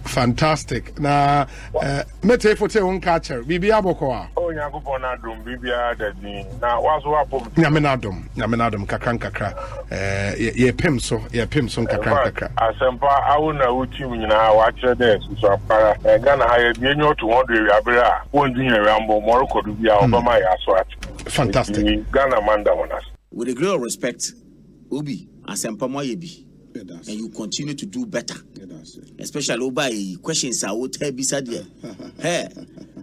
Fantastic. Na mete fote won catcher. Bibia boko. Oh Nyankopon adom bibia dadi. Na waso wapom. Nyamenadom kakra. Ye pem so kakra. Asempa awuna utim nyina wa kire de so apara. Ghana ha ye bienyo to 100 abira. Won dunya rambo moroko du bia obama ya so at. Fantastic. Ghana manda wonas. With a great respect, Obi Asempa moyebi. And you continue to do better. Especially by questions I would tell beside you. Hey,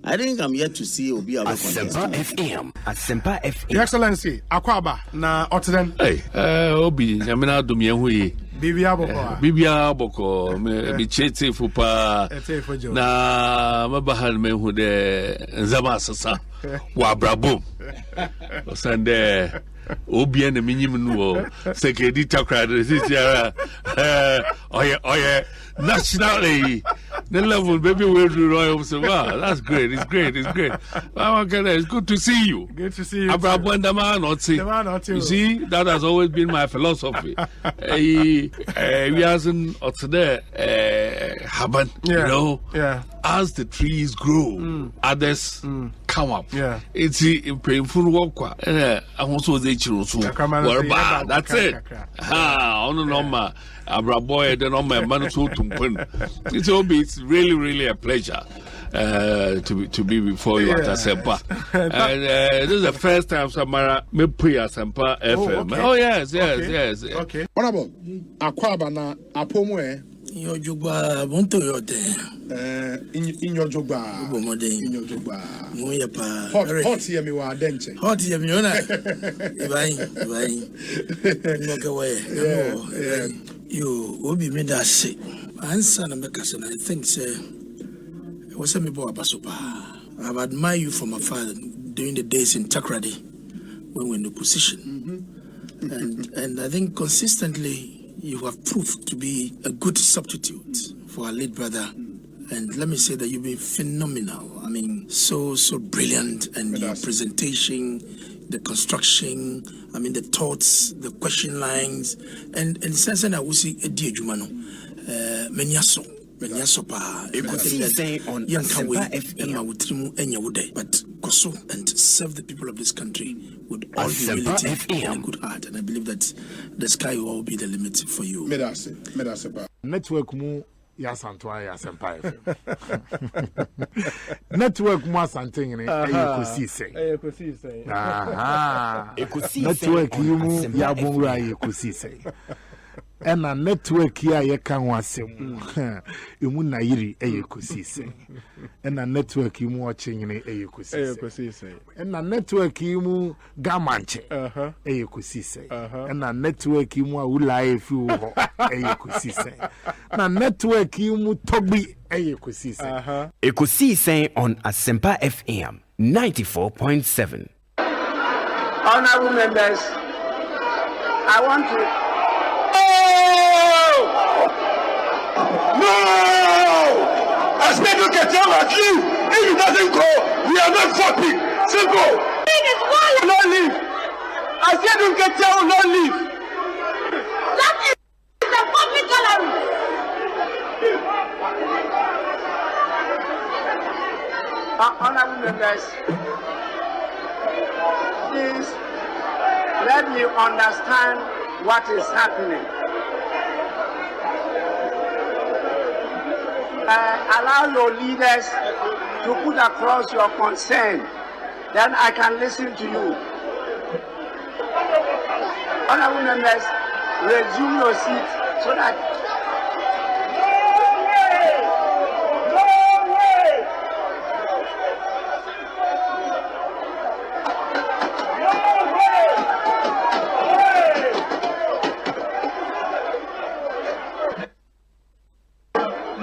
I think I'm here to see Obi Asempa FM. Asempa FM. Your Excellency, Akwaba na Otden. Hey, Obi, Yamina Dumyehui. Bibia boko me chete fupa na mabahal me hu de nzama sasa wa brabo osande obi na minyim no sekedi takra this year oye nationally the level baby we do royal so wow that's great it's great it's good to see you abrabo ndama not see you see that has always been my philosophy we hasn't today happen you know as the trees grow others come up it's painful work I also say that's it on normal abraboy the normal man so tumpun it's really a pleasure to be before you at Asempa. And this is the first time Samara me pre Asempa FM. Oh yes. Okay. Honorable, Akwaba na apomwe your jugba bonto yote. In your jugba. In your jugba. Hot here me wa denche. Hot here me ona. Ibai. You Obi me that say. Answer na make us and I think say I've admired you from afar during the days in Takrady when we were in the position. And I think consistently you have proved to be a good substitute for our late brother. And let me say that you've been phenomenal. I mean, so brilliant. And your presentation, the construction, I mean, the thoughts, the question lines. And since then I will see a dear Jumano, Menyaso. Ekosiisen On Asempa FM. But Koso and serve the people of this country with all humility and a good heart. And I believe that the sky will all be the limit for you. Medase. Network mu ya Santwa ya Asempa FM. Network mu Asanteng ni Ekosiisen. Network mu ya Bonra Ekosiisen. And a network here you can wasem emu na yiri Ekosiisen and a network you watching in Ekosiisen and a network you gamanche Ekosiisen and a network you live you Ekosiisen and a network you tobi Ekosiisen Ekosiisen On Asempa FM 94.7. Honorable members, I want to No! As they look at you like you, if it doesn't go, we are not voting. Simple. No leave. As they look at you, no leave. That is the public gallery. Honorable members, please let me understand what is happening. Allow your leaders to put across your concern, then I can listen to you. Honorable members, resume your seat so that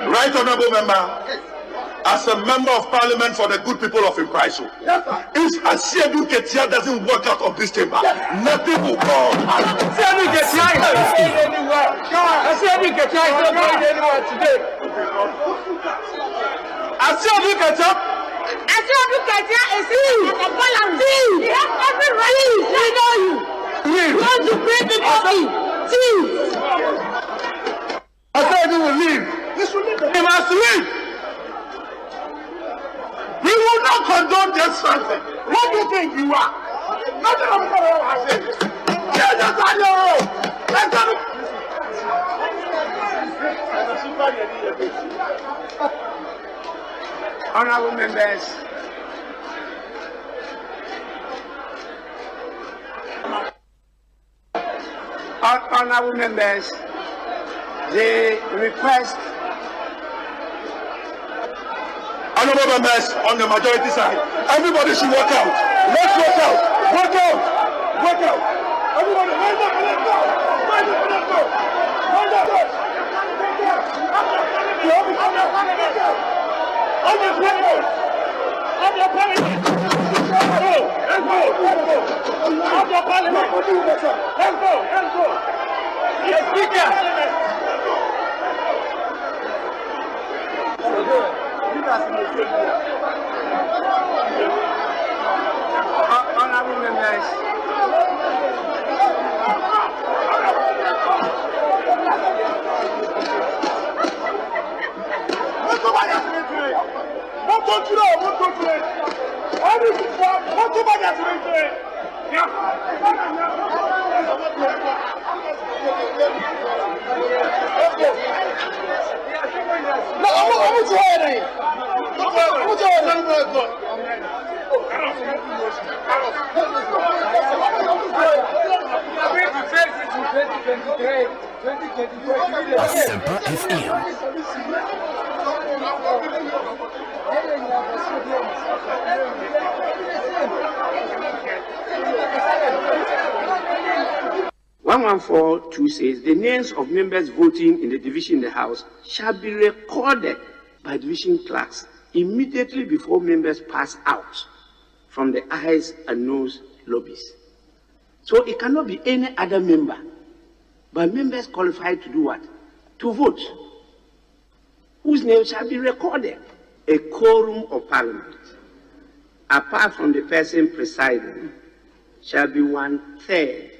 Right, honorable member, as a member of parliament for the good people of Impraiso, if Asiedu Ketia doesn't work out of this chamber, nothing will go. Asiedu Ketia is not going anywhere. Asiedu Ketia is not going anywhere today. Asiedu Ketia is here. He has every right. We know you. You want to bring people in. I said he will leave. He must leave. We will not condone this something. What do you think you are? Nothing of what I said. Yeah, just on your own. Let's go. Honorable members, honorable members, the request. Honorable members on the majority side, everybody should walk out. Let's walk out. Walk out. Walk out. Everybody, rise up and let's go. Rise up and let's go. Rise up. Honorable members, Asempa FM. (114.2) says the names of members voting in the division in the House shall be recorded by division clerks immediately before members pass out from the eyes and nose lobbies. So it cannot be any other member, but members qualified to do what? To vote, whose name shall be recorded. A quorum of Parliament, apart from the person presiding, shall be 1/3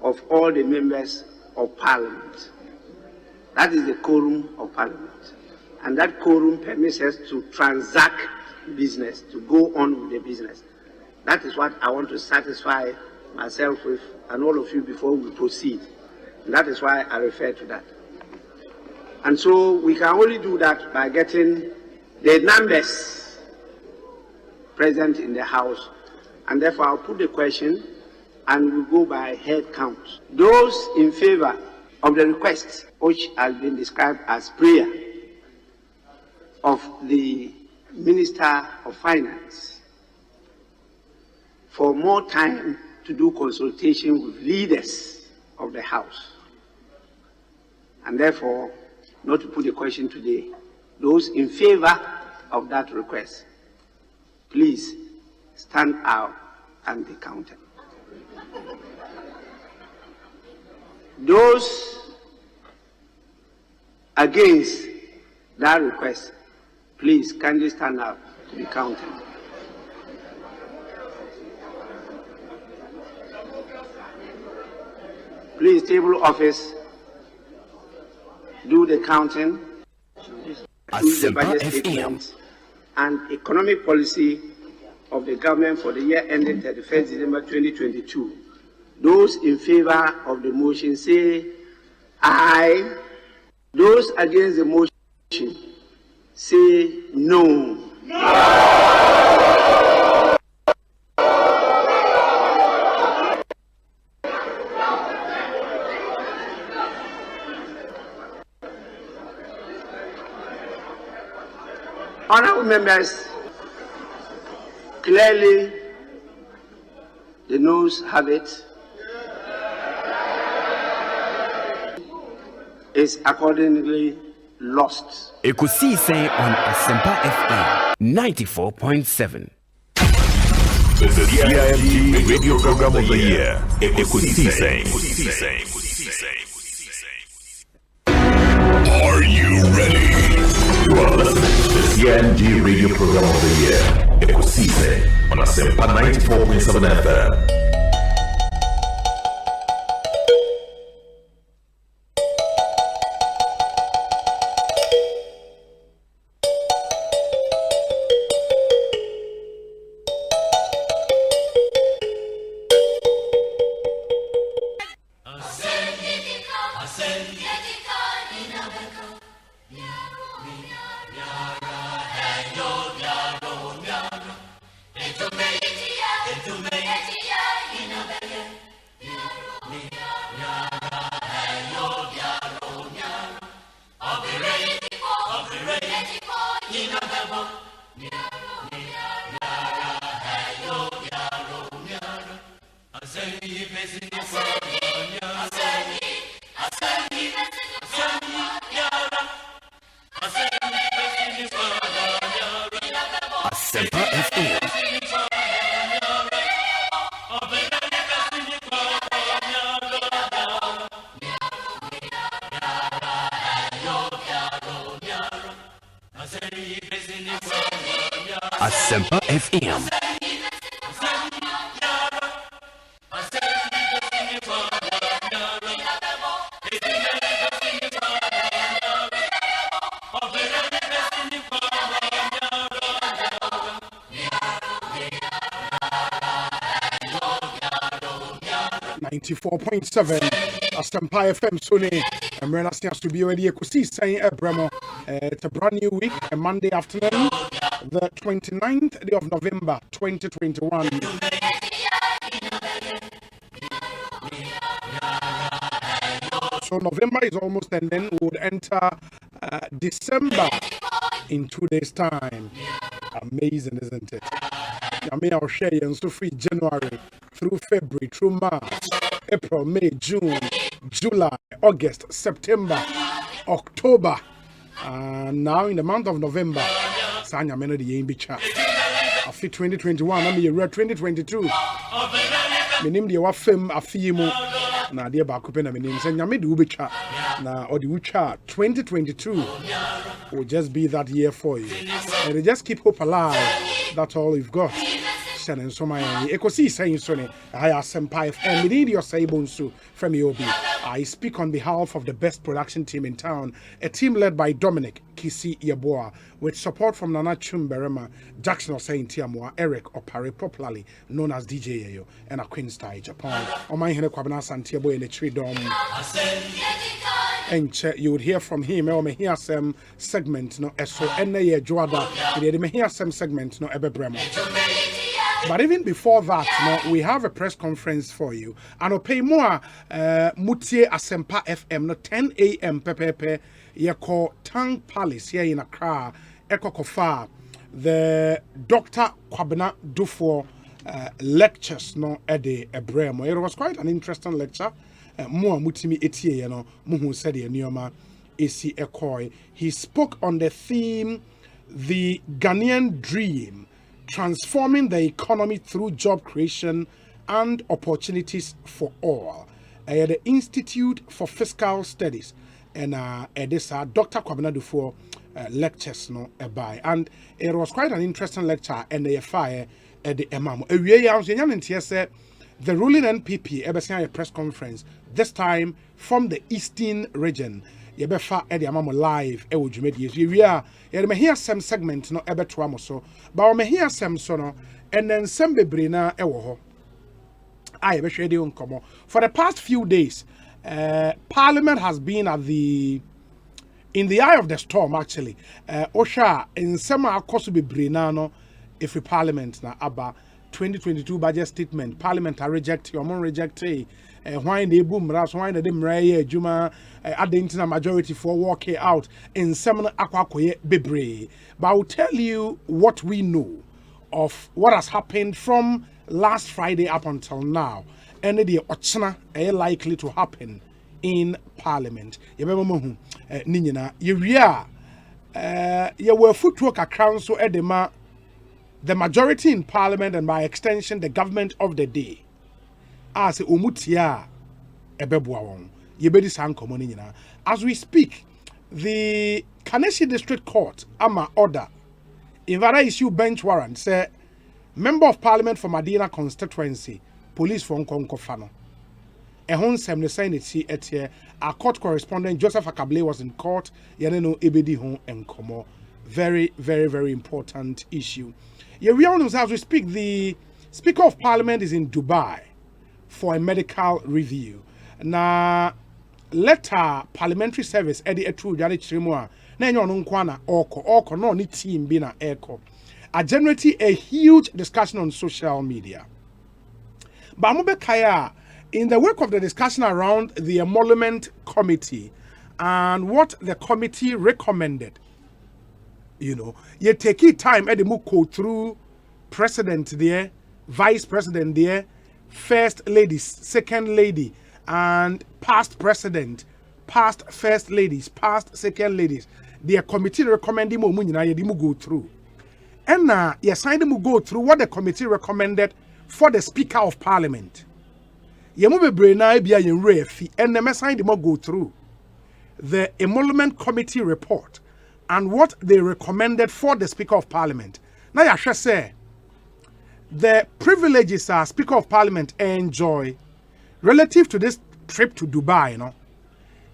of all the members of Parliament. That is the quorum of Parliament. And that quorum permits us to transact business, to go on with the business. That is what I want to satisfy myself with and all of you before we proceed. And that is why I refer to that. And so we can only do that by getting the numbers present in the House. And therefore I'll put the question and we'll go by head count. Those in favor of the request, which has been described as prayer, of the Minister of Finance for more time to do consultation with leaders of the House, and therefore not to put the question today. Those in favor of that request, please stand out and be counted. Those against that request, please kindly stand up to be counted. Please, table office, do the counting. The budget statements and economic policy of the government for the year ending 31st December 2022. Those in favor of the motion say aye. Those against the motion say no. Honorable members, clearly the noes have it. Is accordingly lost. Ekosiisen on Asempa FM 94.7. The CIMG Radio Program of the Year, Ekosiisen. Are you ready? You are listening to the CIMG Radio Program of the Year, Ekosiisen on Asempa 94.7 FM. Asempa FM. Asempa FM. Asempa FM Sony and we're not to be already Ekosiisen Bremo. It's a brand new week, a Monday afternoon, the 29th day of November 2021. So November is almost ending. We would enter December in 2 days' time. Amazing, isn't it? I mean, I'll share you so free January through February, through March, April, May, June, July, August, September, October. Now in the month of November, Sanya Meno the Yimbi chat. After 2021, I'm here 2022. My name the Wafim Afimu. Na dear Bakupena, my name is Sanya Medi Ubicha. Na or the Ucha 2022 will just be that year for you. And they just keep hope alive. That's all we've got. And so my Ekosiisen Sonny, I Asempa FM, within your Saibonsu from Yobi. I speak on behalf of the best production team in town, a team led by Dominic Kisi Yeboah, with support from Nana Chumberema, Jackson Osain Tiamwa, Eric Opare, popularly known as DJ Yayo, and a Queen Star Japan. On my hand, Kwabana Santiago in the tree dome. And you would hear from him, or may hear some segment, no, so Ene Joada, they may hear some segment, no, Ebe Bremo. But even before that, we have a press conference for you. And I'll pay more Mutie Asempa FM, no 10 a.m. Pepepe, Yako Tang Palace here in Accra, Eko Kofa, the Dr. Kwabena Dufo lectures no Ede Ebremo. It was quite an interesting lecture. More Mutimi Etie, you know, Muhu said Nioma Esi Ekoi. He spoke on the theme, the Ghanaian dream, transforming the economy through job creation and opportunities for all. The Institute for Fiscal Studies and this Dr. Kwabena Dufo lectures no by, and it was quite an interesting lecture. And the fire at the Emam. The ruling NPP a press conference this time from the Eastern region. Yebefa edi amamo live e wodwumadi yesu ewia ye me hear some segment no ebeto amoso ba me hear some so no enen sem bebre na e wo ho I yebehwe de nkomo. For the past few days Parliament has been in the eye of the storm actually. Osha in some akoso bebre na no if Parliament na aba 2022 budget statement Parliament reject your reject why they boom ras why they mray juma identity majority for walking out in some akwakoye bebre. But I'll tell you what we know of what has happened from last Friday up until now, and the ochna likely to happen in Parliament. Yebemo ninyina yewia ye were footwork account so edema the majority in Parliament and by extension the government of the day as umutia ebebua won yebedi sankomo ni nyina. As we speak, the Kaneshie District Court ama order invara issue bench warrant say member of Parliament for Madina constituency police for Nkonkofano ehon sem ne say neti etie. Our court correspondent Joseph Akable was in court yeneno ebedi hon enkomo. Very, very, very important issue. Yeah, we all know as we speak, the Speaker of Parliament is in Dubai for a medical review. Na letter Parliamentary Service Eddie Etru Jani Chrimwa na enyo no nkwana oko no ni team bi na eko. A generated a huge discussion on social media. But Mubekaya, in the wake of the discussion around the emolument committee and what the committee recommended, you know, you take it time at the Muko through president there, vice president there, first ladies, second lady, and past president, past first ladies, past second ladies. Their committee recommending mo go through. And you signed them go through what the committee recommended for the Speaker of Parliament. You move brain na be a refi and the signed them go through the Emolument Committee report and what they recommended for the Speaker of Parliament. Now I should say the privileges our Speaker of Parliament enjoy relative to this trip to Dubai,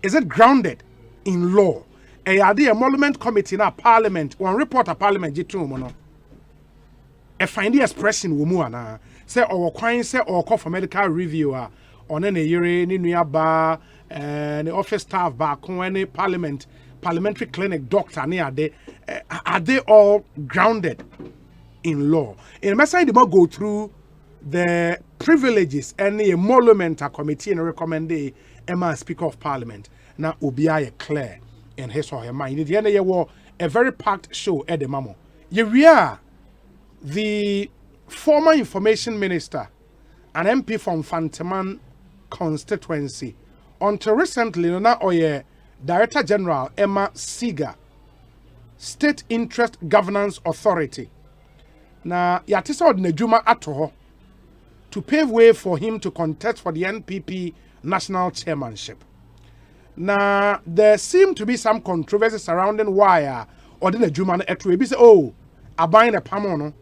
is it grounded in law? The Emolument Committee na Parliament, one report of Parliament G2 a find the expression woman say or quine say or call for medical review on any year in Nuaba and the office staff back on any parliamentary clinic doctor near are they all grounded in law? In Messiah they go through the privileges and the emolument committee and recommend the Emma Speaker of Parliament. Now Obiaye clear in his or her mind. In the end of the year, a very packed show at the Mamo. You the former information minister, an MP from Fanteman constituency, until recently, Director General Emma SEGA, State Interest Governance Authority. Now, Yatisa Nejuma Atoho to pave way for him to contest for the NPP national chairmanship. Now, there seem to be some controversy surrounding why or the Nejuma Etwe. Say, oh, I bind a pamono.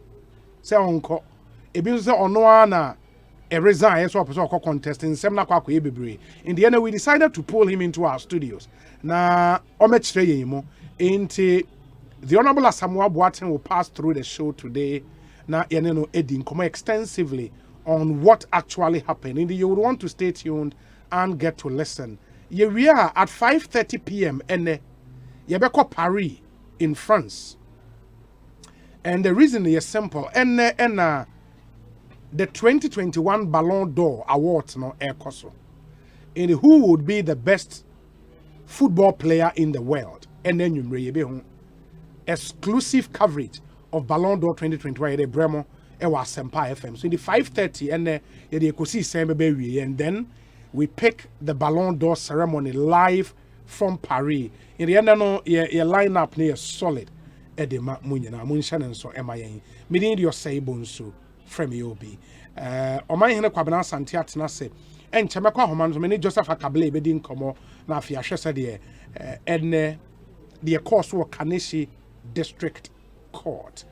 Say onko ebi say ono na e resign so person contest in semna kwa ebebre. In the end we decided to pull him into our studios. Na omechire yemo enti the Honorable Asamoah Boateng will pass through the show today. Na yene no edi nkomo extensively on what actually happened. And you would want to stay tuned and get to listen. We are at 5:30 p.m. and yebeko Paris in France. And the reason is simple. And the 2021 Ballon d'Or Awards no Ekoso. And who would be the best football player in the world? And then you exclusive coverage of Ballon d'Or 2021 at Bremo Asempa FM. So in the 5:30 and the Ekosiise and then we pick the Ballon d'Or ceremony live from Paris. In the end, your lineup near solid. Edema Munyana Munshan so MIA. Meaning your say bonso from Yobi. O my hena kwabena santiat na se. En chamekwa homanzo many Joseph Akable bedin komo na afia hwese de enne the course work Kaneshi District Court.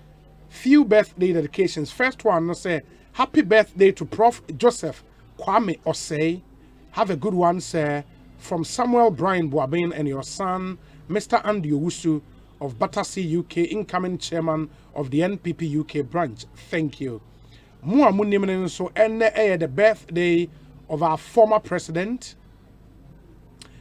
Few birthday dedications. First one no say happy birthday to Prof Joseph Kwame Osei. Have a good one, sir, from Samuel Brian Boabin and your son Mr. Andy Owusu of Battersea UK, incoming chairman of the NPP UK branch. Thank you. Muamunimin so end the birthday of our former president,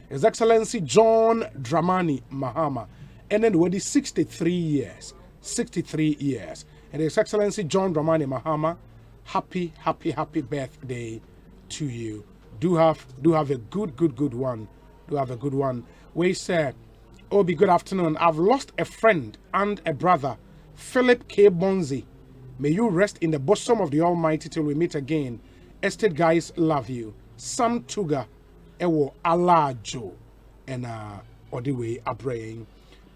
His Excellency John Dramani Mahama, and then with 63 years. 63 years. And His Excellency John Dramani Mahama, happy birthday to you. Do have a good one. Do have a good one. We say, Obi, good afternoon. I've lost a friend and a brother, Philip K. Bonzi. May you rest in the bosom of the Almighty till we meet again. Estate guys love you. Sam Tuga, Ewo Alajo, and Odiwe Abraying.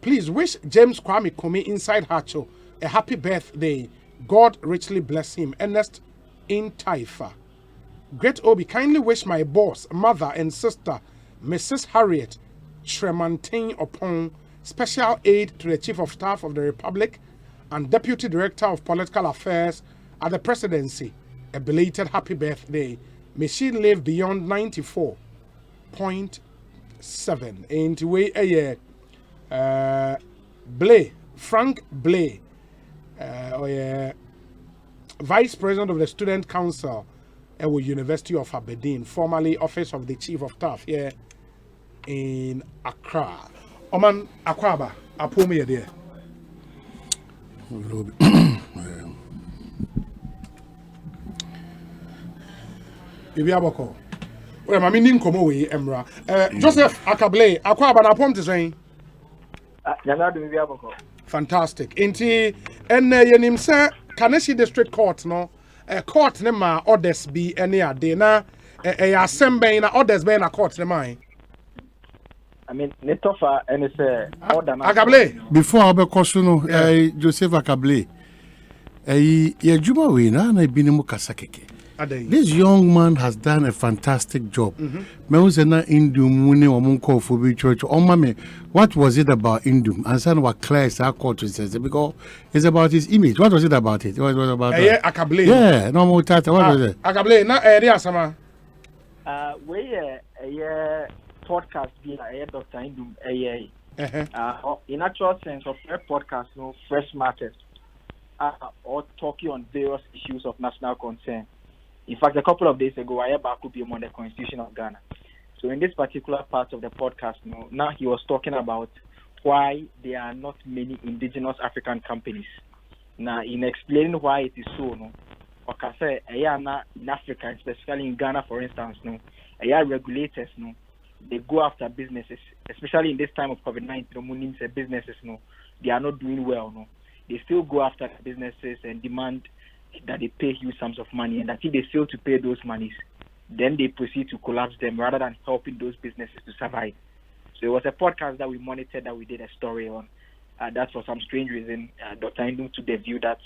Please wish James Kwame Kumi inside Hacho a happy birthday. God richly bless him. Ernest in Taifa. Great Obi, kindly wish my boss, mother, and sister, Mrs. Harriet Tremantin upon special aid to the Chief of Staff of the Republic and Deputy Director of Political Affairs at the Presidency, a belated happy birthday. May she live beyond 94.7. And we Frank Blay, Vice President of the Student Council at the University of Aberdeen, formerly Office of the Chief of Staff here in Accra. Oman Akwaba, Apomi there. Ibiaboko. Well, I mean, come away, Emra. Joseph Akable, Akwaba, na pom to say. Fantastic. Inti, and yenim say, Kaneshi District Court, no, court nema orders be any day na, Asempa na orders be na court nema. I mean, Netofa and it's order. Akable. Before I be question, Joseph Akable, Juma we na binimu kasakeke. This young man has done a fantastic job. Me was na Indum muni omunko for church. Oh mame, what was it about Indum? And son what Claire court says because it's about his image. What was it about it? What was about Akable. Yeah, no more tata. What was it? Akable na area sama. We podcast be Dr. Indum in actual sense of a podcast, no fresh market or talking on various issues of national concern. In fact, a couple of days ago, I could be on the Constitution of Ghana. So in this particular part of the podcast, now he was talking about why there are not many indigenous African companies. Now, in explaining why it is so, okay, say, in Africa, especially in Ghana, for instance, regulators, they go after businesses, especially in this time of COVID-19, businesses, they are not doing well, They still go after businesses and demand that they pay huge sums of money, and that if they fail to pay those monies, then they proceed to collapse them rather than helping those businesses to survive. So it was a podcast that we monitored, that we did a story on. That for some strange reason, Dr. Indum took the view that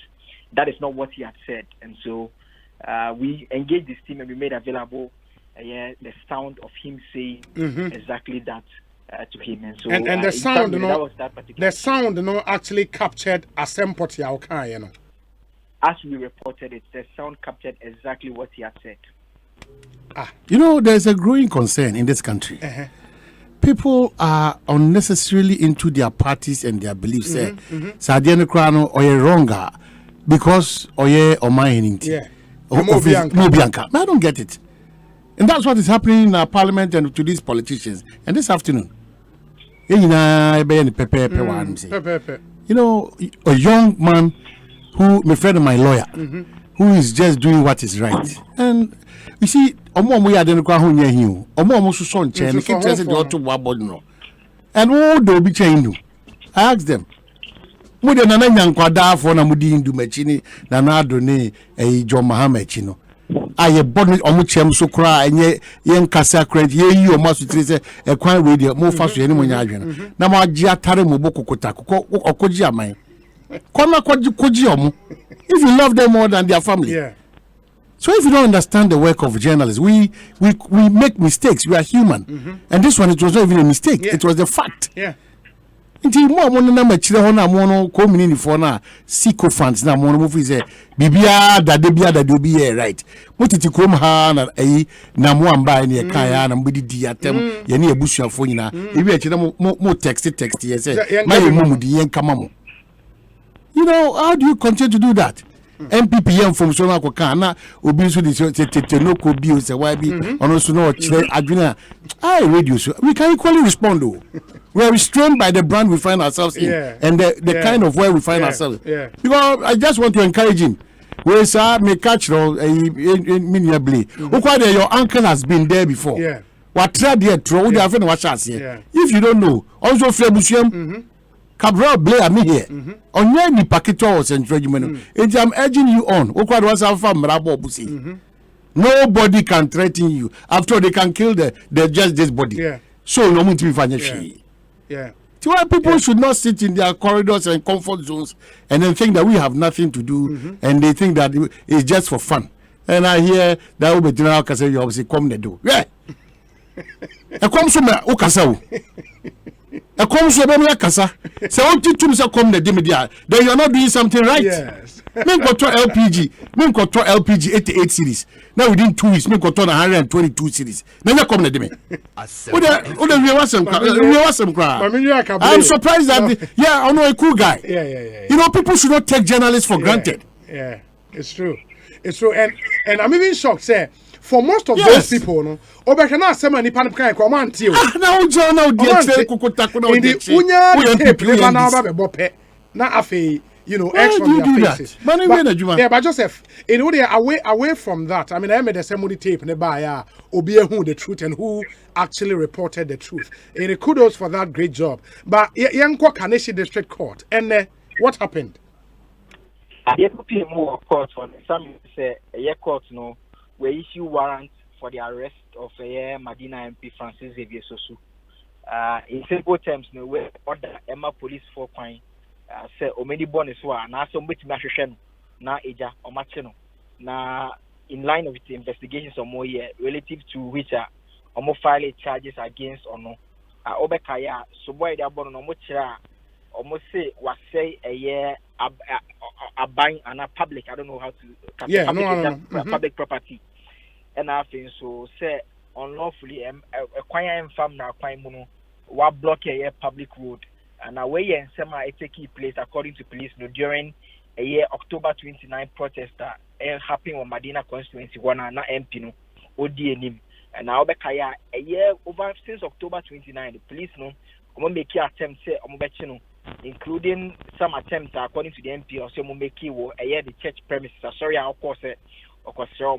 that is not what he had said. And so we engaged this team and we made available the sound of him saying exactly that to him. And so and the sound, that was that particular. The sound, actually captured Asempa 94.7. As we reported it, the sound captured exactly what he had said. There's a growing concern in this country. People are unnecessarily into their parties and their beliefs. Sadiano Krano or wronger because or my Mobianka. I don't get it. And that's what is happening in our parliament and to these politicians. And this afternoon, a young man who, my friend and my lawyer, who is just doing what is right. And you see, we are the crowd near him. Son, and what do be changed? I asked them. Would the Nana Yankwada for Namudi Indu Machini, Nana Done, a John Mohammed Chino? I a body omuchem so cry and yen Casa credit, ye you must trace a quiet radio more fast than anyone. Nama Gia Taremo Boko Kotako or Kojia mine. If you love them more than their family. So if you don't understand the work of journalists, we make mistakes. We are human. And this one, it was not even a mistake. It was the fact. Until more na chile na mono community for na sycophants na mono move say bibia da de obi here right motiti krom ha na na mo amba na kan na mbidi di atem ye na ebusuafo nyina ebi a chile mo text ye say my mum di yen kama mo. How do you continue to do that? MPPM from Sona Kokana, Obi so the no ko bi o say why be ono so no chile adwina I radio so we can equally respond though. We are restrained by the brand we find ourselves in and the kind of way we find ourselves. Because I just want to encourage him. We say me catch your uncle has been there before. What try there throw the friend watch us here. If you don't know, also Flebusium Cabral Blair me here. On your ni paquetos and regiment. And I'm urging you on. Nobody can threaten you. After all, they can kill the just this body. So no one to be financially. So why people should not sit in their corridors and comfort zones and then think that we have nothing to do and they think that it's just for fun. And I hear that will be general Kasa you obviously come the do. I come from Okasa. I come from Kasa. So what you to come the media, then you're not doing something right. Yes. Men got to LPG 88 series. Now within 2 weeks, men got to 122 series. Then you come the demi. I'm surprised that I know a cool guy. People should not take journalists for granted. It's true. And I'm even shocked, say, for most of those people, no, Obekana Sema ni Panaka come until now journal in the Unya Bope na afe. X from their faces. But Joseph, in order away from that, I mean, I made a ceremony tape in the bar, Obia who the truth and who actually reported the truth. And kudos for that great job. But Yankwa Kaneshi District Court, and what happened? The more court for some say a court we issue warrants for the arrest of Madina MP Francis Xavier Sosu. In simple terms, we order Emma police for crime. Say Omedi Boniswa, and also which Mashishan, na eja omacheno na in line with the investigations or more year relative to which omo file charges against or no obekaya so boy they abono no mo kira omo say was say a year a buying and a public I don't know how to public property and I think so say unlawfully a kwanya farm na kwan mu no wa block a public road and away and some take place according to police no during a year October 29 protest happening on Medina constituency one na MP no odienim and now bekaya a year over since October 29 the police no make attempt say no including some attempts according to the MP or say make a year the church premises sorry of course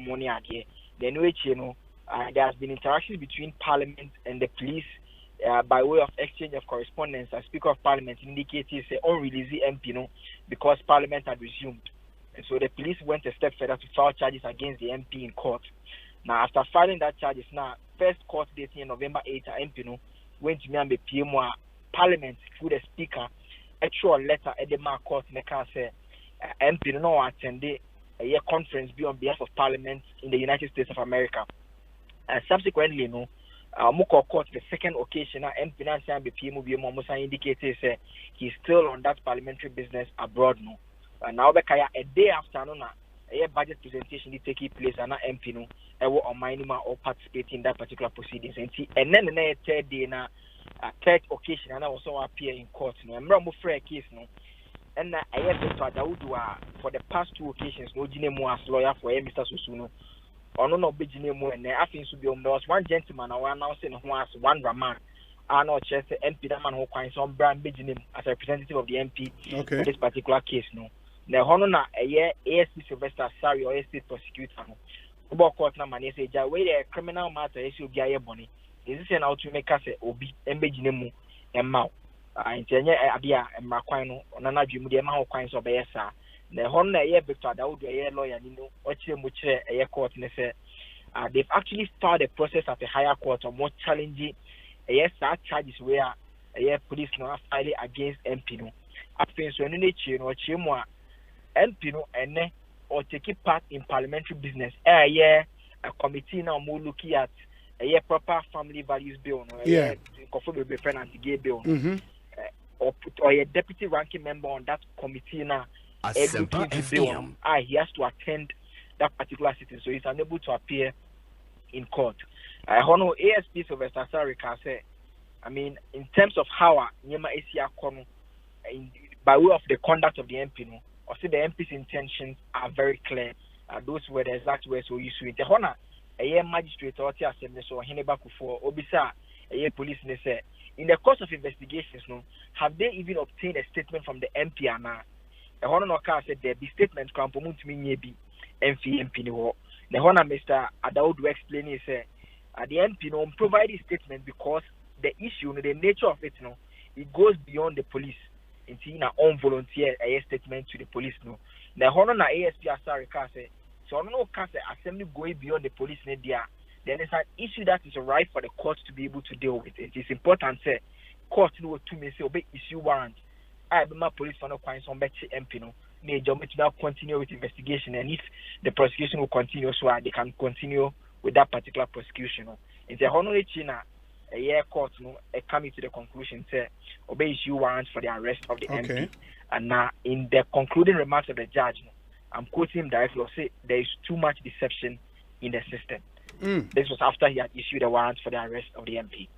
money again then which you know there has been interaction between Parliament and the police by way of exchange of correspondence. As Speaker of Parliament indicated, say unreleased MP, because Parliament had resumed, and so the police went a step further to file charges against the MP in court. Now, after filing that charges, now first court date in November 8, MP went to me and the PMO Parliament through the Speaker, actual letter at the court make say MP attended a conference be on behalf of Parliament in the United States of America. And subsequently, Muko court the second occasion, MP and PMO indicated he's still on that parliamentary business abroad. And now a day after a budget presentation did take place and MP on minima or participate in that particular proceedings. And then the third day third occasion and I also appear in court. I'm not for a case and I have been for the past two occasions no Jinemu as lawyer for Mr. Susuno. Or no big name and I think to be there was one gentleman I was announcing who has one Raman. I know just the MP that man who finds some brand big name as a representative of the MP for this particular case. No, the honor a year ASP Sylvester Sari or state prosecutor. About court na man say where the criminal matter issue be a bonny. This is an out to make us a obi embed name and mouth. I intend Abia and Marquino on an adjum the amount of coins of BSA. The Honda year Victor Dawood a lawyer, a court they've actually started a process at a higher court or more challenging charges where a police now filed against MP. I think so any or Chimwa MP and or taking part in parliamentary business. A committee now more looking at a proper family values bill conform with friend anti-gay bill or a deputy ranking member on that committee now. Asempa FM. He has to attend that particular sitting, so he's unable to appear in court. I honor ASP Sylvester Sarika say, I mean, in terms of how Nyema Asia Kono, by way of the conduct of the MP, or see the MP's intentions are very clear. Those were the exact words we used to it. The honor a year magistrate or Tiasemnes or Hinebaku for Obisa, a year police say, in the course of investigations, have they even obtained a statement from the MP and the Honor said there be statement come from me MP no. The Honor Mr. Adaud will explain is the MP provide a statement because the issue, the nature of it it goes beyond the police. It's in our own volunteer a statement to the police The Honor ASP Asarika say so no case assembly going beyond the police then it's an issue that is right for the court to be able to deal with. It is important say court to me say obey issue warrant. I be my police for no crime some better MP may job to now continue with investigation and if the prosecution will continue so they can continue with that particular prosecution. In the honor China a year court coming to the conclusion say obey issue warrants for the arrest of the MP. And now in the concluding remarks of the judge I'm quoting him directly say there is too much deception in the system. This was after he had issued a warrant for the arrest of the MP.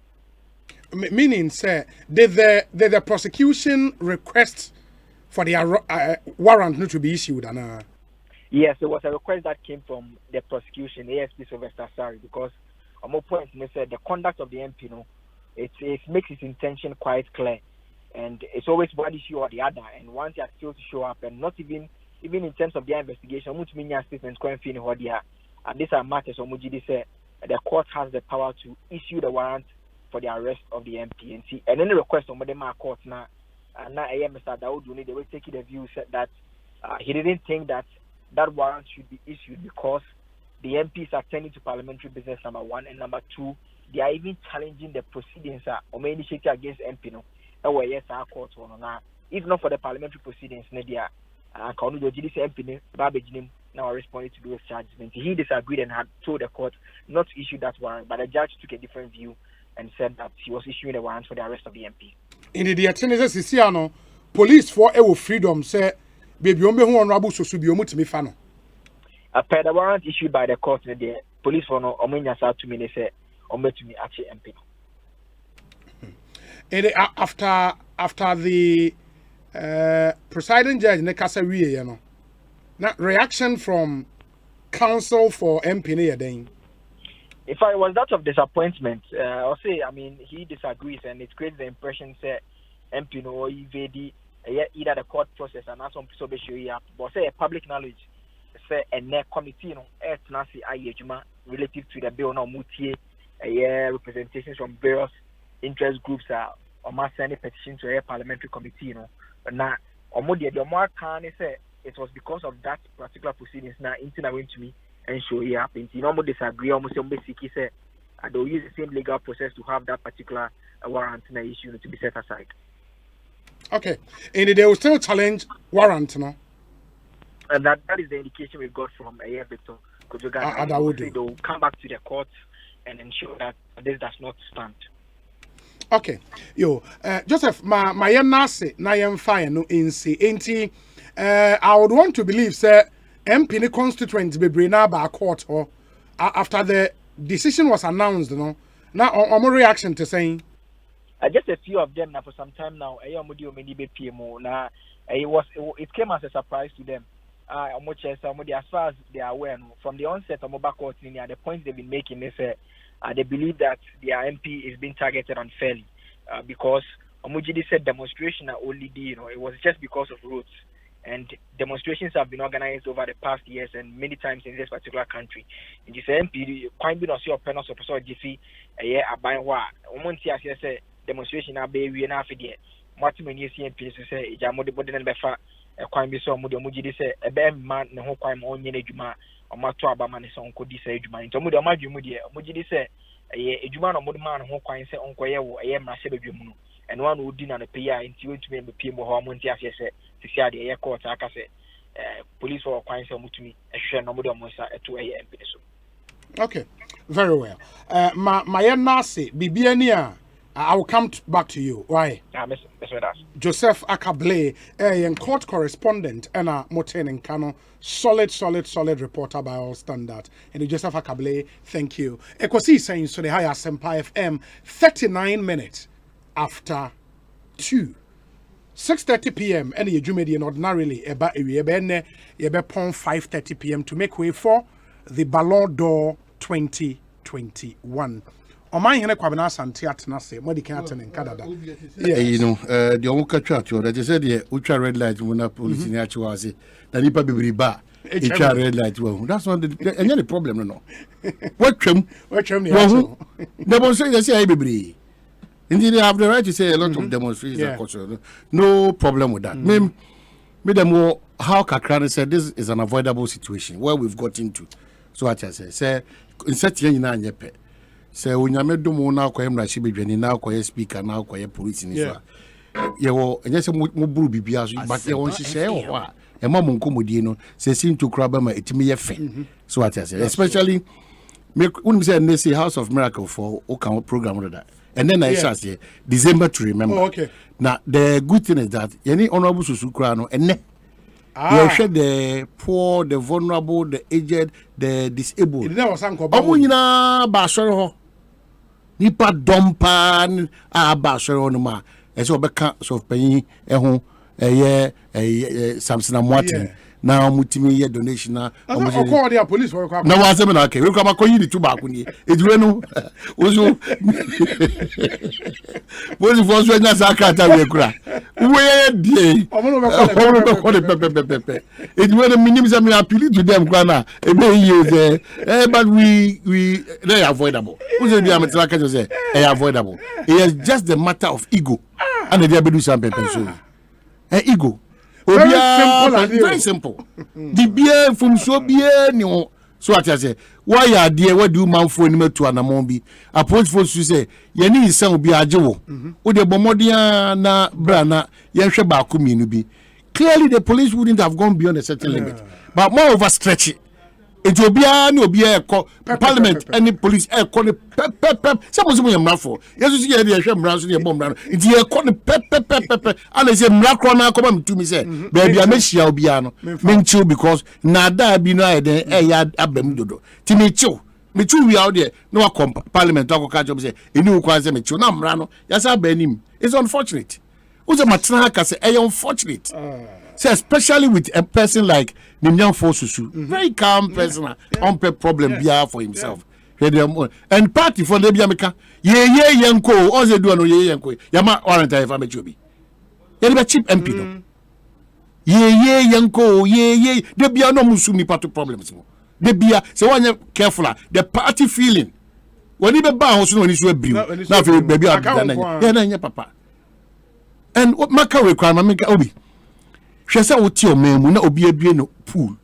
Meaning, sir, did the prosecution request for the warrant not to be issued? Yes, it was a request that came from the prosecution, ASP Sylvester Sari, because on my point, they said the conduct of the MP, it makes its intention quite clear, and it's always one issue or the other. And once they are still to show up, and not even in terms of their investigation, much media statements going in what they are, and these are matters. Omujidi said the court has the power to issue the warrant for the arrest of the MP. And then the request on the court now, Mr. Dawood, they were taking the view said that he didn't think that warrant should be issued because the MPs are attending to parliamentary business, number one, and number two, they are even challenging the proceedings or may initiative against MP. Yes, our court now. If not for the parliamentary proceedings, and Kanu Jodi said MP Babajinim now responded to those charges. And he disagreed and had told the court not to issue that warrant, but the judge took a different view and said that he was issuing a warrant for the arrest of the MP. In the attendance, Sisiano, police for our freedom say, baby, you may want Rabu so be to me fano. Per the warrant issued by the court, the police for no Omenia South to me, they say, Ombe to me actually MP. And after the presiding judge, Nekasawi, you know, now reaction from counsel for MP then. If I was that of disappointment, I'll say, I mean, he disagrees, and it creates the impression that MP no evade either the court process and not some so be sure, but say a public knowledge, say a net committee, no, nasi ayejuma relative to the bill no mutie, representations from various interest groups or must send a petition to a parliamentary committee, no, but now, or more the more can say it was because of that particular proceedings now into went to me. And so he happened. You almost disagree, almost basically say, I don't use the same legal process to have that particular warrant in the issue to be set aside. Okay. And they will still challenge warrant, no? And that is the indication we got from Victor Kojoga. They will come back to the court and ensure that this does not stand. Okay. Yo, Joseph, my nase na yem fire no insi. I would want to believe, sir, MP the constituent be bring by court or after the decision was announced, you know. Now on my reaction to saying just a few of them now for some time now. It came as a surprise to them. As far as they are aware, from the onset of mobile court, the points they've been making is they believe that their MP is being targeted unfairly because Omujidi said demonstration are only it was just because of roads. And demonstrations have been organized over the past years and many times in this particular country. In this MP, quite been also open also so GC a by wa. Omonti as say demonstration abe we na afide. Martin when you see MP say ejamo de body na befa quite be so mudi say ebe man ne ho kwai mo onye na adwuma o mato abama ne so onko di say adwuma. Nto mudi o madwumu de mudi say adwuma no mudi man ho kwai say onko ye wo mra se bedwumu no. And one would dinner the PI into it to be people who monty as said to see the air court. I say police for quite some to me a share number of months at 2 a.m. Okay, very well. My nasi Bibiania, I will come back to you. Why? Joseph Akable, a court correspondent, and a Moten and Kano, solid reporter by all standards. And Joseph Akable, thank you. Ekosiisen so the high Asempa FM, 39 minutes. After 2 6:30 p.m. and you Jumedi ordinarily about a 5:30 p.m. to make way for the Ballon d'Or 2021. On my hand, Kwabena Santiatna say, what can happen in Canada? Yeah, you know, the Omuka church, that you said the ultra red light when I police in Achuazi, the Nipa Bibriba, ultra red light. Well, that's not the problem, no. What trim? They won't say, they say, Bibri. Indeed, they have the right to say a lot of demonstrations. No problem with that. Me them how Kakrani said this is an avoidable situation where we've got into. So what I say in such a yepe. Say when you made them now kwa him she be now kwa speaker now kwa police in Israel. Yewo enyese mo buru bibia so but ye won hye wo a e ma mo nkomodi no say seem to crab ma etimi ye fe. So what I say especially me when we say House of Miracle for o program that. And then I say December to remember. Oh, okay. Now the good thing is that any honorable Susukrano and you share the poor, the vulnerable, the aged, the disabled. Omunyina basoro nipa dompan basoro no ma. Eso beka so panyi ehun Samson Amwate. Now mutimi ye donation na call the police for na wa say na okay we come akoyi ni tuba ko ni edure no ozo bozi for so nya sakata we kura we dey omo ko pepe edure no minim say me appeal to them kwa na e be use but we they are avoidable we say be am tell ka say avoidable it is just the matter of ego and they be do something so ego. Very simple. The beer from so beer no. So I say, why are dear? What do you man for any to anamombi? Approach for to say, ye need some be ajo. O de bomodia na brana, ye sheba kumi nubi. clearly the police wouldn't have gone beyond a certain limit. But more overstretch it. It will be a parliament and the police air call it pep. Someone's going to mraffle. Yes, you see, the Hashem Brown, the bomb down. It's here call it pep. And they say, Mracrona come to me, say, baby, I miss you, Biano. Menchu because Nada Bina, then a yard abemdodo. Timicho. Me too, we out there. No, parliament, talk catch up, say, a new quasi mecho. Now, Mrano, yes, I ben him. It's unfortunate. Who's a matraka say, unfortunate. So especially with a person like Nimyan Fosusu, very calm person, on problem for himself. And party for the Biamika, ye yanko, all they do no ye yanko, Yama warrant if I met you be. You're cheap MP no. Ye yanko, ye, there be no musumi party problems. There be so when you're careful, the party feeling. When you be bound, when you should be, now baby, yeah, papa. And what Maka requirement make Obi. She said, "What your man will not be a no pool,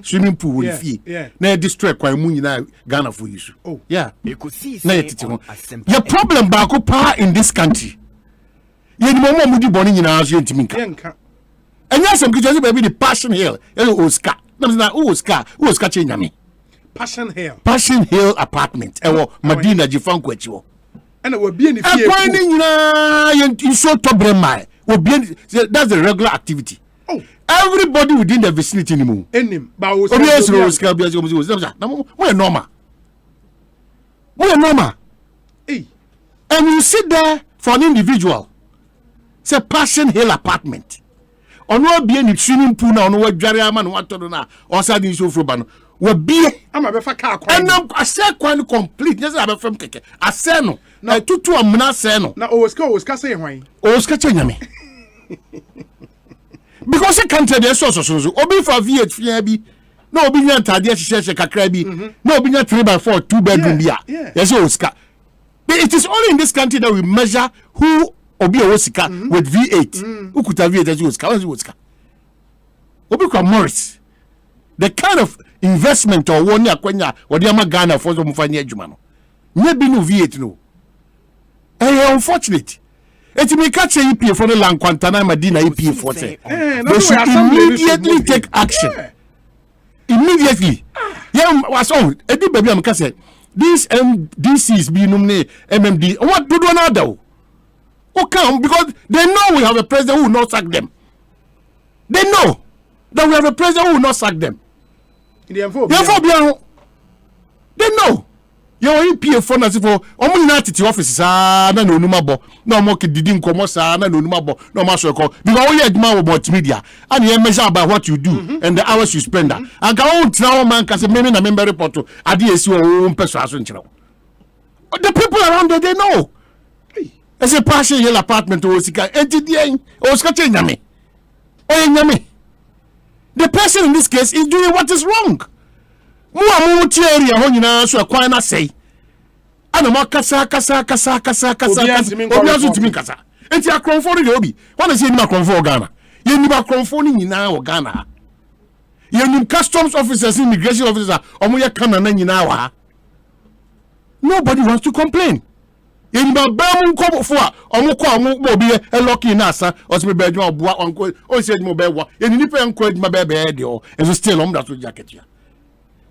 swimming pool with fee. Now distract quite moon in Ghana for you. Oh, yeah. Ekosiise your problem back up in this country. You know, Mama Moody Bonnie in our Tinka. And yes, I'm going to be the Passion Hill, Oscar. Oscar Chingami. Passion Hill apartment. Medina Jifanquecho. And it will be in the you so top that's the regular activity. Oh, everybody within the vicinity anymore. We're normal. Hey. And you sit there for an individual. It's a Passion Hill apartment. On what be any swimming pool now, on what Jariaman, what to do now, or something so for ban. Will be I'm a car. And now I said quite complete. Yes, I'm a from Keke. I said no. Now, two I'm not saying no. Oscar saying why? Oscar Chanyame. Because the country there's so Obi for V8 no Obi not Tadia Shesha Kakrabi, no Obi not 3x4 2-bedroom beer. Yes, Oscar. But it is only in this country that we measure who Obi Oscar with V8. Who could have V8 as Oscar? Obi Morris. The kind of investment or 1 year Quenya or the Amagana for the Mufania Jumano. Maybe no V8 no. Unfortunate. It may catch a EP for the land Quantana Medina EP for say. They should immediately take action. Immediately. Yeah, was all. Eddie baby am say these MDCs be nominated MMD. What do one other? Who come because they know we have a president who will not sack them. They know that we have a president who will not sack them. They know. Your EPA for us for United offices na no numabo no more didn't come na no numabo no matter because we had more about media and you measure by what you do and the hours you spend and go on now man can say maybe na member report to adesi own person the people around there they know as a Passion Hill apartment or sika entity or skache nyame the person in this case is doing what is wrong. Mu area ho nyina so akwan na sei ana mo kasa obi azu timi kasa enti akronfo no obi wana say ni akronfo Ghana ye ni akronfo ni nyina wo Ghana ye ni customs officers immigration officers omo ye kana na nyina wa nobody wants to complain ye ni ba mu nkofo a omo ko omo obi e lucky na asa o se be adwuma oboa onko o se adwuma be wa ye ni nipa enko adwuma be de o and still omo da so jacket ya.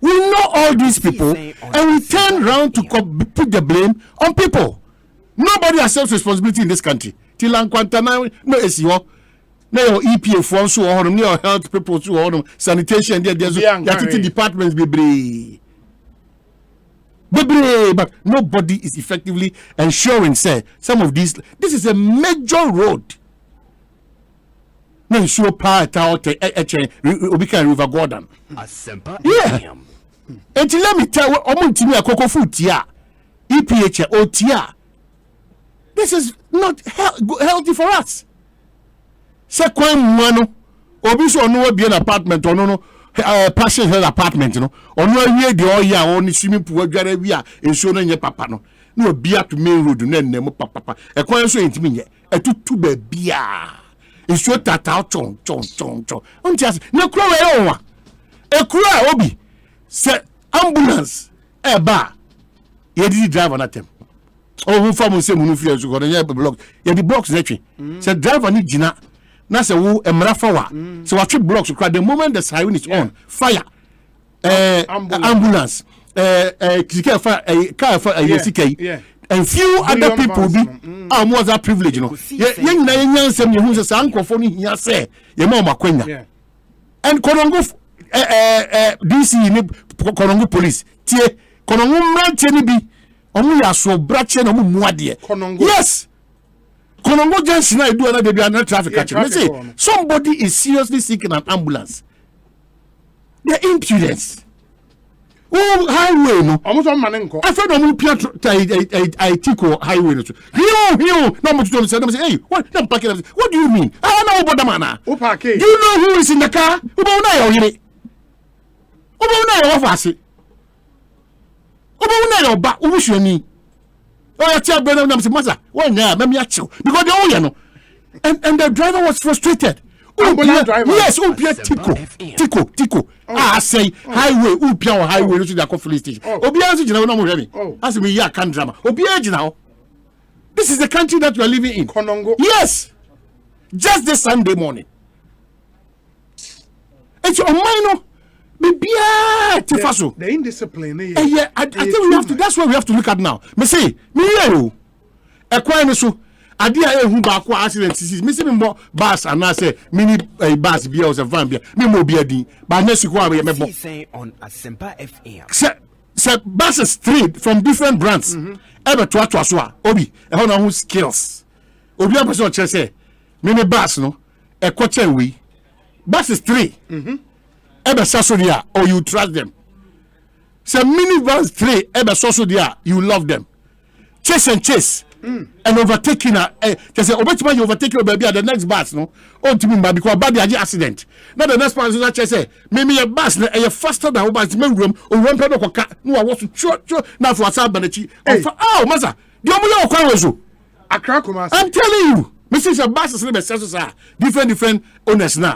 We know all these people and we turn around to put the blame on people. Nobody accepts responsibility in this country. Till Anquantana, no SEO, no EPA for so on, no health people so on, sanitation, there's departments be but nobody is effectively ensuring, say, some of these. This is a major road. No, sure, part out, River Gordon. Asempa. Yeah. And let me tell you, Omuntimi Akoko Futia, EPH OTR. This is not healthy for us. Second one, Obiso no be an apartment or no Passion Hill apartment, no, or no way the all year only swimming pool where we are in showing your papa no beer to main road, no name papa. A coin so intimate, a two beer. It's so that out chong. On just no crow a cry Obi. Say ambulance bar ye did drive on that time oh who farm say munu fear so go dey block ye the blocks netwe say driver ni gina na say wo emra fawa so what blocks the moment the siren is on fire ambulance car fire and few other people be more that privilege you know yen na yen nsem ye hu say sankofo no hia say ye ma makwanya and Konongo DC ni Konongo police tie Konongo mranche ni bi omu ya so brache na mu muade yes Konongo junction na do another dey another traffic catching. Say somebody is seriously seeking an ambulance. The impudence. Oh, highway no. Almost on manenko. I found omu pia I tiko highway no. Here. No mo to say hey, what do you mean? I know about the man. O park. Do you know who is in the car? Uba una yo yire. Uba una yo fasi. Uba una yo ba ubushoni. Oh, I tell brother, I'm saying, Master, why now? Let me ask you. Because they all, you know. And the driver was frustrated. Yes, Tico. I say, highway, highway, to the coffee station. Obiazi, you know, no more heavy. As me, yeah, can drama. Obiazi now. This is the country that you are living in. Konongo. Yes. Just this Sunday morning. It's your minor. The indiscipline. Yeah, I think we have to. That's what we have to look at now. Me say, me you. Ekwan so. Adia who back accident. Me say me more bus and I say mini bus be or van be. Me mo be adin. But next week we me say on Asempa FM. Say buses 3 from different brands. Ebe to so a obi. E ho na who skills. Obi a person che say me bus no. E kwache we. Buses 3. Ebe saso dia or you trust them. Say minivans 3 ebe saso dia you love them. Chase and overtaking they say obetima you overtake your baby at the next bus no on to me because bad the accident. Now the next person that say me your bus na faster than bus me room o run pe no koka no I want to cho na for asa banachi oh masa the omo okwa wezo akra kuma I'm telling you Mrs. Bus is different owners now.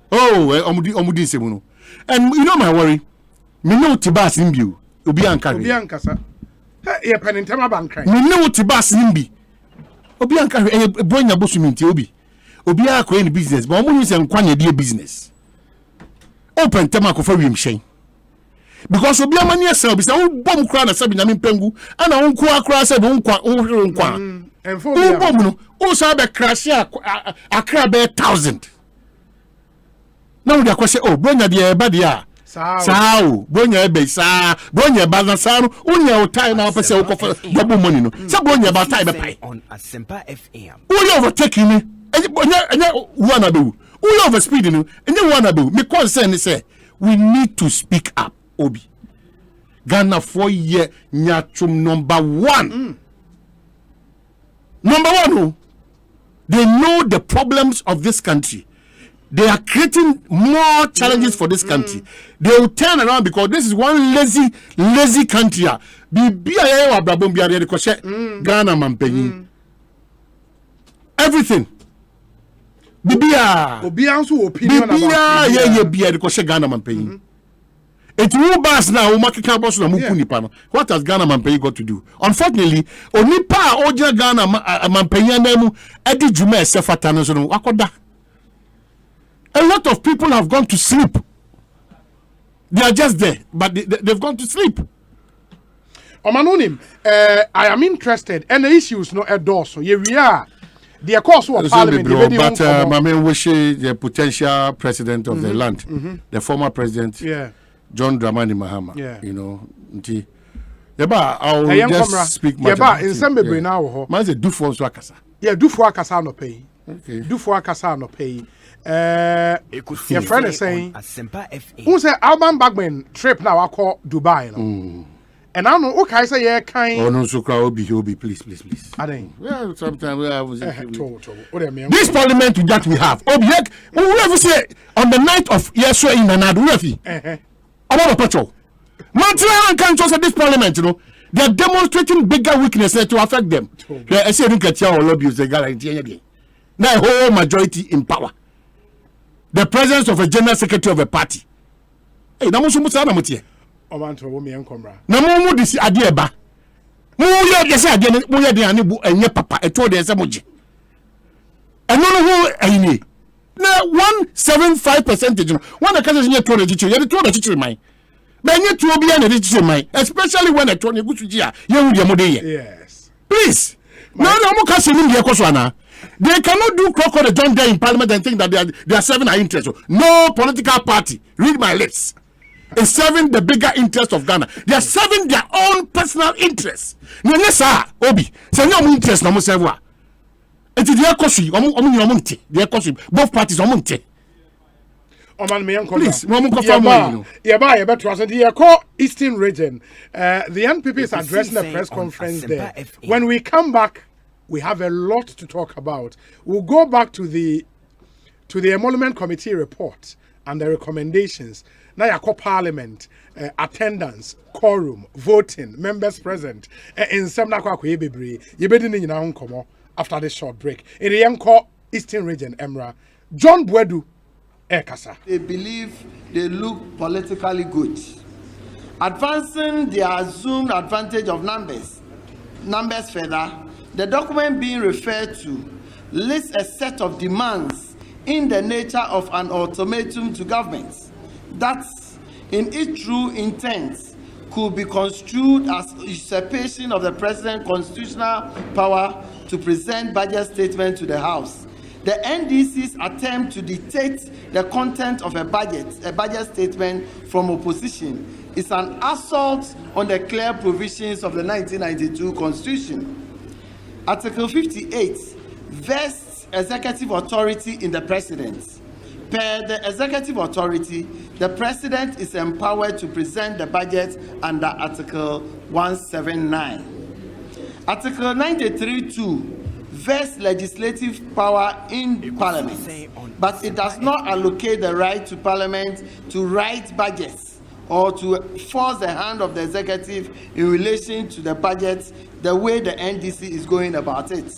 Omudi semuno. And you know my worry. Me know Tibas Nimbi. Obi Ankasa. Ye penintema bankran. Me know Tibas Nimbi. Obi Ankara bonya bosuminti obi. Obi akọ any business, but omo use nkwanye die business. Open tema ko fa wiem hyen. Because obi amani asel bi say won bom kra na sabi na mempengu ana won ko akra say won kwa. Who bomb no? Also be crash akra be 1,000. Now they question bronya de ba dia. Sao bronya be sa bronya ba na sa no unya o time na pese ko double money no. Say bronya ba time be pai. On Asempa FM. Who overtaking me? Enya one do. Who over speed no? Enya one do. Me concern say we need to speak up Obi. Ghana 4 year nyachum number 1. Number 1, they know the problems of this country. They are creating more challenges for this country. They will turn around because this is one lazy country. Ghana mampenyi. Everything. Bibia. Ghana mampenyi. It will pass now. What has Ghana Mampeyi got to do? Unfortunately, only pa oja Ghana Mampeyi nemu edi jume sefatano so wakoda. A lot of people have gone to sleep. They are just there, but they've gone to sleep. Omanonim, I am interested, and the issues no endorse. We are the course of Parliament. But Mame Wishe, the potential president of the land, the former president. Yeah. John Dramani Mahama, you know, I'll just speak much about it. In some way now, man say do for akasa. Yeah, do for akasa no pay. Okay. Do for akasa no pay. Your friend is saying, Asempa FM. Who say Alban Bagman trip now? I call Dubai. No? And I know okay. Say yeah, kind. Oh no, so Obi, please. I think. Yeah, sometimes I was. This parliament that we have, Obi, whoever say on the night of Yeshua in Nanadu, about a patrol. Montreal and countries at this parliament, you know, they are demonstrating bigger weakness to affect them. I say, look at your lobby, the guarantee. Now, whole majority in power. The presence of a general secretary of a party. Hey, Namusu Musa. Omanto, woman, and Comra. Namu, this idea, ba. Muya, yes, I didn't. Muya, the Anibu, and your papa, I told you as a moji. And no, who, Now 175 percentage. One occasion you told the teacher, you told the teacher mine. Then you to be an teacher mine, especially when I told you good to you with your mother. Yes. Please. No more casting in the Ekoswana. They cannot do crocodile John there in Parliament and think that they are serving our interest. No political party, read my lips, is serving the bigger interest of Ghana. They are serving their own personal interests. Obi, say no interest no more serve. It is their cost. Their cost. Both parties are monte. Please, Eastern region. The NPP is addressing a press conference there. When we come back, we have a lot to talk about. We'll go back to the Emolument Committee report and the recommendations. Now you call Parliament, attendance, quorum, voting, members present. In some after this short break. In the Yanko Eastern region, Emra, John Bwedu, Ekasa. They believe they look politically good. Advancing their assumed advantage of numbers further, the document being referred to lists a set of demands in the nature of an ultimatum to governments that, in its true intent, could be construed as usurpation of the president's constitutional power to present budget statement to the House. The NDC's attempt to dictate the content of a budget statement from opposition, is an assault on the clear provisions of the 1992 Constitution. Article 58 vests executive authority in the President. Per the executive authority, the President is empowered to present the budget under Article 179. Article 93(2) vests legislative power in Parliament, but it does not allocate the right to Parliament to write budgets or to force the hand of the executive in relation to the budget the way the NDC is going about it.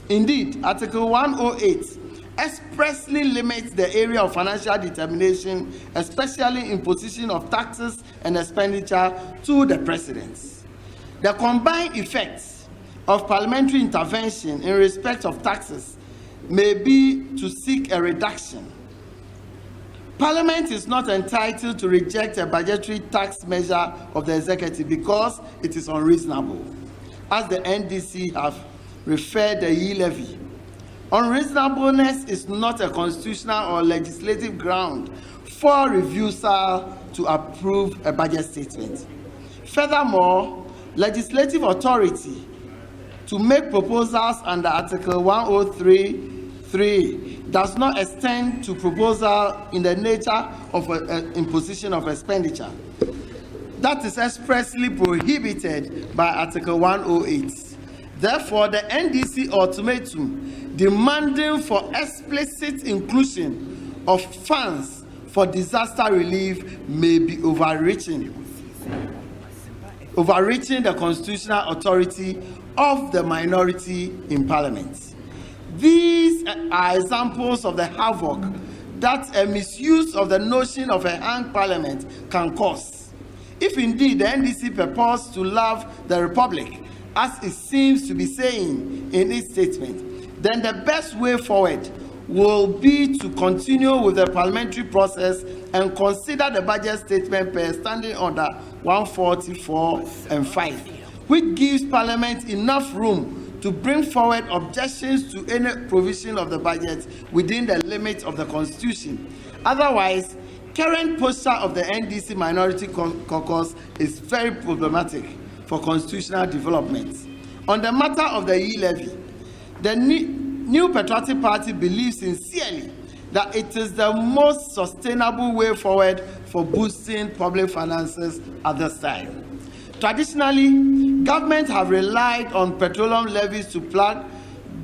Indeed, Article 108 expressly limits the area of financial determination, especially imposition of taxes and expenditure, to the President. The combined effects of parliamentary intervention in respect of taxes may be to seek a reduction. Parliament is not entitled to reject a budgetary tax measure of the executive because it is unreasonable, as the NDC have referred the E-levy. Unreasonableness is not a constitutional or legislative ground for refusal to approve a budget statement. Furthermore, legislative authority to make proposals under Article 103(3) does not extend to proposal in the nature of an imposition of expenditure. That is expressly prohibited by Article 108. Therefore, the NDC ultimatum demanding for explicit inclusion of funds for disaster relief may be overreaching the constitutional authority of the minority in Parliament. These are examples of the havoc that a misuse of the notion of a hanged Parliament can cause. If indeed the NDC purports to love the Republic, as it seems to be saying in its statement, then the best way forward will be to continue with the parliamentary process and consider the budget statement per Standing Order 144(5), which gives Parliament enough room to bring forward objections to any provision of the budget within the limits of the Constitution. Otherwise, current posture of the NDC minority caucus is very problematic for constitutional development. On the matter of the E-levy, the New Patriotic Party believes sincerely that it is the most sustainable way forward for boosting public finances at this time. Traditionally, governments have relied on petroleum levies to plug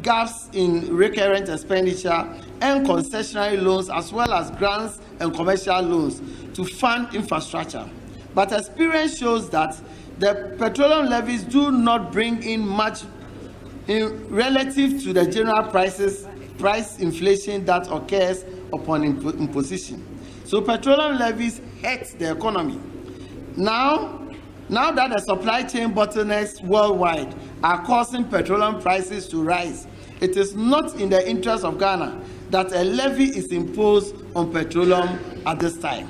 gaps in recurrent expenditure and concessionary loans, as well as grants and commercial loans to fund infrastructure. But experience shows that the petroleum levies do not bring in much relative to the general price inflation that occurs upon imposition. So petroleum levies hurt the economy. Now that the supply chain bottlenecks worldwide are causing petroleum prices to rise, it is not in the interest of Ghana that a levy is imposed on petroleum at this time.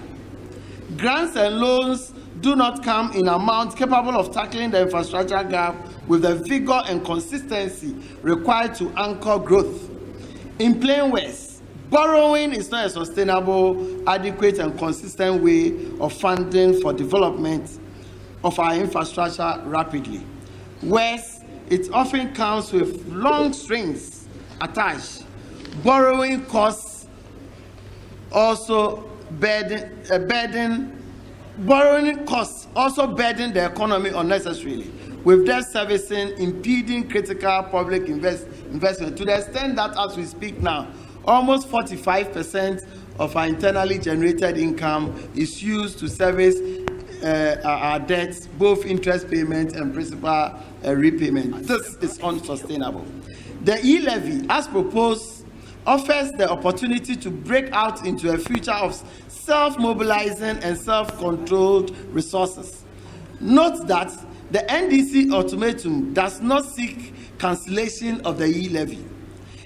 Grants and loans do not come in amount capable of tackling the infrastructure gap with the vigor and consistency required to anchor growth. In plain words, borrowing is not a sustainable, adequate, and consistent way of funding for development of our infrastructure rapidly. Worse, it often comes with long strings attached. Borrowing costs also burden the economy unnecessarily, with debt servicing impeding critical public investment to the extent that, as we speak now, almost 45% of our internally generated income is used to service our debts, both interest payment and principal repayment. This is unsustainable. The E-levy, as proposed, offers the opportunity to break out into a future of self-mobilizing and self-controlled resources. Note that the NDC ultimatum does not seek cancellation of the E-levy.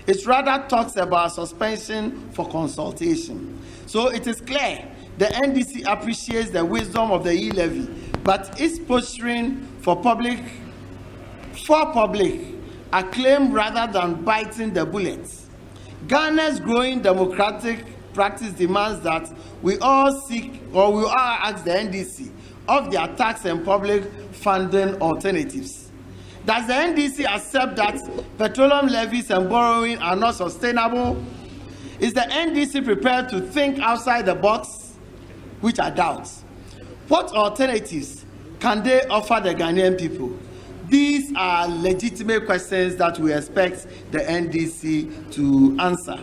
It rather talks about suspension for consultation. So it is clear the NDC appreciates the wisdom of the E-levy, but is posturing for public acclaim rather than biting the bullet. Ghana's growing democratic practice demands that we all ask the NDC of their tax and public funding alternatives. Does the NDC accept that petroleum levies and borrowing are not sustainable? Is the NDC prepared to think outside the box? Which I doubt. What alternatives can they offer the Ghanaian people? These are legitimate questions that we expect the NDC to answer.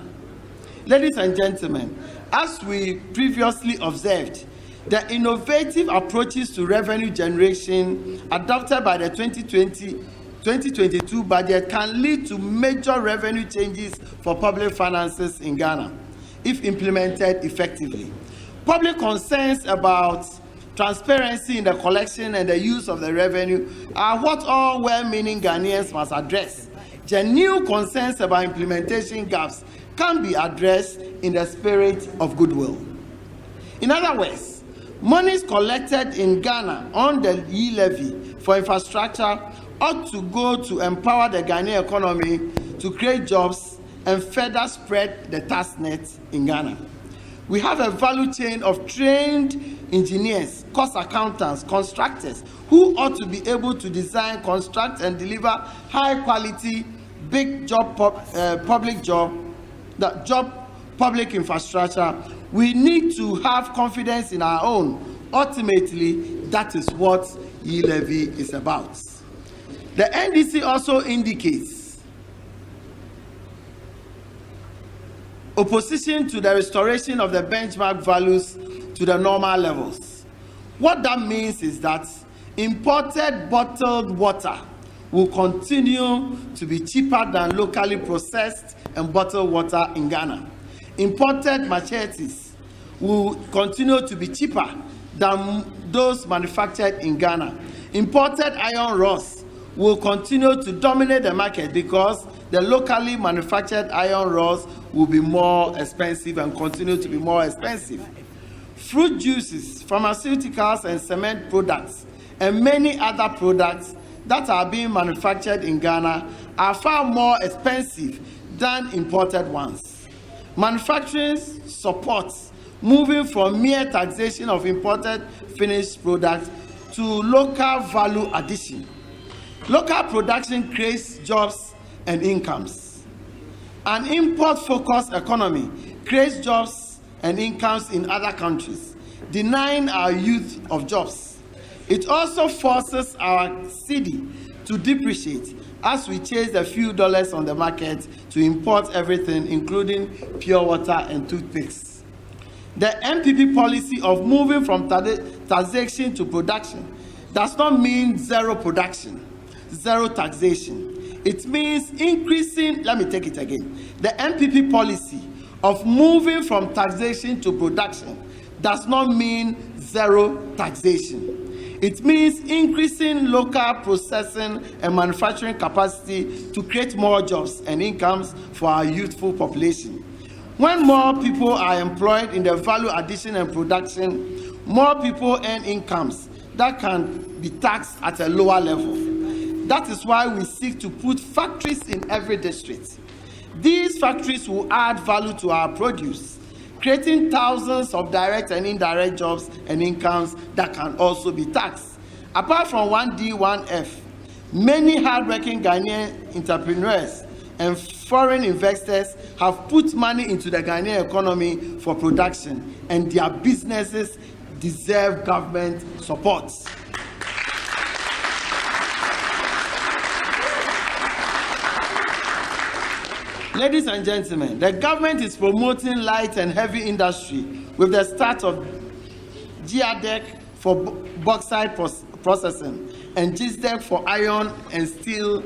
Ladies and gentlemen, as we previously observed, the innovative approaches to revenue generation adopted by the 2022 budget can lead to major revenue changes for public finances in Ghana if implemented effectively. Public concerns about transparency in the collection and the use of the revenue are what all well-meaning Ghanaians must address. Genuine concerns about implementation gaps can be addressed in the spirit of goodwill. In other words, monies collected in Ghana on the E-levy for infrastructure ought to go to empower the Ghanaian economy to create jobs and further spread the tax net in Ghana. We have a value chain of trained engineers, cost accountants, constructors who ought to be able to design, construct, and deliver high-quality, big job public infrastructure. We need to have confidence in our own. Ultimately, that is what E-levy is about. The NDC also indicates opposition to the restoration of the benchmark values to the normal levels. What that means is that imported bottled water will continue to be cheaper than locally processed and bottled water in Ghana. Imported machetes will continue to be cheaper than those manufactured in Ghana. Imported iron rods will continue to dominate the market because the locally manufactured iron rods will be more expensive and continue to be more expensive. Fruit juices, pharmaceuticals, and cement products, and many other products that are being manufactured in Ghana are far more expensive than imported ones. Manufacturing supports moving from mere taxation of imported finished products to local value addition. Local production creates jobs and incomes. An import-focused economy creates jobs and incomes in other countries, denying our youth of jobs. It also forces our cedi to depreciate as we chase a few dollars on the market to import everything, including pure water and toothpicks. The MPP policy of moving from taxation to production does not mean zero production, zero taxation. It means increasing, let me take it again. The MPP policy of moving from taxation to production does not mean zero taxation. It means increasing local processing and manufacturing capacity to create more jobs and incomes for our youthful population. When more people are employed in the value addition and production, more people earn incomes that can be taxed at a lower level. That is why we seek to put factories in every district. These factories will add value to our produce, creating thousands of direct and indirect jobs and incomes that can also be taxed. Apart from 1D, 1F, many hardworking Ghanaian entrepreneurs and foreign investors have put money into the Ghanaian economy for production, and their businesses deserve government support. Ladies and gentlemen, the government is promoting light and heavy industry with the start of GIADEC for bauxite processing and GISDEC for iron and steel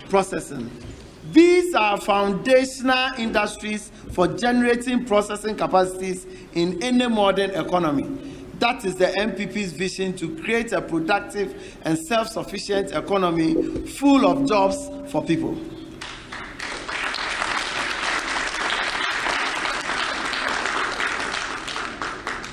processing. These are foundational industries for generating processing capacities in any modern economy. That is the MPP's vision to create a productive and self-sufficient economy full of jobs for people.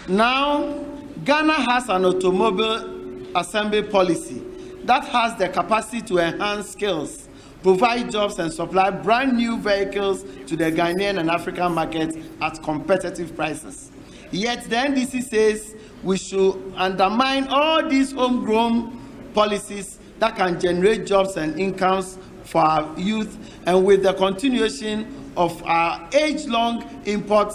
Now, Ghana has an automobile assembly policy that has the capacity to enhance skills, provide jobs, and supply brand new vehicles to the Ghanaian and African markets at competitive prices. Yet the NDC says we should undermine all these homegrown policies that can generate jobs and incomes for our youth, and with the continuation of our age-long import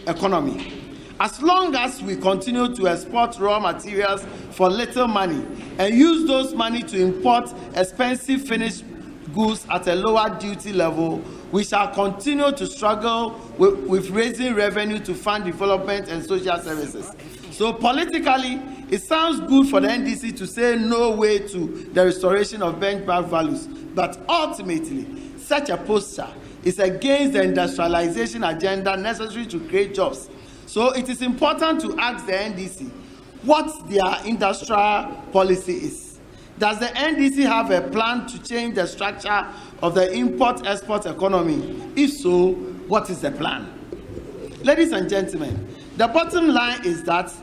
economy. As long as we continue to export raw materials for little money and use those money to import expensive finished goods at a lower duty level, we shall continue to struggle with raising revenue to fund development and social services. So politically, it sounds good for the NDC to say no way to the restoration of benchmark values, but ultimately, such a posture is against the industrialization agenda necessary to create jobs. So it is important to ask the NDC what their industrial policy is. Does the NDC have a plan to change the structure of the import-export economy? If so, what is the plan? Ladies and gentlemen, the bottom line is that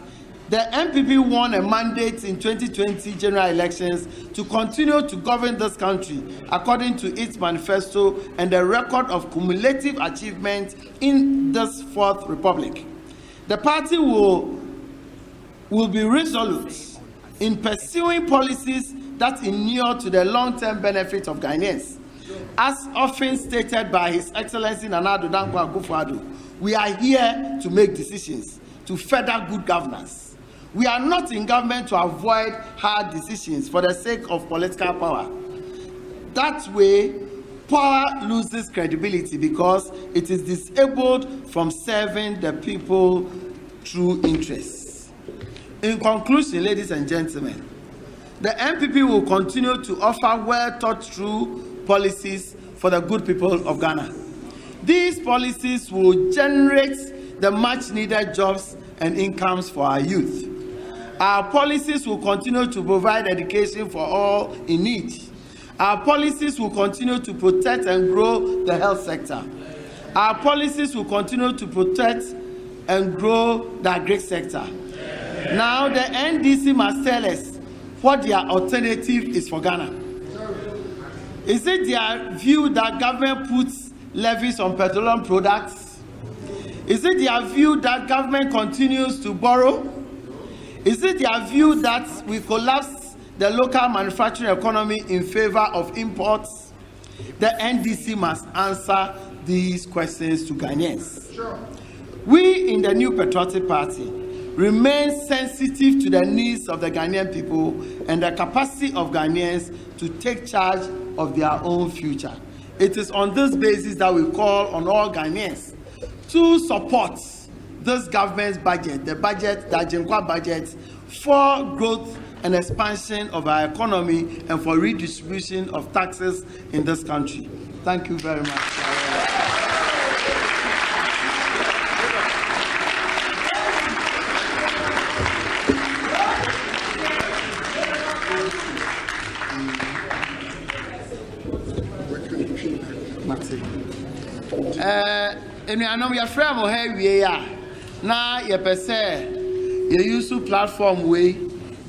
the MPP won a mandate in 2020 general elections to continue to govern this country according to its manifesto and the record of cumulative achievement in this fourth republic. The party will be resolute in pursuing policies that inure to the long-term benefit of Ghanaians. As often stated by His Excellency Nana Addo Dankwa Akufo-Addo, we are here to make decisions to further good governance. We are not in government to avoid hard decisions for the sake of political power. That way, power loses credibility because it is disabled from serving the people through interests. In conclusion, ladies and gentlemen, the MPP will continue to offer well-thought-through policies for the good people of Ghana. These policies will generate the much-needed jobs and incomes for our youth. Our policies will continue to provide education for all in need. Our policies will continue to protect and grow the health sector. Our policies will continue to protect and grow the agri sector. Now the NDC must tell us what their alternative is for Ghana. Is it their view that government puts levies on petroleum products? Is it their view that government continues to borrow? Is it their view that we collapse the local manufacturing economy in favor of imports? The NDC must answer these questions to Ghanaians. Sure. We in the New Patriotic Party remain sensitive to the needs of the Ghanaian people and the capacity of Ghanaians to take charge of their own future. It is on this basis that we call on all Ghanaians to support this government's budget, the Ajinkwa budget, for growth and expansion of our economy and for redistribution of taxes in this country. Thank you very much. enuanom ya frame o ha wie ya na ye pese ye use platform way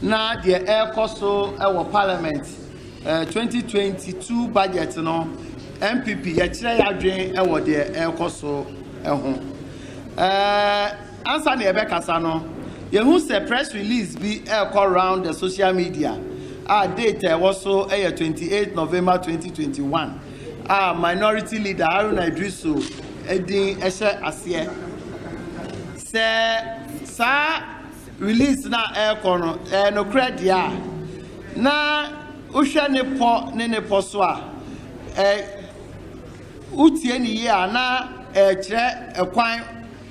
na the air coso e Parliament 2022 budget no MPP ye kire ya dwen e wo the air coso e ho answer na ebe kasa no ye hu say press release be call around the social media date was so 28 November 2021 minority leader Haruna Idrisu edin ehye ase say sa release na call no credit ya na uhwe ne po so utie ni ye na kire ekwan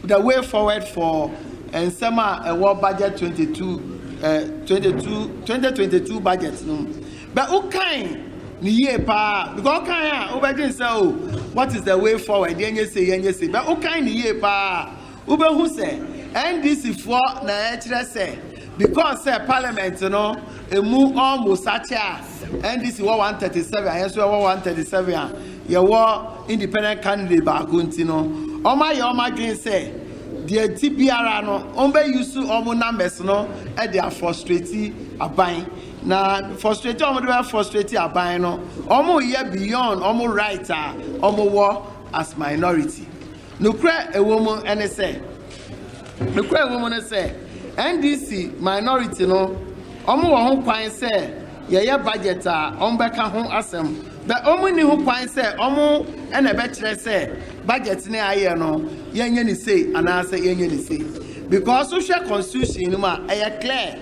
the way forward for ensema war budget 2022 budget no but ukan ni ye pa because ukan obegin say oh what is the way forward yenye say but ukan ni ye pa ubehu say NDC for na kire say because say Parliament no emu almost acha NDC 137 ayeso 137 ye war independent candidate ba kontino oma ye oma green say the TPR no ombe use omo numbers no e dey frustrate aban na frustrate omo dey frustrate aban no omo ye beyond omo right omo war as minority no kra ewomo ene say NDC minority no omo wo ho kwan say ye budget ombeka ho asem but omo ni ho kwan say omo ene be kire say budget ne aye no yenye ni say anase yenye ni say because social constitution ma clear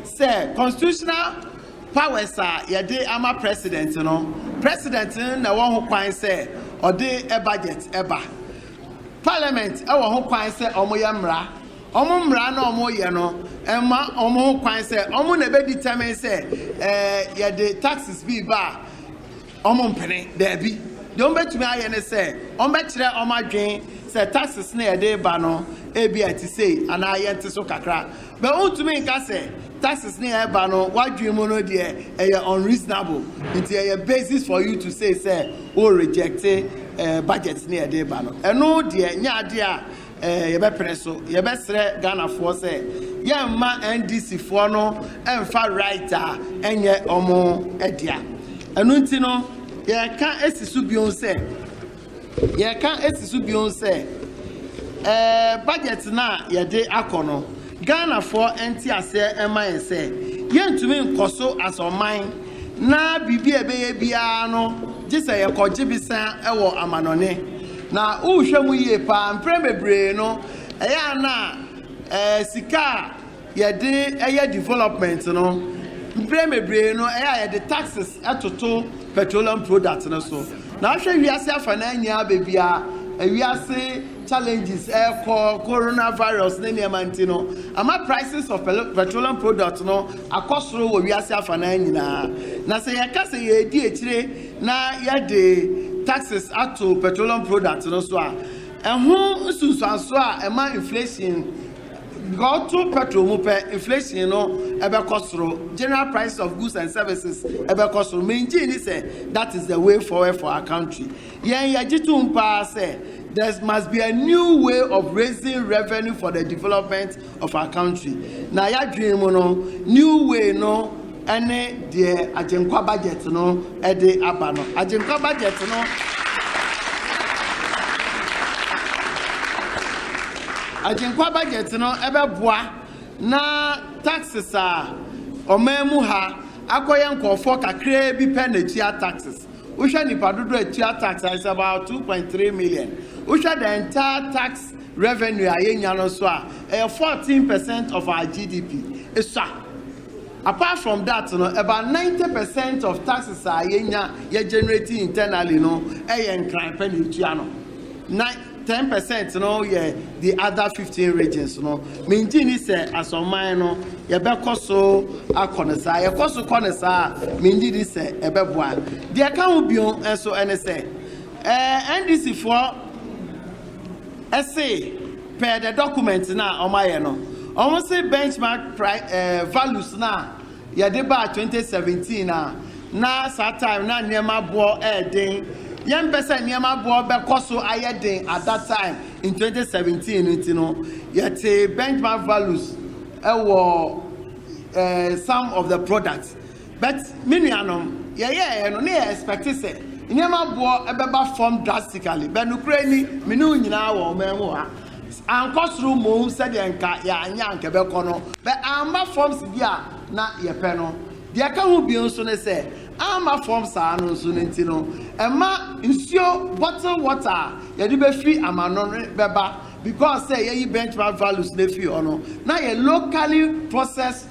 say constitutional powers ye dey ama president no president na wo ho kwan say ode e budget eba parliament e wo ho kwan say omo ye mra na omo ye no ema omo ho kwan say omo na be determine say ye dey taxes bi ba omo mpene there be don't bet me aye ne say on bet kire omo adwen say taxes na ye dey ba no e bi ati say ana aye nte so kakra but untumi nka say taxes na ye ba no wadwen mo no de e unreasonable it is a basis for you to say o reject budget na ye dey ba no eno de nya ade a ye be preso ye be sre Ghana for say ye ma NDC for no emfa writer enye omo edia enu nti no ye kan esisu bion say budget na ye de akono Ghana for enti ase ema say ye ntumi nkoso asoman na bibi ebeye bia no gise ye koje bisa ewo amanone na uhwemu ye pa mpremebre no eya na sika ye de eye development no mpremebre no eya ye de taxes atoto petroleum products no so na hwe wiase afa na anya bebia wiase challenges coronavirus na niamanti no ama prices of petroleum products no akosoro wo wiase afa na nyina na se ye ka se ye di ekire na ye de taxes ato petroleum products no so a ehun sunsanso a ema inflation go to petrol mu pe inflation no ebe kosoro general price of goods and services ebe kosoro maintain say that is the way forward for our country yen yajitu mpa say there must be a new way of raising revenue for the development of our country na ya dream no new way no ene de ajenkwa budget no ede aba no ajenkwa budget no ajenkwa budget no ebe boa na taxes omemu ha akoye nkofo kakra bi penalty taxes usha nipa dodo etua tax is about 2.3 million usha the entire tax revenue ayenya no so 14% of our GDP isa apart from that no about 90% of taxes ayenya ye generating internally no enkran penalty no 10% no yeah the other 15 regions no maintain say asoman no ye be koso akonesa ye koso konesa maintain say e be boa de kan obion enso ene say NDC for essay per the document na omaye no almost say benchmark values na ye de ba 2017 na that time na niema bo den yem pese niema bo be koso ayeden at that time in 2017 you know yet benchmark values some of the products but minianom no near expect say nyama bo ebeba form drastically but no krani minu nyina wo memo ha ankosru mo said enka ya anya nke be kono but ama forms bia na ye pe no de aka hu bi nso ne say ama forms a no nso ne ntino ema nsuo bottle water ye de be free amano beba because say ye benchmark values ne fi ono na ye locally processed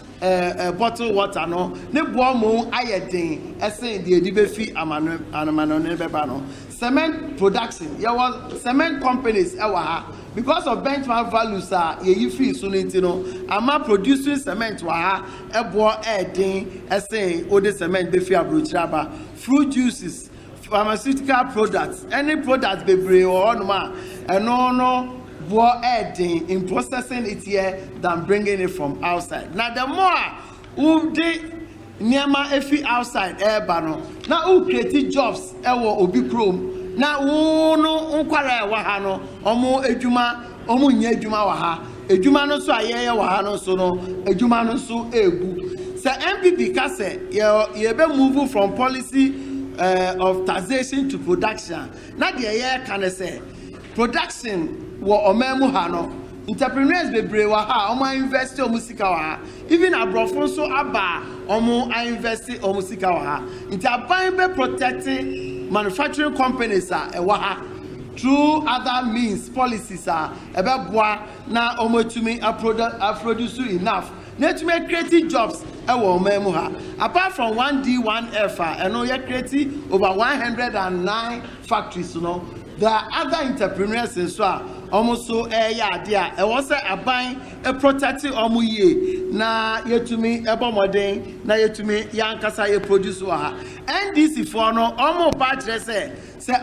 bottled water no ne bo mo ayedin esen de edi be fi amano ne beba no cement production ye was cement companies ewa ha because of benchmark values ye free so no ama producing cement wa ha ebo edin esen ode cement be fi abrochiraba fruit juices pharmaceutical products any product be bre or no more adding in processing it here than bringing it from outside. Now the more de niama efi outside bano na who create jobs ewo obi chrome na no nkwara wa ha no omo edwuma omo nya edwuma wa ha edwuma no so ayeye wa ha no so no edwuma no so egu say MPP ka say ye be move from policy of taxation to production na de ye can say production wo omemu ha no entrepreneurs bebre wa ha omo invest omo sika wa ha even abrofo so aba omo invest omo sika wa ha nti aban be protecting manufacturing companies e wa ha through other means policies ebe boa na omo tumi produce enough na tumi create jobs e wo omemu ha apart from 1D 1F and no ye create over 109 factories no there are other entrepreneurs in so almost so there was a buying a protecting omuye na yetumi ebomodin na yetumi yankasa ye produce wa NDC for no omo battery say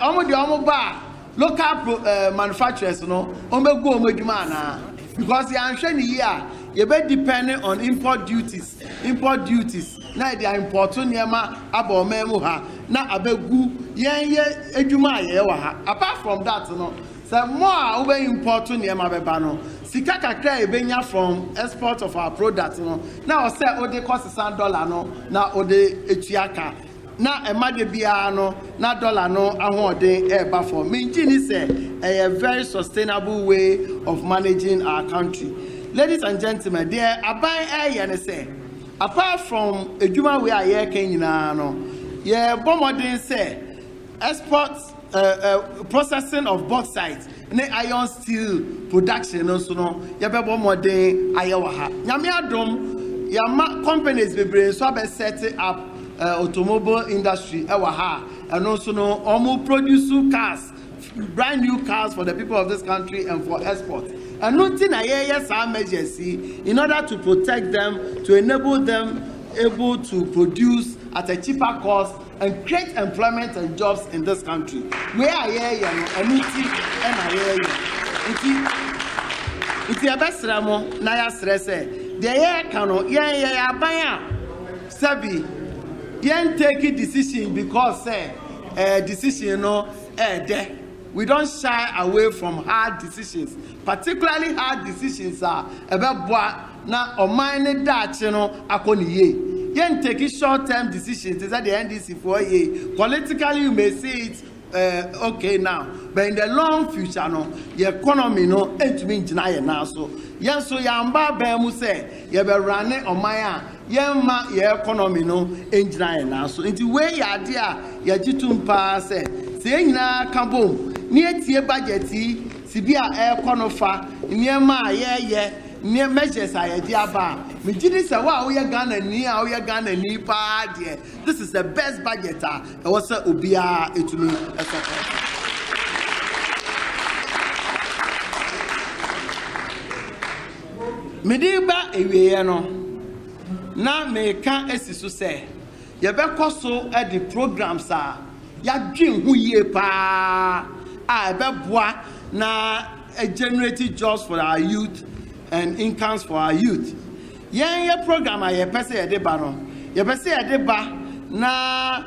omo de omo ba local manufacturers no omo go omo dwuma na because ya nhwe ni here you be depending on import duties na they are important niema abomemu ha na abegu yen edwuma ye wa ha apart from that no say more we important niema beba no sika kakra e benya from export of our products no na o say o de cost $1 no na o de etuaka na emade bia no na dollar no ahoden e ba for me ngini say a very sustainable way of managing our country. Ladies and gentlemen, there aban e say apart from edwuma we aye kan nyina no ye bomodin say export processing of bauxite ne iron steel production no so no ye be bomodin aye wa ha nyame adom ya companies bebre so be set up automobile industry e wa ha and also no omo produce cars, brand new cars for the people of this country and for export. And nothing some measures in order to protect them, to enable them able to produce at a cheaper cost and create employment and jobs in this country. Where I hear it's a best ramo naya stress the year cano baya sabi yen take a decision because decision no there. We don't shy away from hard decisions, particularly hard decisions about na omine that akoni ye. Yen take short-term decisions is at the NDC for ye. Politically, you may see it okay now, but in the long future, no, the economy no ain't mean deny now. So, yen so yamba bemu say ye be running on my yen ma ye economy no ain't deny now. So, into way ya dia ye jitumpa say nyina kabom. Near tie budget sibia air konofa near ma ye near measures I diaba me gidi say wa we Ghana ni a we Ghana ni pa de this is the best budget e was obia etumi me di ba ewie no na me kan esiso say ye be koso e di programs ya dwen hu ye pa beboa na generating jobs for our youth and incomes for our youth. Ye program ye pese ye de ba no. Ye pese ye de ba na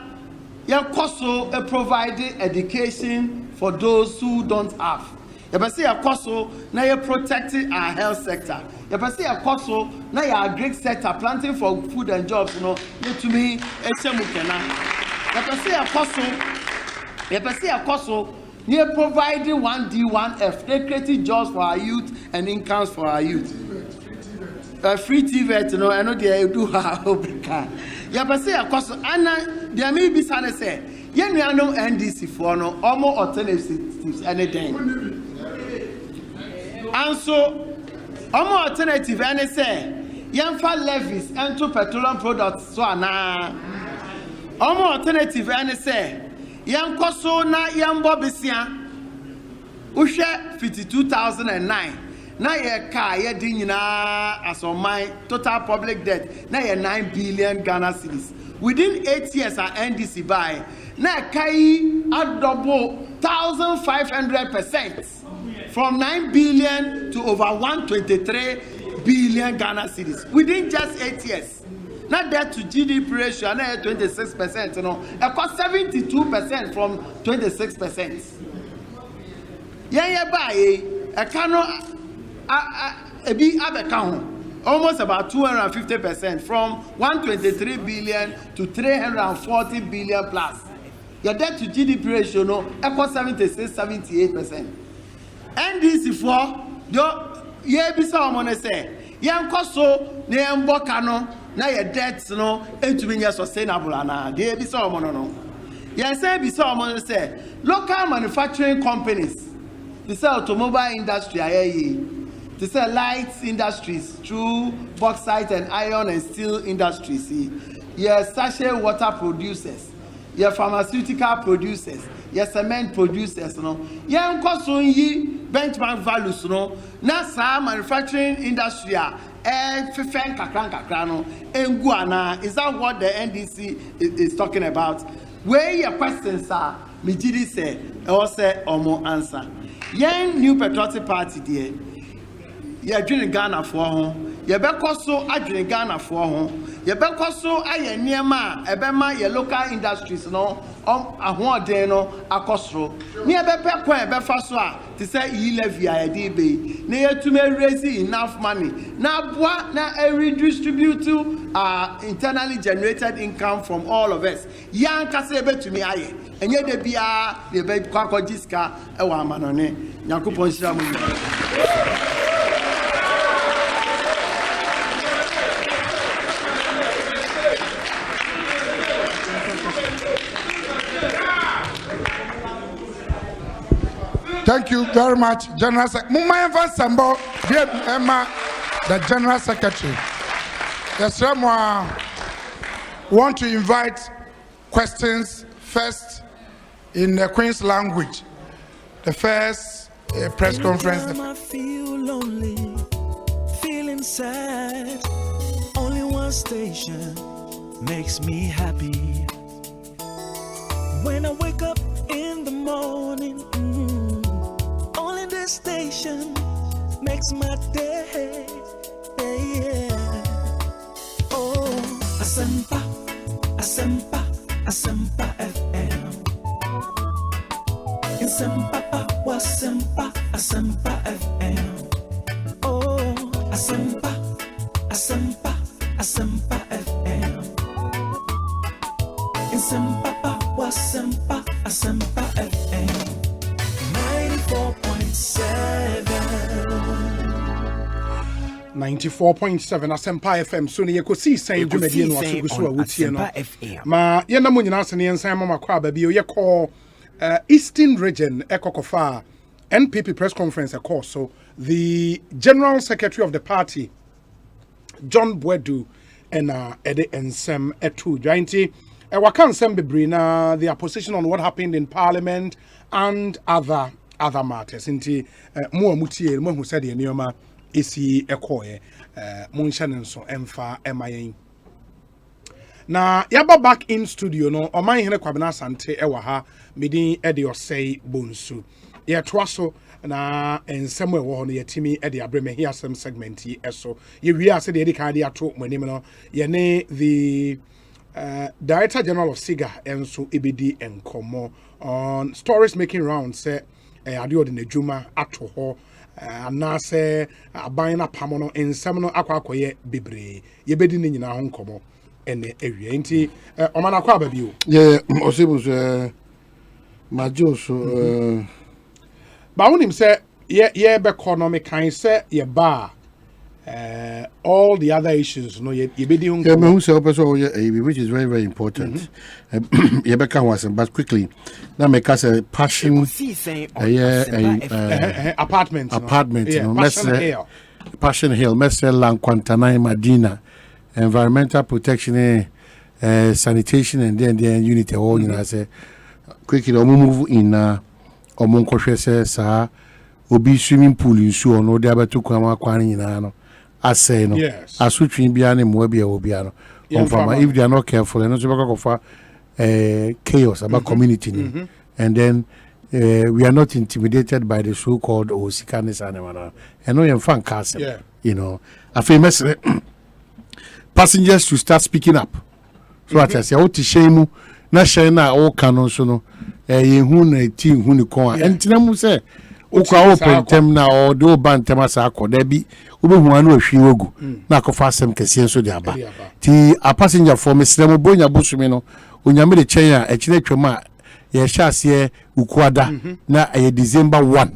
ye koso providing education for those who don't have. Yɛbɛsi ɛkɔ na yɛ protect our health sector. Yɛbɛsi ɛkɔ na yɛ agric sector planting for food and jobs no yɛtumi ɛhyɛ mu kɛna. Yɛbɛsi ɛkɔ na yɛ providing 1D 1F they creating jobs for our youth and incomes for our youth. Free TVET no I know they do ha obika. Yɛbɛsi ɛkɔ ana deɛ me bi sa ne sɛ yɛn nuanom NDC for no ɔmo alternatives anything. And so, our alternative, and say, young fat levies into petroleum products. So, now, our alternative, and say, young Koso na young Bobisia, Usha 52,009. Now, your car, your dinner, as on my total public debt, now your 9 billion Ghana cedis. Within 8 years, our NDC buy, now Kai at double 1,500%. From 9 billion to over 123 billion Ghana cedis within just 8 years. Not debt to GDP ratio, not 26%, you know. It cost 72% from 26%. Yeah, buy a cano a big account almost about 250% from 123 billion to 340 billion plus. Your debt to GDP ratio, no, it cost 76-78%. NDC for ye bisa omone say yan koso na yan boka no na ye debt no entumi nya sustainable ana de bisa omono no yan say bisa omone say local manufacturing companies they say automobile industry ayeyi they say light industries through bauxite and iron and steel industries ye sachet water producers ye pharmaceutical producers ye cement producers no yan koso yi benchmark values no na sa manufacturing industry fefen kakran no engu ana. Is that what the NDC is talking about? Where your questions are me did say or say omo answer yen new patriotic party there ye adwene Ghana for ho ye bekoso adwene Ghana for ho ye bekoso aye niema ebema ye local industries no ahoden no akosro ne ebepe kwa ebefa so a to say E-levy ayede be na yetume raise enough money na boa na redistribute to internally generated income from all of us yan kase ebetumi aye enye de bia le be kwakọ jiska e wa amanone yakupon shira mu. Thank you very much, General Secretary. Emma, the General Secretary. Yes, we want to invite questions first in the Queen's language. The first press conference. I feel lonely, feeling sad. Only one station makes me happy. When I wake up in the morning, only this station makes my day. Yeah. Oh, Asempa, Asempa, Asempa FM. Asempa, Asempa, Asempa FM. Oh, Asempa, Asempa, Asempa FM. Asempa, Asempa, Asempa FM. 94.7 Asempa FM. So ne Ekosiisen dwumadi no aso guso a wotie no ma ye na mo nyina ase ne ensan mama kwa ba bi o ye call Eastern Region Ekokofa NPP press conference call. So the General Secretary of the party John Bwedu and Ede Ensem Etu Jointy waka nsem bebre na the opposition on what happened in Parliament and other matters. Inti mo amutie mo hu said enioma esi ekoye mo nhyɛ nso emfa emayen na yaba back in studio no oman hene kwabena asante ewa ha medin ede osei bonsu ye toaso na ensem ewo ho no yetimi ede abreme here some segment yi eso ye wi ase de kan de ato monim no ye ne the Director General of SEGA enso ebedi enkomo on stories making rounds say ade odi na dwuma ato ho anase aban na pam no ensem no akwakoye bebre ye bedi ne nyina ho nkomo ene awie nti omana kwa babi o osebus majo so ba wonim se ye be economic kind se ye ba all the other issues no ye bedi ho nkomo me hu se opeso which is very very important ye be kan was but quickly na make us a passion apartment Passion Hill Messer Lanquantanai Madina environmental protection sanitation and then unit all you know say quickly move in omonkwohwe say sa obi swimming pool nsu ono de abeto kwama kwan nyina no asay no asutwin bia ne mo bia obi ano if they are not careful and so back chaos about community and then we are not intimidated by the so-called Osikanis and no you fan castle you know a famous passengers to start speaking up so what I say o ti shemu na share na o kanon so no yehu na ti hu ni kon entina mu say o kwa open tem na o do bantem asa akoda bi obehu anu ahwi wogu na akofa asem kese so de aba ti a passenger for mesremo bonya busumi no onyame de chen a ekine twema ye shase ukuada na December 1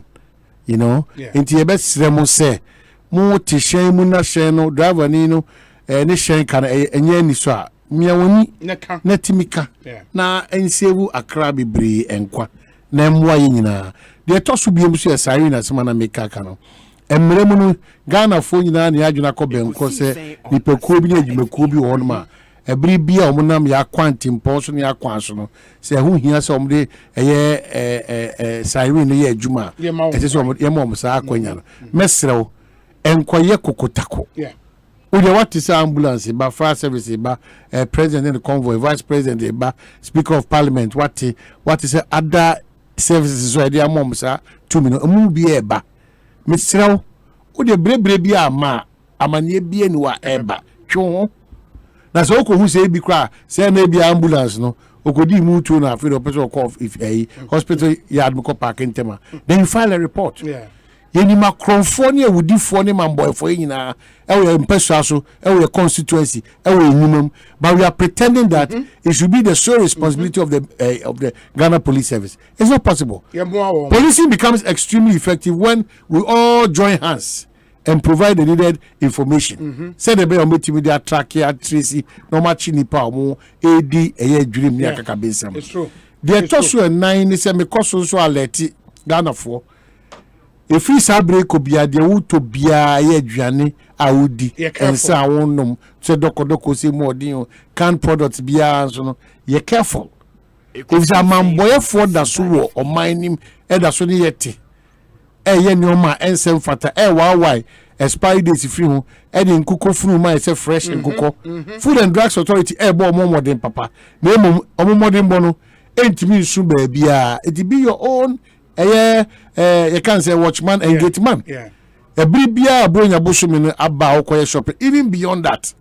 you know enti ye besremo say mo ti shemu na sheno driver ni no ne shen kan enye ni so a miawoni na timika na ensewu akra bebre enkwa na mwa nyina de to so biem so esari na sema na meka kan emremu no Ghana fo nyina na adwuna ko benko se nipekuo bi na adwumakuo bi won ma ebri bia omunam ya kwanti mponso na ya kwanso no se hu hia se omde siren no ya adwuma ese se omde yemom sa akwanya no mesrew enkoye kokotako what is ambulance ba fire service ba president and convoy vice president ba speaker of parliament what is other services so dey amom sa 2 minutes mu bi e ba mesrew o de brebre bi ama amane bi eni wa eba twu na so ko hu se bi kra se na bi ambulance no okodi mu tu na afi do person call if hospital yard ko parking tema then you file a report yeni macronfo ne awudifo ne mamboyfo nyina ewe mpesa so ewe constituency ewe enyumam but we are pretending that it should be the sole responsibility of the Ghana Police Service. It's not possible. Policing becomes extremely effective when we all join hands and provide the needed information. Say the be ometi media track here tracy no machi nipa omo AD eye dream ni akaka bensam. It's true. The tosu 9 is me koso so alert Ghana for if we break obia de wuto bia ye aduane awudi ensa awonnom so dokodoko se modin can products bia so no ye careful if a man boy for da so wo o mining e da so ne yete ye nyoma ensem fata why expiry date free ho e de nkuko funu ma se fresh nkuko Food and Drugs Authority bo omodin papa na omodin bo no entimi su ba bia it be your own you can say watchman and gateman. A bribia bronya bushumi no aba okoye shop even beyond that.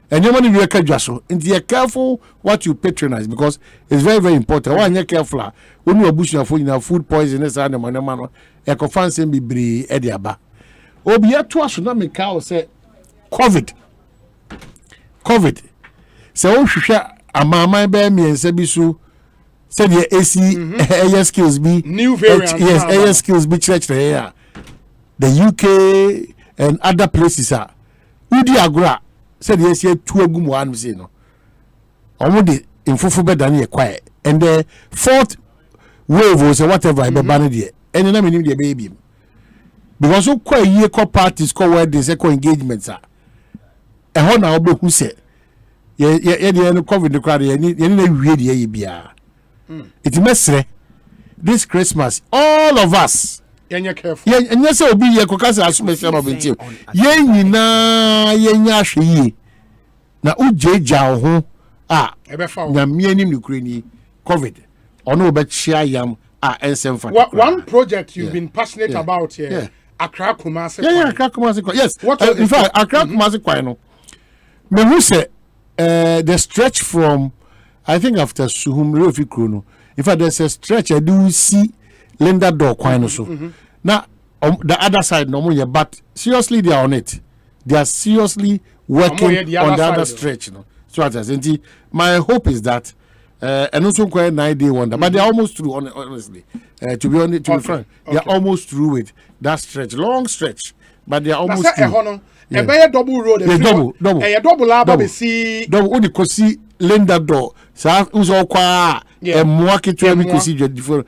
And you money we kajaso. And you careful what you patronize because it's very very important. Why you careful? When you bush your food, food poisonous and man e ko fancy bibri e de aba. Obi ato aso na meka o say COVID. Se o hwehwe amaman ba miensa bi so said the AC skills be new variant. Yes, skills be church here. The UK and other places are. Udi Agra said yes, here 2 agum one say no. Almost in fufu better than quiet. And the 4th wave was whatever I be banned there. And then I mean the baby. Because so quite year parties call where they say engagements are. And how now who say yeah the COVID the crowd you need really bia. It mesre this Christmas all of us yenya careful yenya say obi ye kokasa asumese no binti ye nyina yenya hwe na ujeja ho na mianim nukreni COVID ono obechia yam ensem fa one project you've been passionate about here Accra Kumasi Accra Kumasi yes in fact Accra Kumasi kwai no me who say the stretch from I think after Suhum Rofi Krono, in fact, there's a stretch I do see Linda Door kwan so. Now the other side no more, but seriously they are on it. They are seriously working on the other stretch, you know. So my hope is that and also quite 9-day wonder, but they're almost through. Honestly, to be honest, to be frank, they're almost through with that stretch, long stretch, but they're almost through. A double road, double. Double. See, double. Only could see Linda Door. So who's all quiet? A market to me could see the different.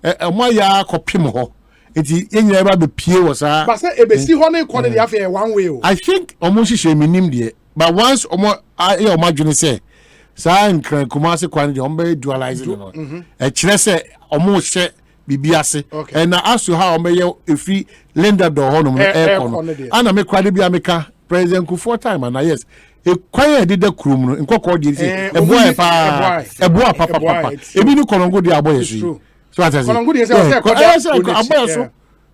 A Maya copy more. It's in never be peer was a. But say a see honey quality affair one way. I think almost she may name there, but once I imagine say. Sa nkran Kumasi kwani ombe dualizing no e kire se omo hye bibiase and na ask you how ombe efi Linda Door honum no aircon ana me kwade bia meka president ku 4 time na yes e kwaya de da krum no nkokọ de se e boy papa ebi ni konongo de aboye so atase konongo de se aboye so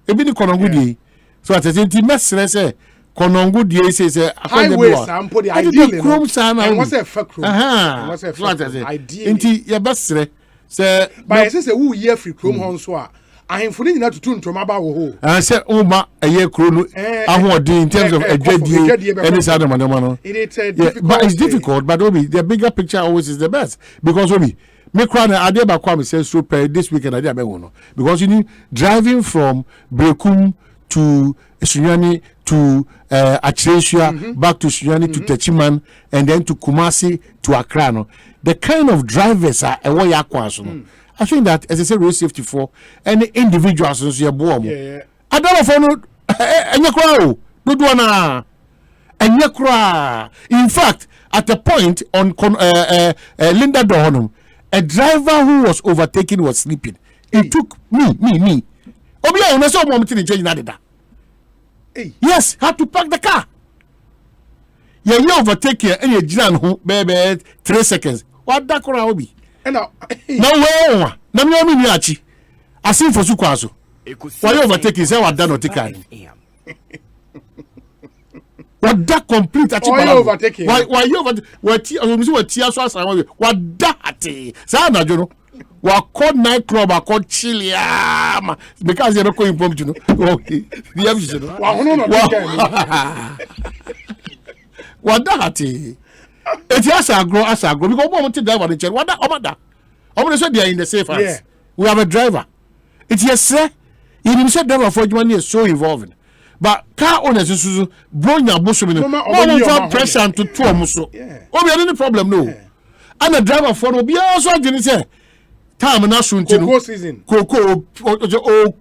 ebi ni konongo de so atase nti mesre se konongo die say highways ampo the ideal chrome sana and what's a fake chrome what's a flat ideal inti ye besre say by say who year free chrome hon so a ahemfo ni na tutu ntoma ba wo ho say uma eye chrome ahodin in terms of edwadie any side of no but it's difficult but obi the bigger picture always is the best because obi me crown ade ba kwa me say so per this weekend ade ba no because you need driving from Brekum to Sunyani to Achresua, back to Sunyani to Techiman, and then to Kumasi to Accra. No? The kind of drivers are a way no? I think that, as I said, road safety for any individuals in your boom. I don't know and you crow, good one. And you cry. In fact, at a point on Linda Door, a driver who was overtaken was sleeping. It took me. Obia una so moment in change na yes, had to park the car. You overtake here and you jiran ho baby 3 seconds. What that kora obi? Now where na me omi ni achi. Asin for su kwaso. Why you overtake say what that not take am. What that complete achi. Why you overtake? Why you overtake? What tia so asan what that? Say na jo no. Wa called nightclub I called Chiliam because they don't call impromptu no okay the episode what that it has a grow because we want to drive on the chair what that they are in the safe hands we have a driver it yes sir you said driver for money is so involving but car owners is bronya bosom no pressure to two muso obi any problem no and the driver for obi also didn't say time na sunti no koko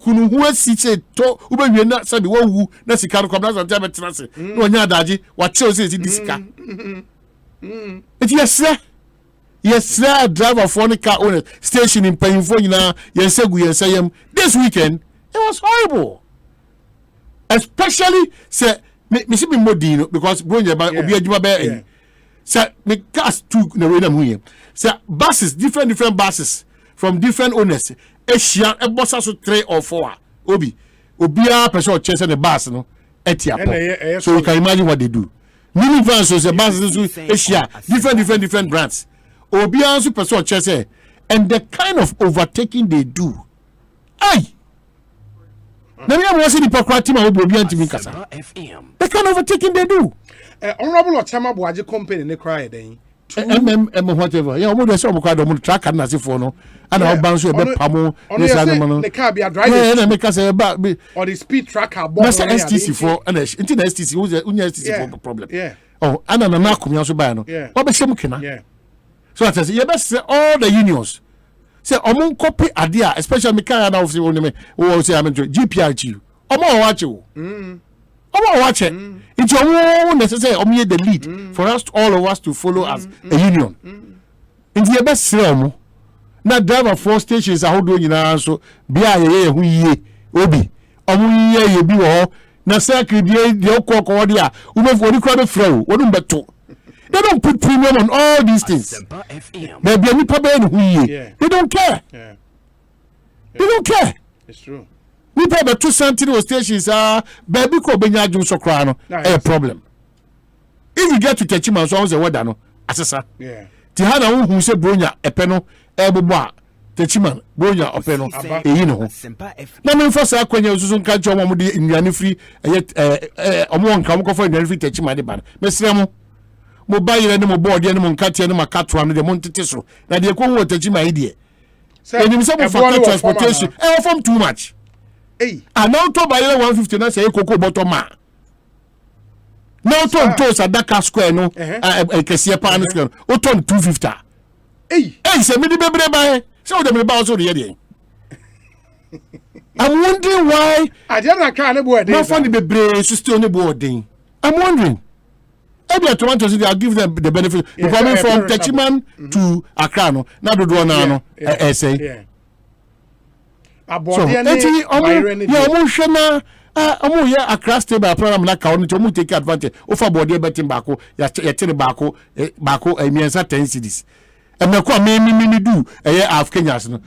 kunu hu asiche to ubewie na sabi wawu na sika no kwabna zante betena se na onya adaje wa cheo se disika it yes driver for the car owner station in painful nyina yensegu yensayem this weekend it was horrible especially say me see me modino because bronje ba obi adwuma ba say me cars took na we na hu yem say buses different buses from different owners Asia e bossa so 3 or 4 obia person chase the bus no etiapo so you can imagine what they do minivans so the buses so Asia different brands obia so person chase and the kind of overtaking they do na me am see the procurator ma obia ntimi kasa the kind of overtaking they do honorable Ochama Boaji company ne cry den whatever yeah omo dey say omo kwado omo track na se for no and how bounce e be pamo this animal the car be a driver yeah make us say or the speed tracker bomb na STC for and into the STC unya STC for problem oh and na akomia so buy no what be shemu kena so that say you best say all the unions say omo copy ade especially me car na office woni me wo say am GPRG omo watch o watch it. It's your own necessary. The lead for us, all of us, to follow as a union. In the best realm, now driver 4 stations are doing now. So be a who ye obi. Ye be all. Now, circle the Okodia, who have what you call the flow. What do they don't put premium on all these things. There be any problem who ye. They don't care. They don't care. It's true. We pay about 2 central stations baby ko benya adwum so kra no a problem if you get to Techiman so say what no asesa ti ha na hu se bronya epe no ebobo a Techiman, Boya Openo, no me first akwanya osusu nka cho mo de nnuane free omo nka mo kofa nnuane free Techima de ban mesrem mo bayire ne mo board ne mo nka tie ne makato no de mo ntete so na de ko wo Techima ide enim se mo for transportation from too much and now to bayire 150 na say koko bottom ma now to Sadaka square no kese pa no square o ton 250 se me de bebre ba so de me ba so de ye I'm wondering why I didn't can't board. No funny be brave still on boarding. I'm wondering. Maybe at Toronto City, I'll give them the benefit. You're coming from Techiman to Accra, no. Now do no essay. Yeah. So, I'm here Accra stay by program like I want to take advantage of a body betting bako, ya tell bako, a means 10 cities. And me do a year of Kenyans.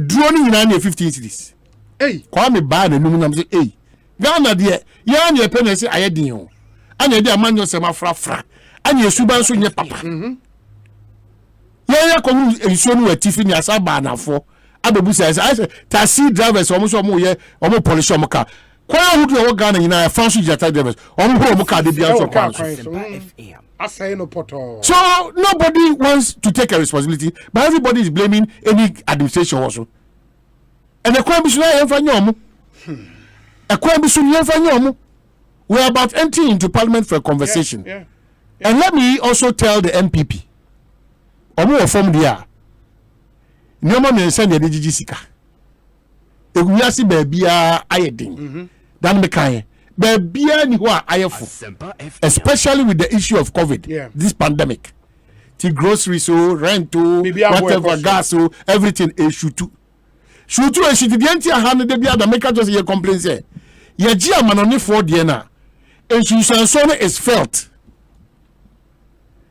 Droning in 15 cities. Hey, call me bad and no say, hey, Ghana dear, yan your penance I did you. And your dear man yourself fra, and your suban so your papa. Yeah, come in so no Tiffany as a banner for Abu says, I say, taxi drivers almost more year, almost polish on car. Quite who do Ghana in a fancy jet drivers, almost home car, the I say no poto. So nobody wants to take a responsibility, but everybody is blaming any administration also. And the crime is we're about entering into Parliament for a conversation. Yeah. And let me also tell the MPP. Omo from there. Nyoma me send the DGG sika. Eguasi baabia ayedin. Dan me kan. Baabia ni ho ayefo. Especially with the issue of COVID. This pandemic. The groceries so rent to whatever gas so everything issue too. Shutu e shiti de anti aha no de bia da make just ye complain say ye gi amanone for de na ensusanso no is felt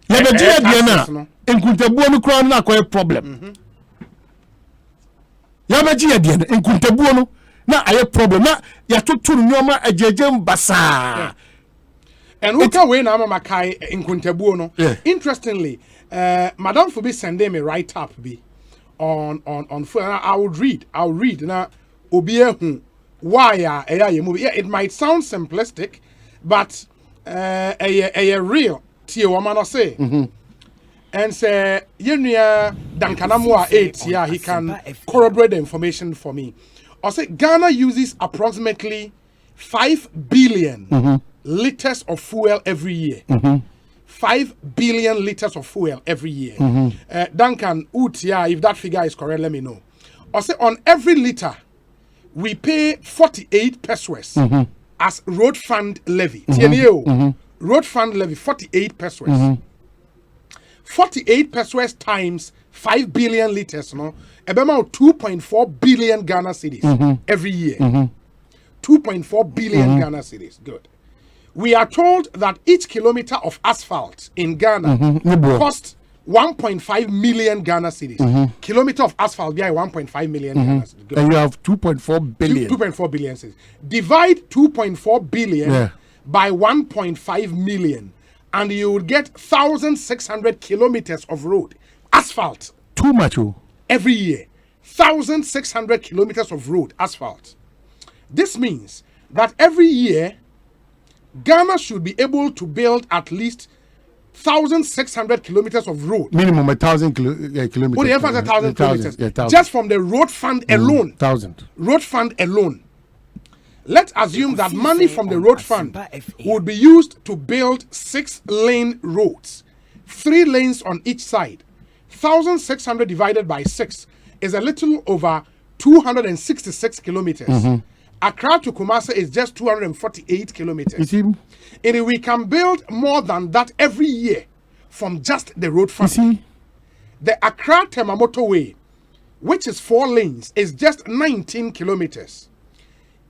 ye be gi de na enkuntabuo no kra na akoy problem ye be gi de na enkuntabuo no na aye problem na ya toturu nyoma ajejem basa and who can win ama makai enkuntabuo no interestingly madam for be sending me write up be on I'll read now obiehun why movie. Yeah, it might sound simplistic, but a real tie woman say and say yenya dankanamwa 8 yeah he can corroborate the information for me. I say Ghana uses approximately 5 billion liters of fuel every year. 5 billion liters of fuel every year. Duncan, if that figure is correct, let me know. I say on every liter, we pay 48 pesos as road fund levy. Road fund levy, 48 pesos. 48 pesos times 5 billion liters, no? About 2.4 billion Ghana cedis every year. 2.4 billion Ghana cedis. Good. We are told that each kilometer of asphalt in Ghana costs 1.5 million Ghana cedis. Kilometer of asphalt behind 1.5 million Ghana cedis. And you have 2.4 billion. 2.4 billion cedis. Divide 2.4 billion by 1.5 million, and you will get 1,600 kilometers of road asphalt. Too much. Every year, 1,600 kilometers of road asphalt. This means that every year Ghana should be able to build at least 1,600 kilometers of road. Minimum 1,000 kilometers. What do you have 1,000 kilometers? Yeah, just from the road fund alone. 1,000. Road fund alone. Let's assume that money from the road fund would be used to build 6-lane roads, 3 lanes on each side. 1,600 divided by 6 is a little over 266 kilometers. Accra to Kumasi is just 248 kilometers. And we can build more than that every year from just the road fund. The Accra Temamoto Way, which is 4 lanes, is just 19 kilometers.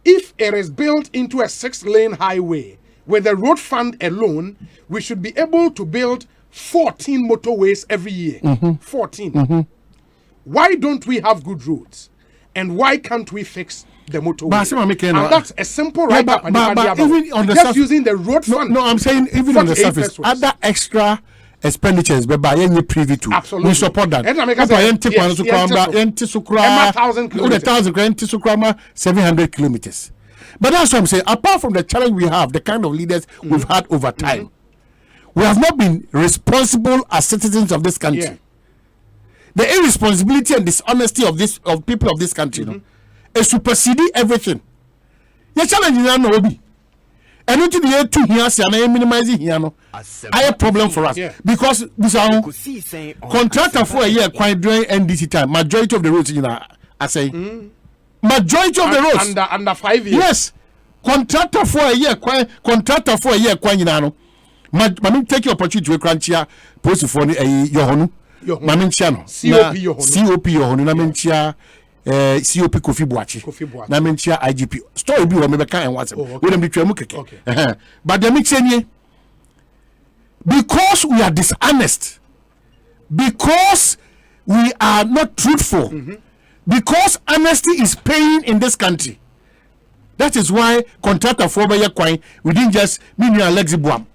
If it is built into a 6-lane highway with the road fund alone, we should be able to build 14 motorways every year. 14. Why don't we have good roads? And why can't we fix the motorway? And that's a simple write-up. But even on the just using the road fund. No, I'm saying even on the surface, other extra expenditures be by any privy to. Absolutely. We support that. And Yes, 700 kilometers. But that's what I'm saying. Apart from the challenge we have, the kind of leaders we've had over time, we have not been responsible as citizens of this country. Yeah. The irresponsibility and dishonesty of people of this country, is superseding everything. The challenge is not be. And into the year 2 years, and I minimizing here, no, I have a problem for us because this contractor for a year quite during NDC time. Majority of the roads, I say, majority of the roads under 5 years. Yes, contractor for a year, quite no. Mami take your opportunity to crunch here, post for Yohonu, Mamin Chano, COP Yohonu, Namentia. COP Kofi Boachi. Na mentia IGP. Story be we can and what's we dem between mukeke. But the mixenye because we are dishonest, because we are not truthful, because honesty is paying in this country. That is why contractor for by coin we didn't just mean Alexi Boam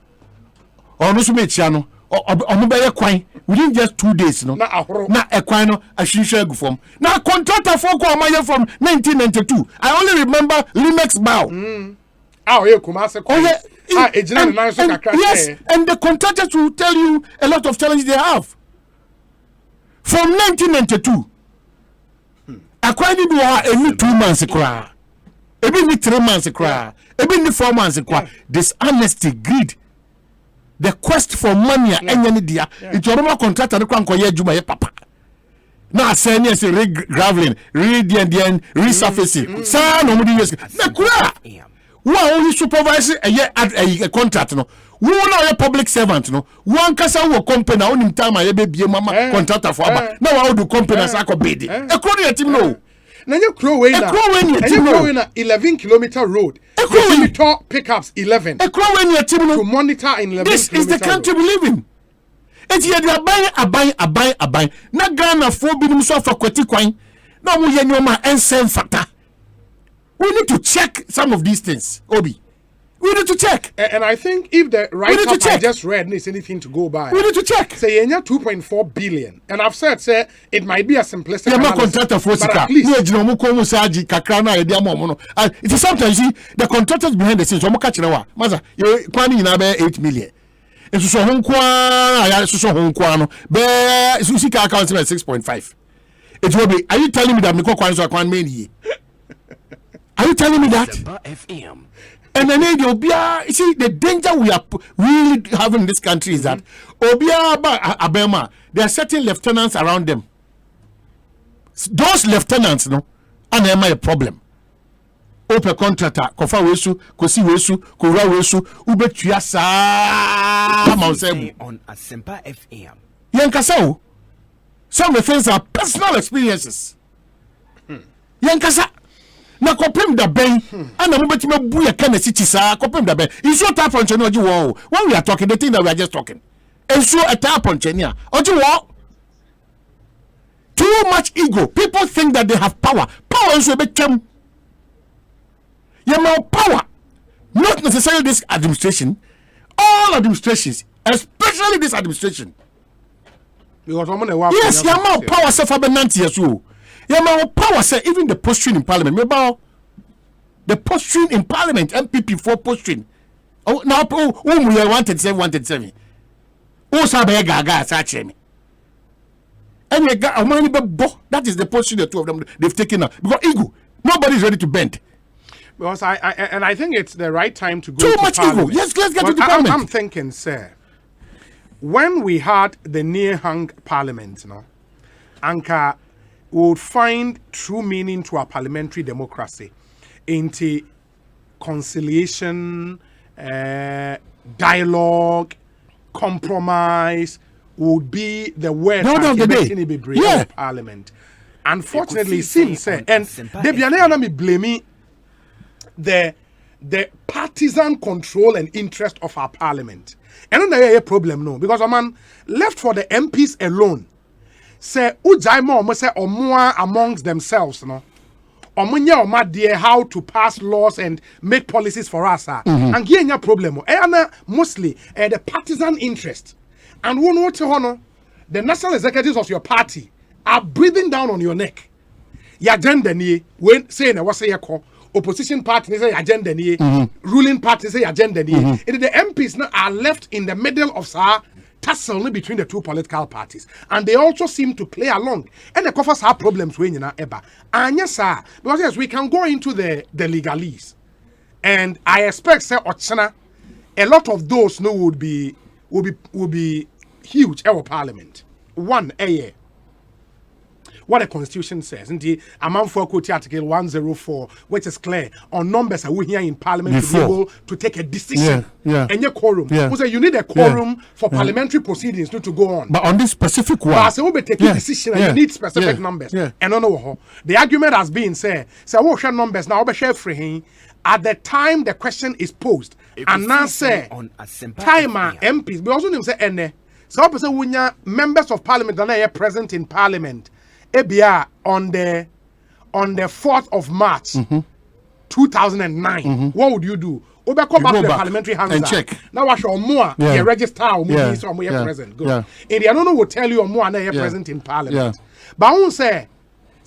or no Sumechiano or coin within just 2 days, no. Na equino a shisha go from. Now contractor for Kwamaya from 1992. I only remember Limex Bow. Yes, and the contractors will tell you a lot of challenges they have. From 1992, Aquani do any 2 months cry, even 3 months cry, even 4 months cry. Dishonesty, greed. The quest for money and any dia it's your contractor the kwan koye juma ye papa na say say graveling resurfacing sa no mudi yes na kura wo only supervise a contract no wo na your public servant no one kasa wo company onim time ye be bie mama contractor for aba na wo do company sa ko bid e kro de team no na nye kro we na 11-kilometer road. Monitor pickups 11 to monitor in 11. This is the country we live in. It's here they are buying. Na Ghana for binim so for kwati kwan. Na mo ye nyoma ensem factor. We need to check some of these things, Obi. We need to check. And I think if the write-up I just read is anything to go by, we need to check. Say, 2.4 billion. And I've said, it might be a simplistic analysis, but at least... It is sometimes, you see, the contractors behind the scenes, 8 million. And so, 6.5. It will be, are you telling me that Miko Kwanzo Kwan made? Are you telling me that? FM. And then Obia, you see, the danger we are really having in this country is that Obia Abema, there are certain lieutenants around them. Those lieutenants, no, and they are a problem. Open contractor, Kofa Wesu, Kosi Wesu, Kura Wesu, Ube Tuyasa, on Asempa FM. Yankasao, some of the things are personal experiences. Yankasa. Na kopem da ben ana mo betima buya kana siti sa kopem da ben iso tap on chene oji wo when we are talking the thing that we are just talking enso a tap on chene oji wo too much ego. People think that they have power enso be chem your power, not necessarily this administration, all administrations, especially this administration, because yes your power so for 90 years old. Yeah, power say even the posturing in parliament. Remember the posturing in parliament, MPP for posturing. Oh, now we are 137. Oh, sabe gaga such me. And you got a money that is the posturing the two of them they've taken up because ego. Nobody's ready to bend. Because I think it's the right time to go too to much parliament. ego. Yes, let's get to the parliament. I'm thinking, sir, when we had the near-hung parliament, Anka would find true meaning to our parliamentary democracy into conciliation, dialogue, compromise would be the word of the day. Parliament. Unfortunately, it seems, and Debiane me blaming the partisan control and interest of our parliament. And then a problem, no, because a man left for the MPs alone. Say ujaimo omo say omoa amongst themselves, no. Omunya oma dear how to pass laws and make policies for us, and here problem. Mostly the partisan interest. And one what the national executives of your party are breathing down on your neck. Your agenda ni when saying I was say opposition party say agenda ni ruling party say agenda ni. The MPs now are left in the middle of tussle between the two political parties, and they also seem to play along. And the coffers have problems when you know eba. And yes, sir, because yes, we can go into the legalese, and I expect say Ochana, a lot of those no would be huge our parliament. One a year. What the constitution says, indeed, among for article 104, which is clear on numbers are we here in parliament to be able to take a decision. And your quorum. So you need a quorum for parliamentary proceedings to go on. But on this specific one, so we'll be taking a decision and you need specific numbers. And no, the argument has been said, so what share numbers now be share free at the time the question is posed. And now say timer MPs, but also them say ene. So person when members of parliament are present in parliament. Ebia on the 4th of March 2009. What would you do? Obe come back to the parliamentary hands and check. Now I show more register or more so more present. Good. And the other will tell you more na present in parliament. But I won't say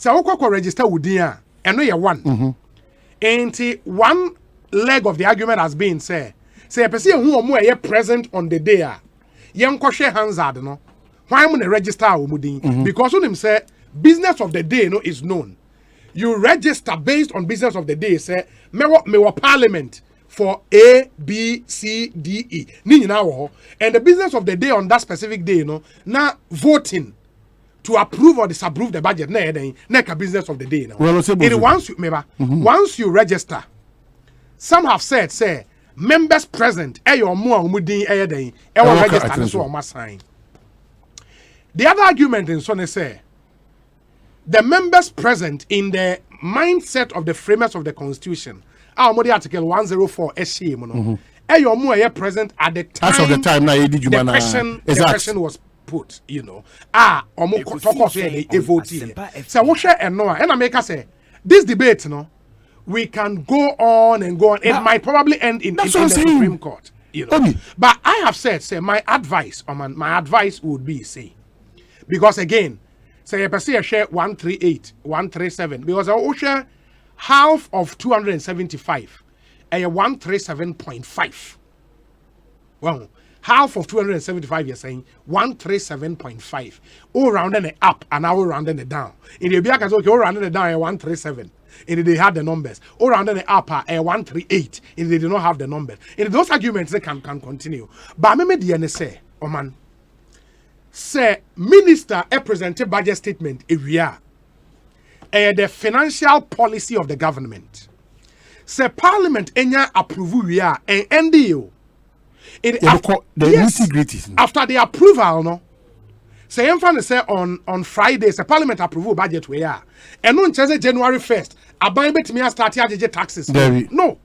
we register with dia and no you one. And one leg of the argument has been say a person who more present on the day yen kwhwe hands ad no. Why am I register or mudin? Because on him say business of the day is known. You register based on business of the day. Say, me parliament for A, B, C, D, E. And the business of the day on that specific day, now voting to approve or disapprove the budget. Next business of the day. Once you register, some have said, say, members present, register so must sign. The other argument in Sonne say, the members present in the mindset of the framers of the Constitution, our article 104 SCA, present at the time. As of the time now, the question was put, So what share and no, and I make us say this debate, we can go on and go on. It might probably end in the Supreme Court, But I have said, say my advice would be because again, say a person share 138, 137 because I share half of 275, a 137.5. Well, half of 275 you're saying 137.5. All rounding it up and now rounding it down. In the Biakas, okay, all rounding it down a 137. And they had the numbers. All rounding it up a 138. And they do not have the numbers. And those arguments they can continue. But I remember the NSA, oh man. Say minister presented budget statement area the financial policy of the government. Say parliament enya approve we are and NDO. After the approval, no. Say say on Friday, say parliament approve budget we are. And on January 1st, aban betimi start to taxes. No.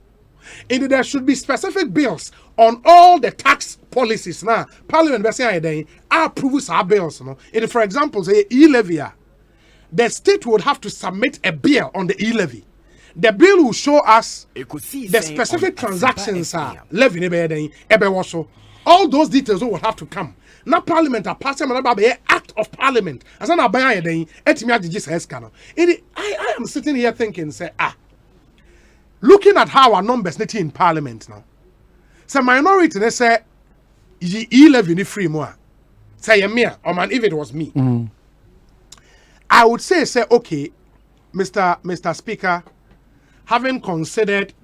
And there should be specific bills on all the tax policies now. Parliament be say approves our bills. For example, say E-levy. The state would have to submit a bill on the E-levy. The bill will show us the specific transactions levy. All those details will have to come. Now Parliament are passing an act of Parliament. As an I am sitting here thinking, say, looking at how our numbers net in Parliament now. Say minority they say E-levy ni free more. Say me or man if it was me. I would say okay, Mr. Speaker, having considered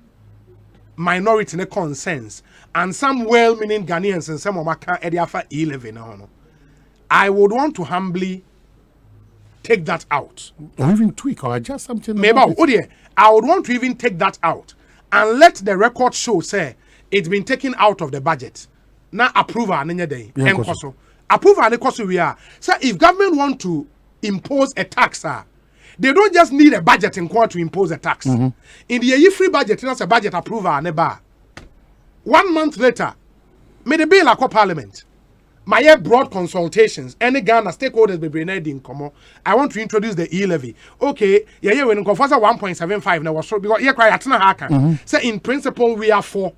minority concerns and some well-meaning Ghanaians and some Omaka Ediafa E-levy now, I would want to humbly take that out. Or even tweak or adjust something. Maybe I would want to even take that out and let the record show say it's been taken out of the budget. Now approve and day. Approve and we are. So if government want to impose a tax, they don't just need a budget in court to impose a tax. In the year free budget, that's a budget approval and a bar. 1 month later, may the bill across Parliament. My broad consultations, any Ghana stakeholders be bringing in common. I want to introduce the E-levy. Okay, when go for 1.75 now, so because so in principle we are for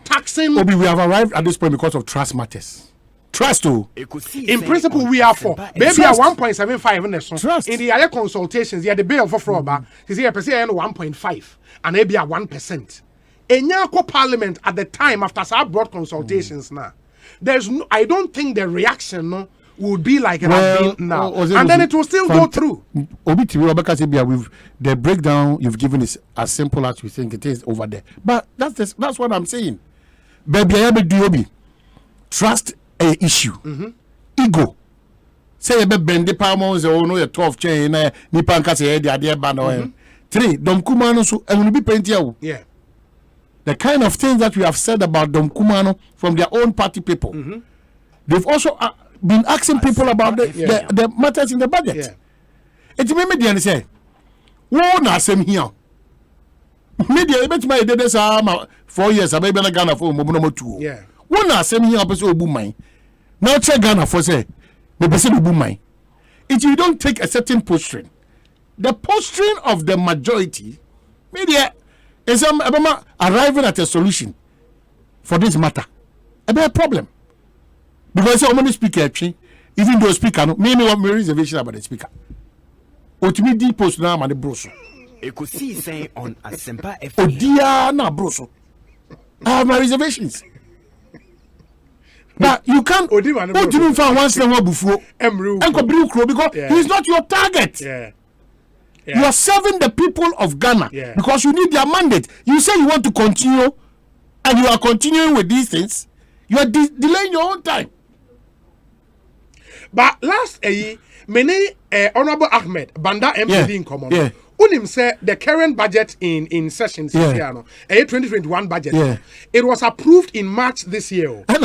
taxing. We have arrived at this point because of trust matters. Trust to. In principle, we are for. Maybe at 1.75 in the song. Trust. In the other consultations, yeah, the bill for fraud, is here, 1.5 and maybe at 1%. In Yako Parliament at the time after some broad consultations now, there's no, I don't think the reaction would be like it has been now, and then it will still go through. With the breakdown you've given is as simple as we think it is over there, but that's what I'm saying. Baby, trust a issue, ego. Say a bend the palmos or no 12 chain, Nipanka say the idea ban. 3 Dom Kumano so and will be plenty. Yeah. The kind of things that we have said about Dom Kumano from their own party people. They've also been asking people about the matters in the budget. Yeah. It made me say, "Whoa, na same here." Media, I bet my did this 4 years. I maybe Ghana for number 2. Yeah. One na same here, person obu mine. Now check Ghana for say, the person obu mine. If you don't take a certain posturing, the posturing of the majority, media is arriving at a solution for this matter. A bad problem. Because I'm only speaker, even though speaker, no, maybe what my reservation about the speaker. Ultimately, post now, man, the broso. Ekosiisen On Asempa FM. Oh, dear, na broso. I have my reservations. But you can't. What do you find once in a while before? Because he's not your target. Yeah. You are serving the people of Ghana because you need their mandate. You say you want to continue, and you are continuing with these things. You are delaying your own time. But last many Honorable Ahmed Banda MPD in common. Yeah. Unim said the current budget in sessions a 2021 budget. It was approved in March this year. Oh, I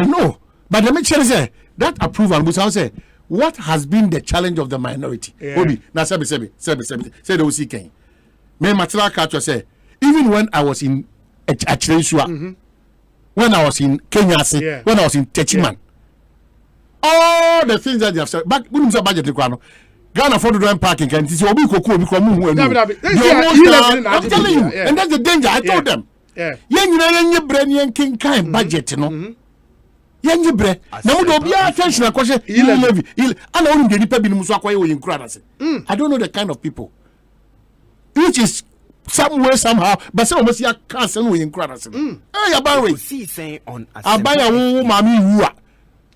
know. But let me tell you, that approval was say what has been the challenge of the minority. Obi, na say the OCK. Me material culture say even when I was in Achirensua, when I was in Kenya, when I was in Techiman, all the things that they have said, back when you budget Ghana for the parking can see Obi Koko Obi Komu. I'm telling you, and that's the danger. I told them. Young brain king kind budget, you know. Young bre. Now do be attention a question. E-levy. I don't know the people in Musakwa in Kranase. I don't know the kind of people. Which is somewhere somehow, but some of us are canceling in Kranase. Hey, Ekosiisen On Asempa. I buy a mami who are.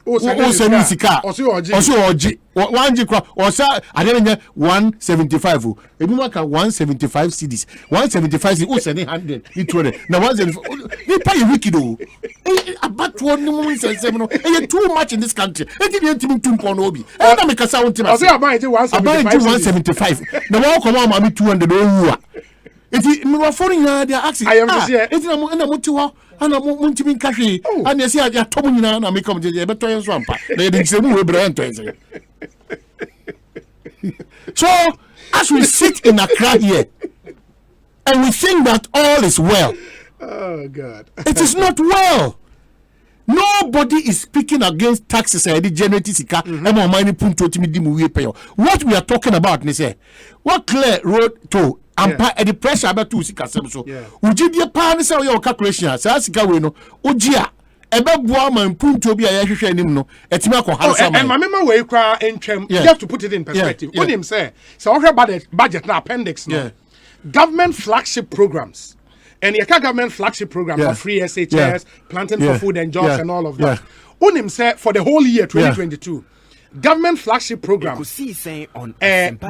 Sika. Oji. 175. Ebi maka 175 cedis. 175 cedis. Send 100. Now 175. They pay wicked. About 1 moment. Too much in this country. I didn't even think on Obi. I don't make a sound. I say I buy 175. Now come on, mommy 200. If you are foreign, they are asking. I am just here. It's not a and I'm going to be cashy. And you see, I told you now, I come to the better swamp. They didn't say we brand. So, as we sit in Accra here, and we think that all is well, oh God, it is not well. Nobody is speaking against taxes. I did generate sika. What we are talking about, what Claire wrote to. And the pressure about to see Kasem so. Would you be a partner of your calculation? Sasika Wino, Ojia, a babuam and Punto be a Yashin, a Timako House. And my memory way cry and you have to put it in perspective. What him say? So, all about the budget now, appendix. Government flagship programs. And your government flagship program of free SHS, planting for food and jobs and all of that. Unim said for the whole year 2022. Government flagship program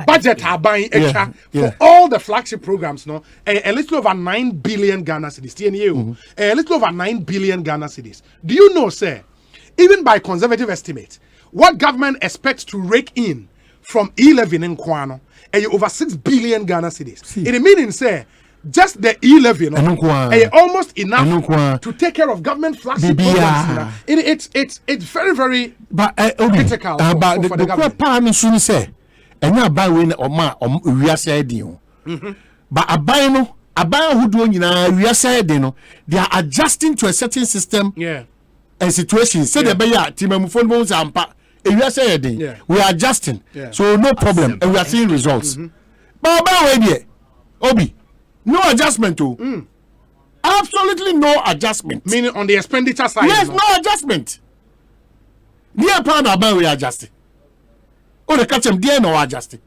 budget are buying extra for all the flagship programs a little over 9 billion Ghana cedis a little over 9 billion Ghana cedis. Do you know, sir, even by conservative estimate, what government expects to rake in from E-levy in Kwano over 6 billion Ghana cedis. It means, sir, just the E-levy almost enough to take care of government flagship programs. It's very, very critical for the government. Say, and now buy when we are saying, but a buy who do we are saying, they are adjusting to a certain system and situation. Say the buyer, Timon Bones and we are saying, we are adjusting, so no problem, and we are seeing results. But Obi. No adjustment too. Absolutely no adjustment. Meaning on the expenditure side? Yes, no adjustment. Dear pound about we adjust. Oh, the catch them dear no adjust.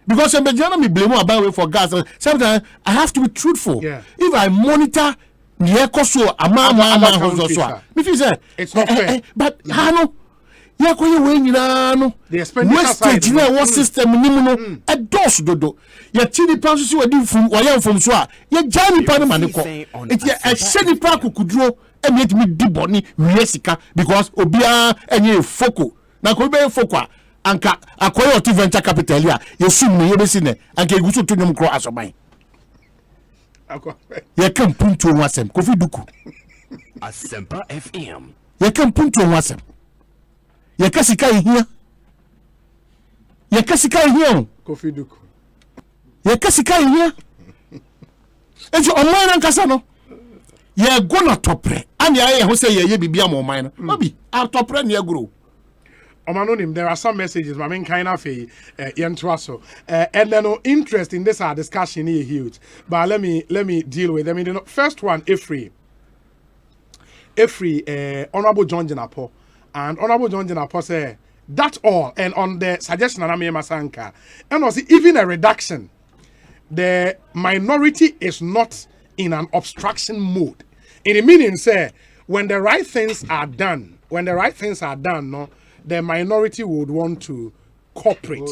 Because I'm me blame about for gas. Sometimes I have to be truthful. Yeah. If I monitor the Ekoso among if you say it's not fair. But Hano, the expenditure side. What system minimum a dose dodo. Your chili passes you a do from Wayan from Swa. Your Johnny Panamanico. It's a shady park could draw and make me deep bonny Riesica because Obia and you foco. Now could be foca. Anka acquire to venture capital here. You soon may be seen and get good to them cross of mine. You can put to Wasem, Kofi Duku. Asempa FM. You can put to Wasem. You can see here. You can see here. Kofi Duku. You can see here. And you online and Casano. You're gonna top re. And you who say you be more minor. Maybe I'll top re near grow. There are some messages, my main kind of and then no interest in this discussion here huge. But let me deal with them. I mean, the first one, Ifri, Honorable John Jenapo, and Honorable John Jenapo say that's all. And on the suggestion of Amir Masanka, and also even a reduction, the minority is not in an obstruction mode. In the meaning, say when the right things are done, no. The minority would want to cooperate.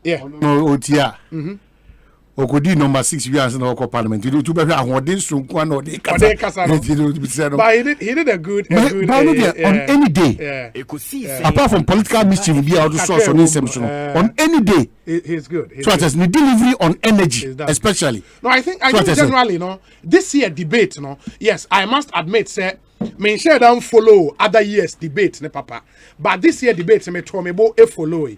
Yeah. No, yeah. Okodi number 6 years in our parliament. You do to be a this one or the but he did a good on any day. Apart from political mischief, be out source on inception. On any day. He's good. So it has the delivery on energy, especially. No, I think generally, this year debate, yes, I must admit, sir. Me share don't follow other years debate, ne papa. But this year debate, me follow.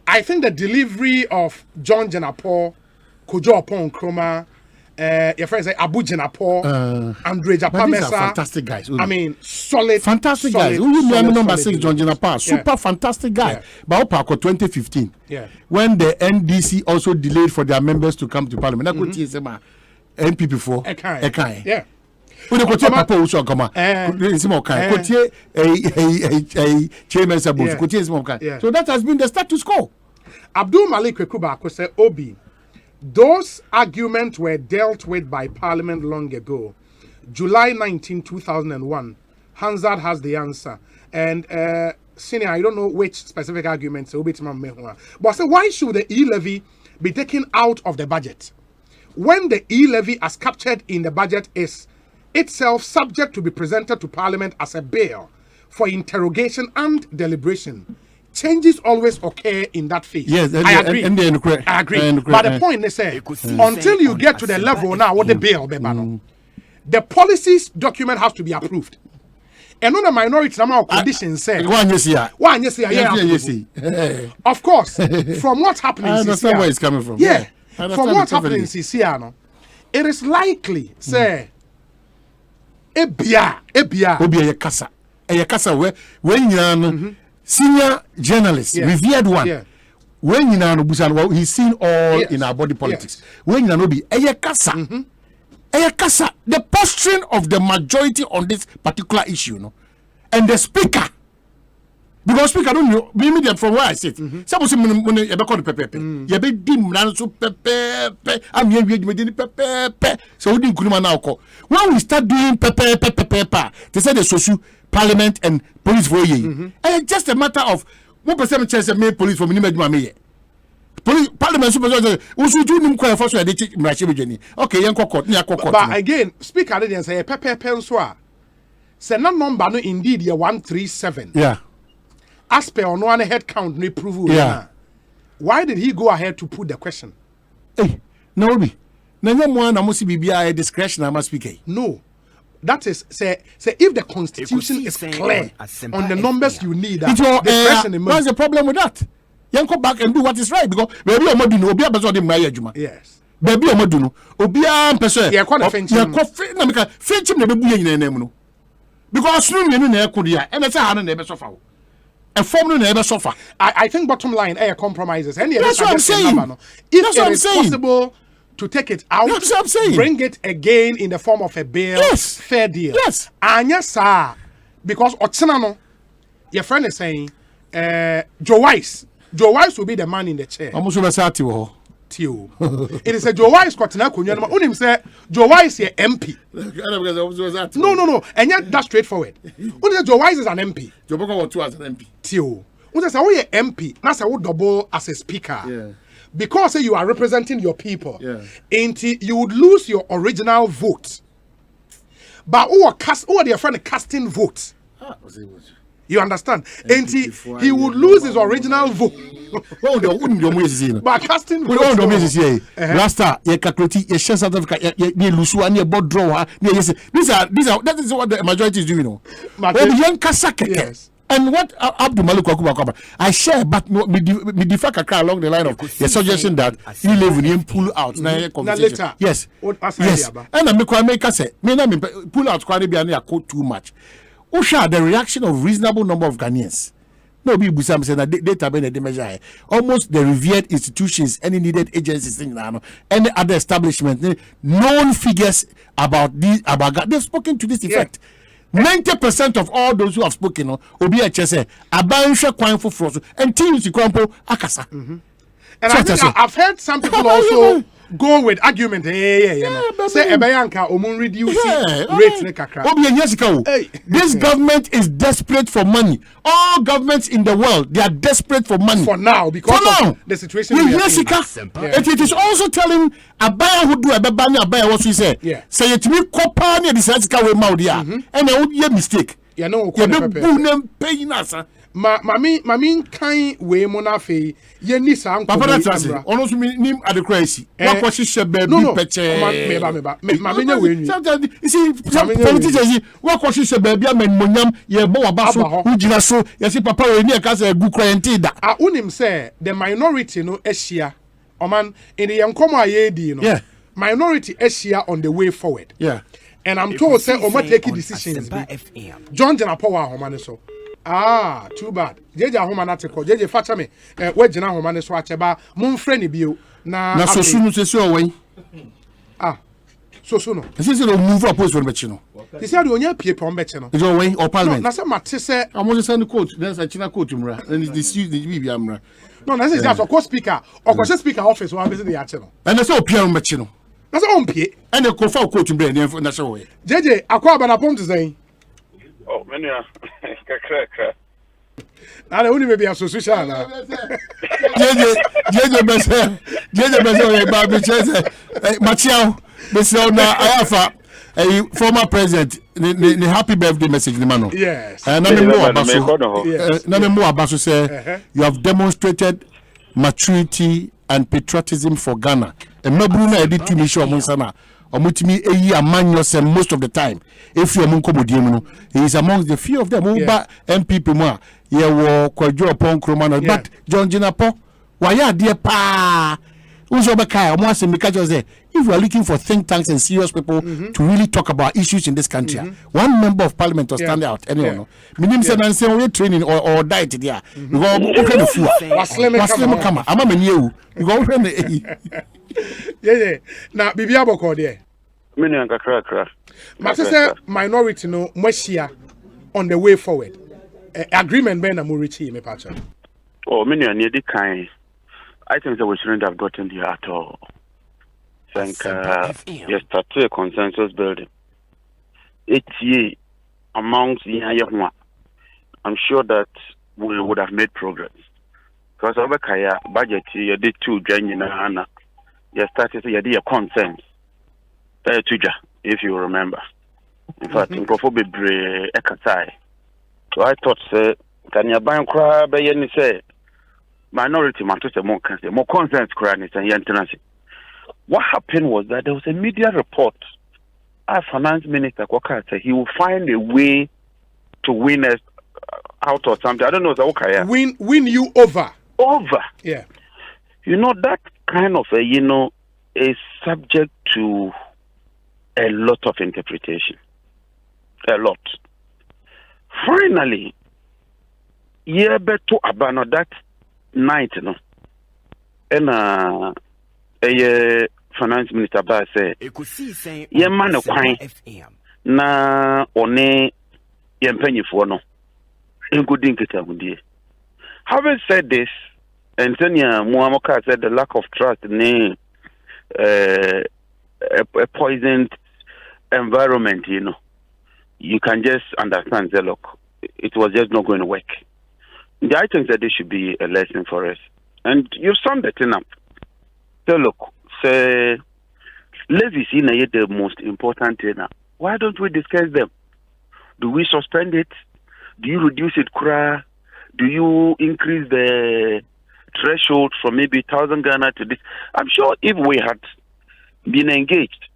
I think the delivery of John Jenapo, Kojo Upon Kroma, your friends say Abu Jenapo, Andre Japamesa, fantastic guys. I mean, solid, fantastic guys. Who number 6, John Jenapo, super fantastic guy. Yeah. But Opako 2015, when the NDC also delayed for their members to come to parliament, I could see NPP for Ekai. Yeah. We go to Papa Uso Kama. So that has been the status quo. Abdul Malik Kwekuba said, Obi, those arguments were dealt with by Parliament long ago. July 19, 2001. Hansard has the answer. And Senior, I don't know which specific arguments. But so why should the E-levy be taken out of the budget? When the E-levy as captured in the budget is itself subject to be presented to Parliament as a bill for interrogation and deliberation. Changes always occur in that phase. Yes, I agree. I agree. But the point is, until you get to the level now, what the bill, the policies document has to be approved. And on the minority number of conditions say, of course, from what's happening, I understand where it's coming from. Yeah, from what's happening in Sisiano, it is likely, say, Obia Kasa when senior journalist, revered one. When he's seen all in our body politics. When you be Kasa, the posturing of the majority on this particular issue, and the speaker. Because speaker don't know, me from where I sit. Suppose when you be called pepe, you be dim so pepe. I'm here with pepe. So we didn't now call. When we start doing pepe, they say the social parliament and police for you. And just a matter of 1% chance of me police for me. Parliament super. We should do them quite fast. Okay, but again, speaker didn't say pepe penswa. Say no number no indeed 137. Yeah. As per on one head count, no prove. Yeah. Why did he go ahead to put the question? Hey, no be. No must be a discretion. I must speak. No, that is say if the constitution is clear on the numbers you need, what's the problem with that? You go back and do what is right because baby Omoduno obi abeso de maya adwuma. Yes. Baby Omoduno obi am person. Yeah, quite a fenchim. Yeah, coffee na make fenchim na bebu yin na mu no. Because no na ekodia e be say ha no na e be suffer. A form no na e be suffer. I think bottom line compromises. And that's what I'm saying. If it is possible to take it out, That's what I'm saying. Bring it again in the form of a bill, fair deal. Yes. Anya sa, because Otsinano, your friend is saying, Joe Wise will be the man in the chair. Almost over Tio. It is a Joe Wise Kotina Kunyama. Unim say Joe Wise is MP. No. And yet that's straightforward. Unim Joe Wise is an MP. Joe Boko was 2 as an MP. Tio. Unim say we MP. That's a double as a speaker. Yeah. Because you are representing your people. Yeah. You would lose your original vote. But who are their friend casting votes? You understand? And he would lose his original vote. But casting votes. Rasta, ye calculate, ye share South Africa, ye lusu and ye board drawer. That is what the majority is doing. Yes. And what Abdul Malik Wakuba, I share, but me differ along the line of the suggestion that you live in him pull out. Later. Yes. And I make us say, pull out quite too much. Usha, the reaction of reasonable number of Ghanaians. No, be Busam said that data the measure. Almost the revered institutions, any needed agencies, any other establishment, known figures about these they've spoken to this effect. 90% of all those who have spoken, Obi HSA, Abansha Kwan for and teams to crumple Akasa. And I think I've heard some people also go with argument. Say Ebayanka Omun reduce rate. This government is desperate for money. All governments in the world, they are desperate for money. For now, because of the situation. It is also telling Abaya who do Abaya what we say. Say it to me, Kopani, the Sasika with Maudia. And I would be a mistake. You know, paying us. Mami kind way monafe ye ni sa Papa that's it. Almost nim at the crazy. What was she said baby peche. Mami nya we ni. You see some politicians what was she said baby amen monyam ye bo abaso hu gina so ye see papa we ni e ka say gu quarantine da. Unim say the minority no ehia. Oman in the yankomo aye di no. Yeah. Minority ehia on the way forward. Yeah. And I'm told say Oma take decisions. John Janapowa Homane so. Too bad. Jeje ahoma na teko. Jeje facha me. We gina ahoma ne so acheba. Mun frɛ ne bio na so sunu se so wen. So no. Ese se no move up post for bechi no. He said onya pie pon bechi no. Is o wen or parliament. Na se mate se amoje send court. Then say China court mra. And the bibi amra. No, na se just of speaker. Or speaker office one visit the ache no. And na se o pia bechi no. Na se on pie. And the court court mra na se way. Jeje akwa ba na pom to say. Oh, mania. Kakra. Ale uni maybe association na. Jeje bese ba bi chese. Machiao bese na ayafa former president the happy birthday message ni mano. Yes. Na me mo abaso say you have demonstrated maturity and patriotism for Ghana. E mabru na edit to nation omonsa na omutimi eyi amanyose most of the time. If you are he is among the few of them who ba MPP mo ye wo Kwadwo Pon Kromano but John Jinapo why are there pa Uzo Bekai omo asem because say if you are looking for think tanks and serious people to really talk about issues in this country one member of parliament will stand out anyone minim say nan say we training or diet there because o kind of fool waslem kama ama menieu because yeah na bibia boko there mini kakra but say minority no mwashia on the way forward agreement ben na mo reach me pacha mini an yedi kan I think that we shouldn't have gotten here at all. Think yes, started a consensus building. 8 years amongst the I'm sure that we would have made progress. Because over Kaya budget you did 2 January you started you did a consensus. If you remember. In fact, in Kofobe Ekasai. So I thought say can you buy cry by any say minority matters more concerns and what happened was that there was a media report. Our finance minister said he will find a way to win us out or something. I don't know. Win you over. Yeah. You know that kind of is subject to a lot of interpretation. A lot. Finally, beto abano that night, and a finance minister ba say ye man no kwan na one ye mpanyifo no enkodi nketa hudie. Having said this, and Tanya Muamoka said the lack of trust in a poisoned environment, you know, you can just understand that, look, it was just not going to work. I think that this should be a lesson for us. And you've summed it up. So look, say, levies in the most important thing. Why don't we discuss them? Do we suspend it? Do you reduce it, Kura? Do you increase the threshold from maybe 1,000 Ghana to this? I'm sure if we had been engaged,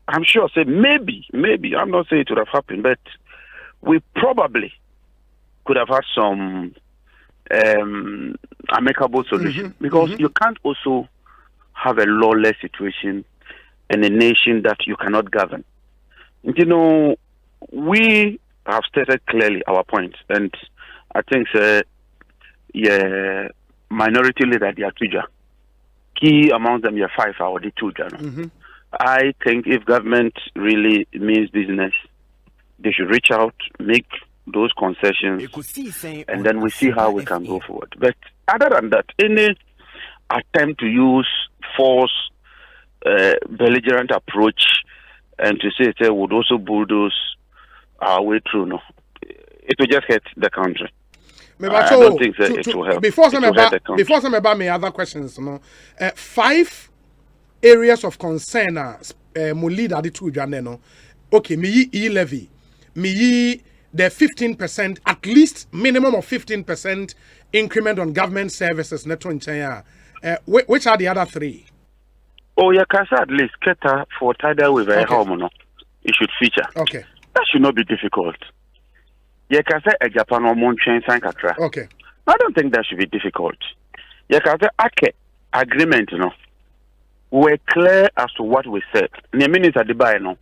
I'm sure, say maybe, I'm not saying it would have happened, but we probably could have had some amicable solution. Because you can't also have a lawless situation in a nation that you cannot govern. You know, we have stated clearly our point, and I think, minority leader, they are two. Key among them, you 5 or the 2. I think if government really means business, they should reach out, make those concessions, and then we see how we can go forward. But other than that, any attempt to use force, belligerent approach, and to say it would also bulldoze our way through, no, it will just hurt the country. I don't think that it will help. Before some about me other questions, no, 5 areas of concern mo lead at the 2 no. Okay, me E-levy, me the 15%, at least minimum of 15% increment on government services net in China. Which are the other 3? Oh, yeah, Kasa at least Keta for tidal with a home, no. It should feature. Okay. That should not be difficult. Yekase a Japan or Monchain Sankatra. Okay. I don't think that should be difficult. Yekase Ake agreement, you know. We're clear as to what we said. The minutes at the buy, no,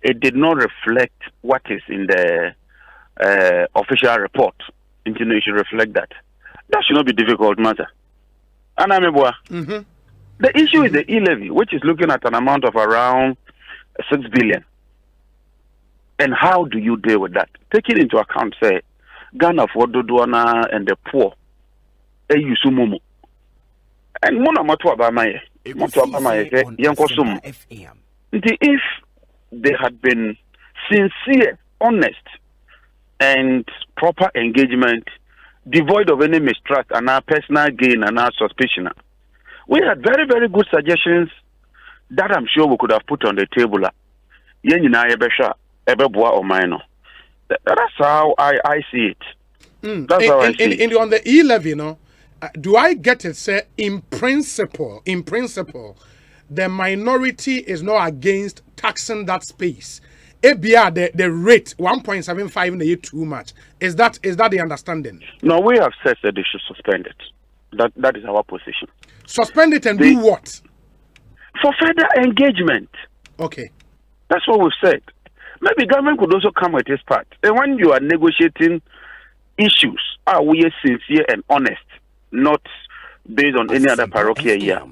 it did not reflect what is in the official report. You know, it should reflect that. That should not be difficult matter. And I'm the issue is the E-levy, which is looking at an amount of around 6 billion. And how do you deal with that? Taking into account, say, Ghana for Dodwana and the poor, Eyusumumu. And Mona Matua Bamaye, if they had been sincere, honest, and proper engagement, devoid of any mistrust and our personal gain and our suspicion, we had very, very good suggestions that I'm sure we could have put on the table. That's how I see it. That's how I see it. On the E-levy, do I get it? Say in principle, the minority is not against taxing that space. ABR the rate 1.75 in the year too much. Is that the understanding? No, we have said that they should suspend it. That is our position. Suspend it and do what? For further engagement. Okay. That's what we've said. Maybe government could also come with its part. And when you are negotiating issues, we are sincere and honest, not based on any other parochial here.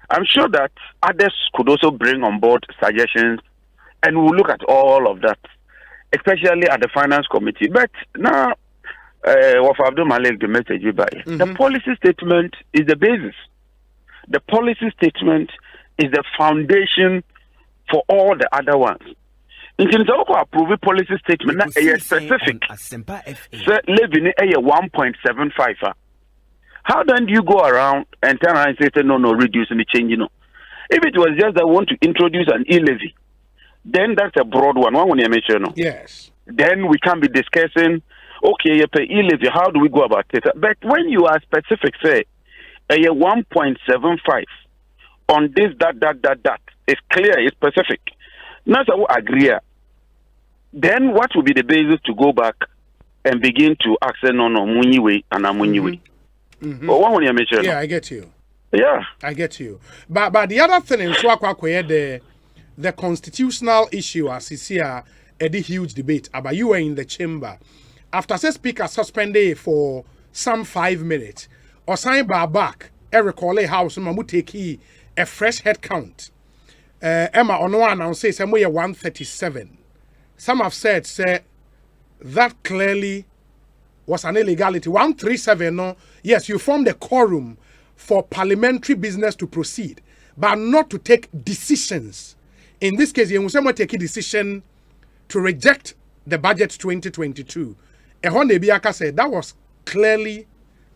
I'm sure that others could also bring on board suggestions, and we'll look at all of that, especially at the finance committee. But now, the message the policy statement is the basis. The policy statement is the foundation for all the other ones. In terms of approve policy statement, a specific, levy a 1.75. How then do you go around and turn around and say, no, reducing the change, If it was just that we want to introduce an E-levy, then that's a broad one. One you mention, yes. Then we can be discussing, okay, you pay E-levy, how do we go about it? But when you are specific, say, a 1.75 on this, that, it's clear, it's specific. Now, so we agree. Then what will be the basis to go back and begin to access Muni way and Amuni way? Yeah, I get you. Yeah, I get you. But the other thing is the constitutional issue, as you see, a huge debate about you were in the chamber after the speaker suspended for some 5 minutes or sign back. Recall house mamu take a fresh head count. Emma on one and say somewhere 137. Some have said say that clearly was an illegality. 137, no, yes, you formed a quorum for parliamentary business to proceed, but not to take decisions. In this case, you must take a decision to reject the budget 2022. Ehon Ebiaka said that was clearly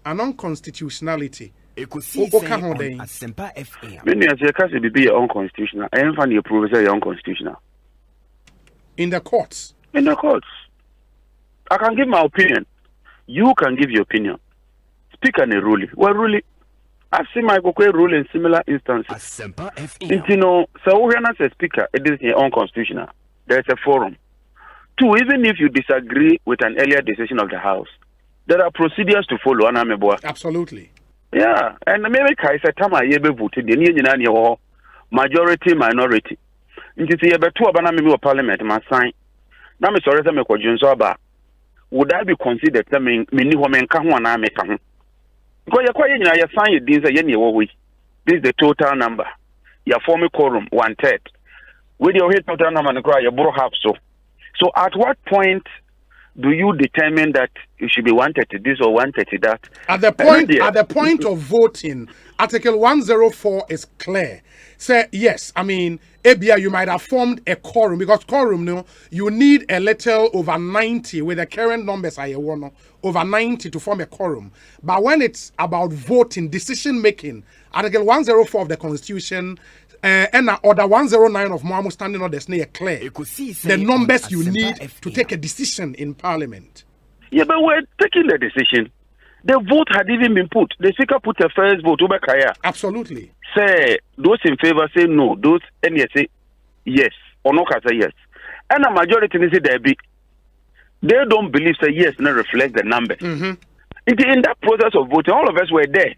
an unconstitutionality. Ekosiise On Asempa FM. Many as you can be unconstitutional. I am finding approval say unconstitutional. In the courts. In the courts. I can give my opinion. You can give your opinion. Speaker and a ruling. Well, ruling. I've seen my rule in similar instances. Asempa FM. You know, so when I say speaker, it is unconstitutional. There's a forum. Two, even if you disagree with an earlier decision of the House, there are procedures to follow. Absolutely. Yeah, and maybe I said, "Tama yebe voted the new majority minority." Into the two of an parliament must sign. Now, I'm sorry, I'm a would I be considered many women can one army come? Because you're quite you sign it. This is the total number. Your former quorum 1/3. With your head total number and cry, you bro half so. So at what point do you determine that you should be 130 this or 130 that? At the point of voting, Article 104 is clear. Say yes, I mean, ABI, you might have formed a quorum because quorum, no, you need a little over 90 with the current numbers I want over 90 to form a quorum. But when it's about voting, decision making, Article 104 of the Constitution. And order 109 of Moamu standing orders near clear. The numbers you need to take a decision in Parliament. Yeah, but we're taking the decision. The vote had even been put. The speaker put a first vote over Kaya. Absolutely. Say those in favor say no. Those any say yes or no say yes. And a majority say there be. They don't believe say yes and reflect the numbers. Mm-hmm. In that process of voting, all of us were there.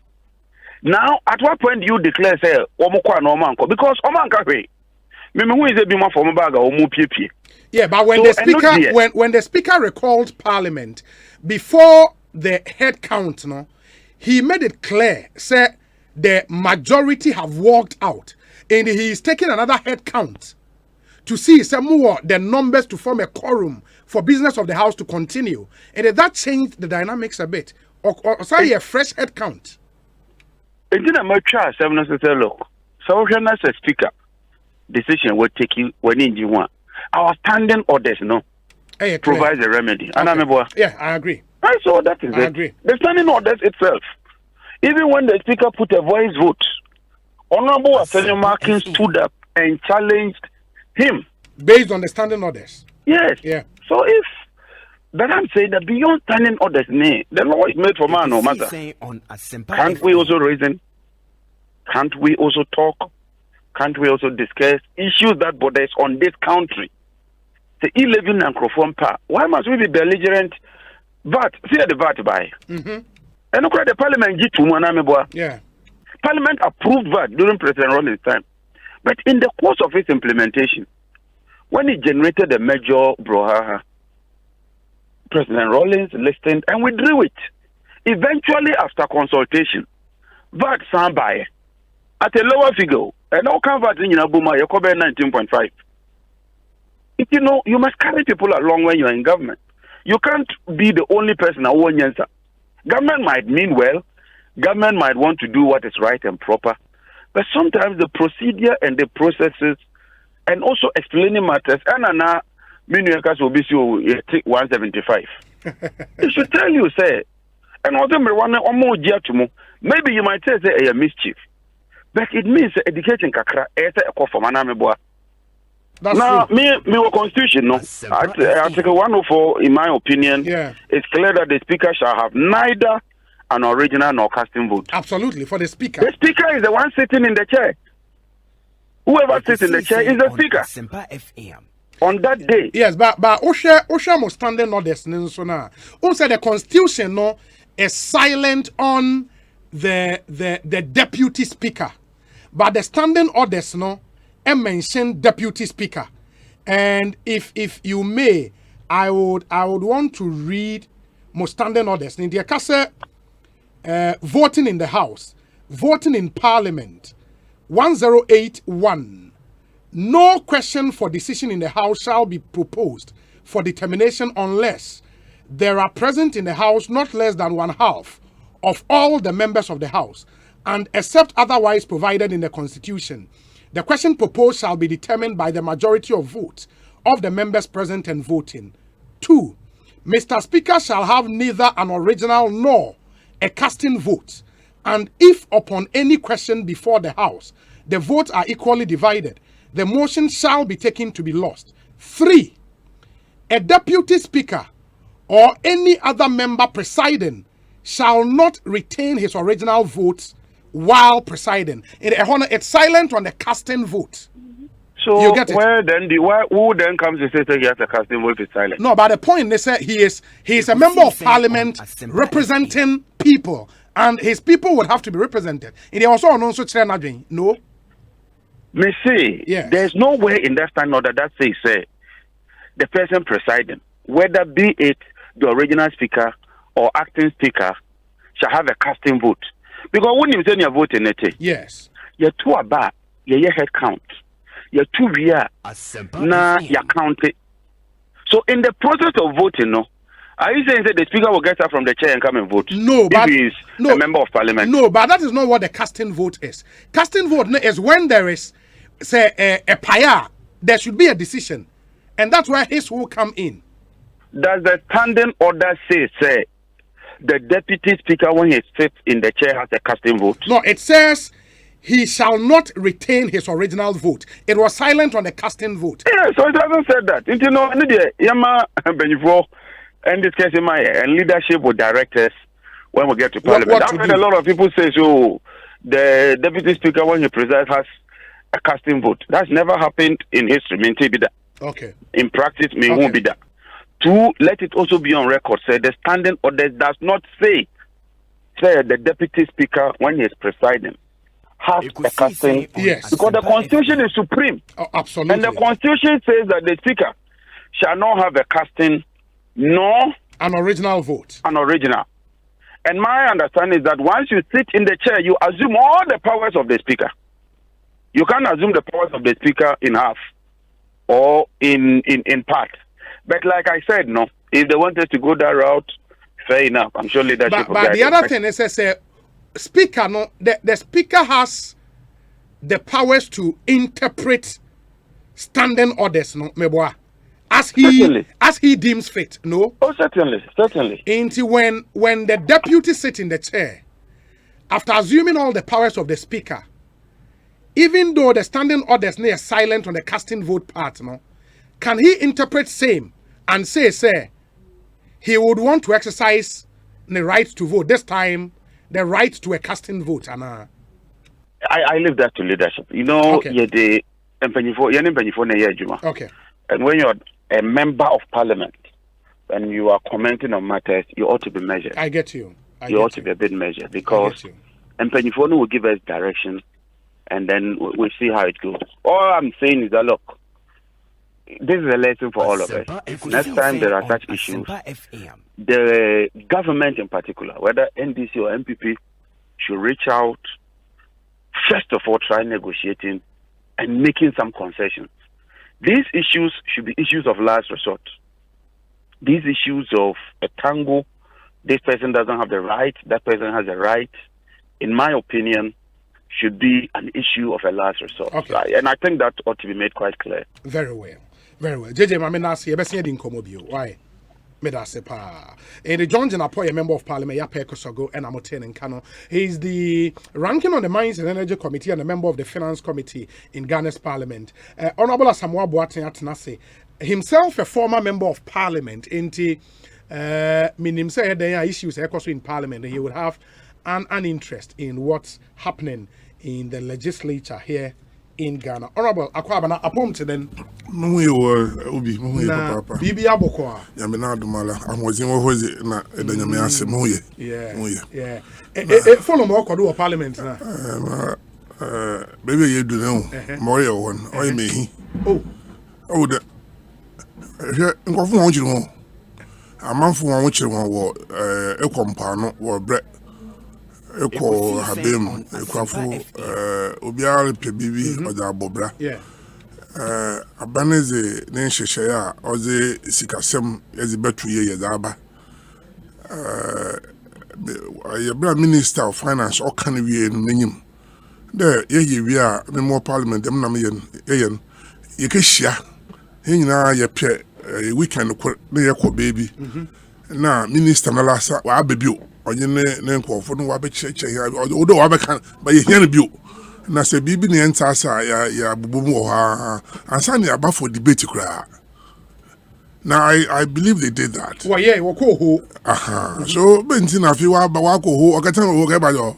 Now, at what point do you declare say omukwa no manko? Because omanka pay. Mimi who is a bima for baga omu pie. Yeah, but when the speaker recalled Parliament before the head count, no, he made it clear, say the majority have walked out, and he is taking another head count to see some more the numbers to form a quorum for business of the House to continue, and that changed the dynamics a bit. Or sorry, a fresh head count. It didn't mature. Seven say look, so when as a speaker, decision will take you when you want. Our standing orders, no, provides a remedy. Okay. And yeah, I agree. Right, so that is I agree. The standing orders itself, even when the speaker put a voice vote, Honorable Attorney Markin stood up and challenged him based on the standing orders. Yes. Yeah. So if that I'm saying that beyond standing orders, the law is made for man, no matter. Can't we also reason? Can't we also talk? Can't we also discuss issues that borders on this country? The E-levy and microphone power. Why must we be belligerent? VAT, fear the VAT by. And look at the Parliament Yeah. Parliament approved VAT during President Rawlings' time. But in the course of its implementation, when it generated a major brouhaha, President Rawlings listened and withdrew it. Eventually, after consultation, VAT signed by at a lower figure, and now can VAT in Abuma, you cover 19.5. You know, you must carry people along when you are in government. You can't be the only person who won't answer. Government might mean well, government might want to do what is right and proper, but sometimes the procedure and the processes, and also explaining matters, and now, will be 175. It should tell you, say, and also maybe you might say a mischief, but it means educating kakra now, me constitution, no. Article 104, in my opinion, it's clear that the speaker shall have neither an original nor casting vote. Absolutely, for the speaker. The speaker is the one sitting in the chair. Whoever sits in the chair is the speaker. On that day. Yes, but Osha must stand in orders. So now, also the constitution, no, is silent on the deputy speaker, but the standing orders, no, and mention deputy speaker. And if you may, I would want to read most standing orders in the case voting in the House, voting in Parliament, 1081. No question for decision in the House shall be proposed for determination unless there are present in the House not less than 1/2 of all the members of the House, and except otherwise provided in the Constitution, the question proposed shall be determined by the majority of votes of the members present and voting. 2. Mr. Speaker shall have neither an original nor a casting vote, and if upon any question before the House, the votes are equally divided, the motion shall be taken to be lost. 3. A deputy speaker or any other member presiding shall not retain his original votes while presiding. It's silent on the casting vote. So you get it? Who then comes to say he has a casting vote is silent? No, but the point they say he is a member of parliament representing people, and his people would have to be represented. And they also also no. Me say, there's no way in that stand order that says the person presiding, whether be it the original speaker or acting speaker, shall have a casting vote. Because when you say you're voting, yes, you're two about your head count. You're two via na you count it. So in the process of voting, no, are you saying that the speaker will get up from the chair and come and vote? No, but if he is a member of parliament. No, but that is not what the casting vote is. Casting vote is when there is, say, a paya, there should be a decision, and that's where his will come in. Does the standing order say the deputy speaker when he sits in the chair has a casting vote? No, it says he shall not retain his original vote. It was silent on the casting vote. Yeah, so it hasn't said that. You know, Yama Benifo and this case and leadership with directors when we get to parliament. I've heard a lot of people say so the deputy speaker when he presides has a casting vote. That's never happened in history. Okay. In practice, won't be that. 2, let it also be on record. Say the standing order does not say the deputy speaker when he is presiding has a casting. Yes. Because the Constitution is supreme. Oh, absolutely. And the Constitution says that the speaker shall not have a casting nor an original vote. An original. And my understanding is that once you sit in the chair, you assume all the powers of the speaker. You can't assume the powers of the speaker in half or in part. But like I said, no, if they wanted to go that route, fair enough. I'm sure leadership. But the other thing is, speaker, no, the speaker has the powers to interpret standing orders, no, meboa, as he deems fit, no. Oh, certainly. Until when the deputy sits in the chair, after assuming all the powers of the speaker, even though the standing orders are silent on the casting vote part, no, can he interpret same and say he would want to exercise the right to vote this time, the right to a casting vote? And I leave that to leadership. You know, okay. Okay. And when you're a member of parliament and you are commenting on matters, you ought to be measured. I get you. You ought to be a bit measured because Mpanyifo will give us direction and then we'll see how it goes. All I'm saying is that, look, this is a lesson for all of us. Next time there are such issues, the government in particular, whether NDC or MPP, should reach out, first of all, try negotiating and making some concessions. These issues should be issues of last resort. These issues of a tango, this person doesn't have the right, that person has the right, in my opinion, should be an issue of a last resort. Okay. And I think that ought to be made quite clear. Very well. Very well. JJ Mamenasi, you best in Comobio. Why? Medasepa. And the John Jenapo, a member of parliament, Yapekosogo, and Amoten and Kano. He's the ranking on the Mines and Energy Committee and a member of the Finance Committee in Ghana's parliament. Honorable Asamoah Boateng Atenase, himself a former member of parliament, into meaning say there are issues in parliament, and he would have an interest in what's happening in the legislature here in Ghana. Honorable Akwabana appointed then. Ubi, Papa. Bibi Abokwa. Yamina Dumala. I'm watching what was it na Edanyamase Moye. Yeah. Follow more Kodu Parliament now. Baby, you do know. Moya one. Oi me. Oh, the. Go for one you know. A man for one which you want, a compano or bread. eko habem ekwafo obiara pe bibi oda abobra abaneze ne nhyehyɛ a ɔdze sikasɛm yɛdze bɛto yɛ aba yɛbra minister of finance ɔka ne wie no n'enyim dɛ yɛyɛ wie a member parliament dem nam yɛn yɛkɛhyia yɛn nyinaa yɛpɛ weekend ne yɛkɔ baabi na minister na lasa wa abɛbio ɔnye ne nkɔfo no wabɛkyerɛkyerɛ ɔdɔ wabɛka ba yɛhia no bio na sɛ biribi ne yɛnta asa yɛ abobɔ mu wɔ ha ansa ne aba for debate koraa. Now I believe they did that. Well, yeah, we go ho. Aha. So bentin afi wa ko ho okatan wo ke ba yo.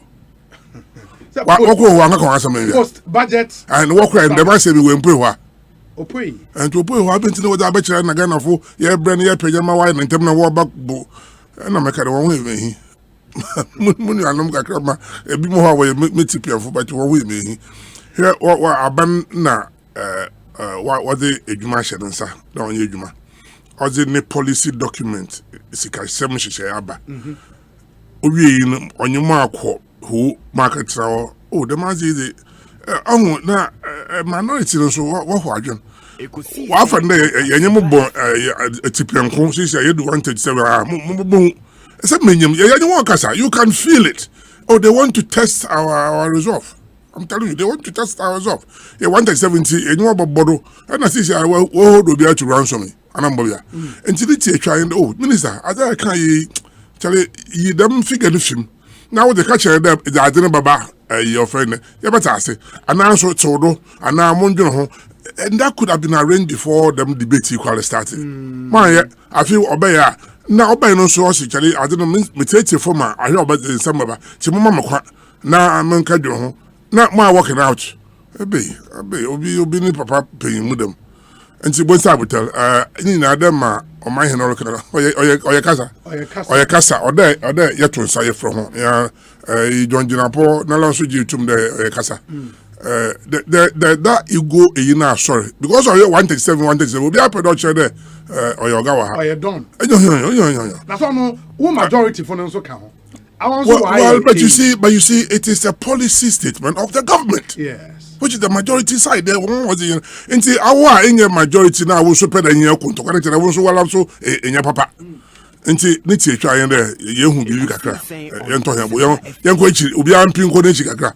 Wa ko ho anga ko asem Post budget. And wo kra dem say we mpo ho. Opoi. And to opoi ho bentin wo da ba kira na Ghana fo ye bre ne ye pagya ma wa ntem na wo ba bo. Na me ka de wo we hi. Mun anom kakra ma ebi mo ho wa me tipiafo ba ti wo we me hi. Here wa aban na wa de edwuma hye nsa na onye edwuma. Ɔdze ne policy document sikasɛm hyehyɛ aba owie no ɔnyem akɔ ho market trawo dem azi ɔho na minority no so wɔ ho adwen wafa ndɛ yɛnyem bɔ atipianko sisi yɛdu 137 mo ɛsɛ menyem yɛnyem wɔn kasa you can feel it. They want to test our resolve. I'm telling you, they want to test our resolve. Yeah, 170, and you want Bodo, and I see, well, do be to ransom me. And I'm Bobia. Until it's trying, Minister, I can't tell you, them figure the film. Now the catcher, the Adina Baba, your friend, Yabatase, and now so Todo, and now Monjo, and that could have been arranged before them debate equally started. My, I feel obey. Now, by no source, I didn't imitate for my, I know about the summer, Timama, now I'm on not my working out. Obi papa paying with them. And she went out with tell any them on my hand or your casa or there yet to say from home. Yeah, you don't Jinapo, no longer you to the casa. That you go in now, sorry, because of your 137 will be a production there or your gawa. Or you don't. That's all no majority for them so count. Well, but you see, it is a policy statement of the government. Yes. Which is the majority side. There was in our in your majority now was super in your conto. Correct? I was well also in your papa. Nti niti try and you who be kakra. Yento hebo yanko echi obi ampin ko nechi kakra.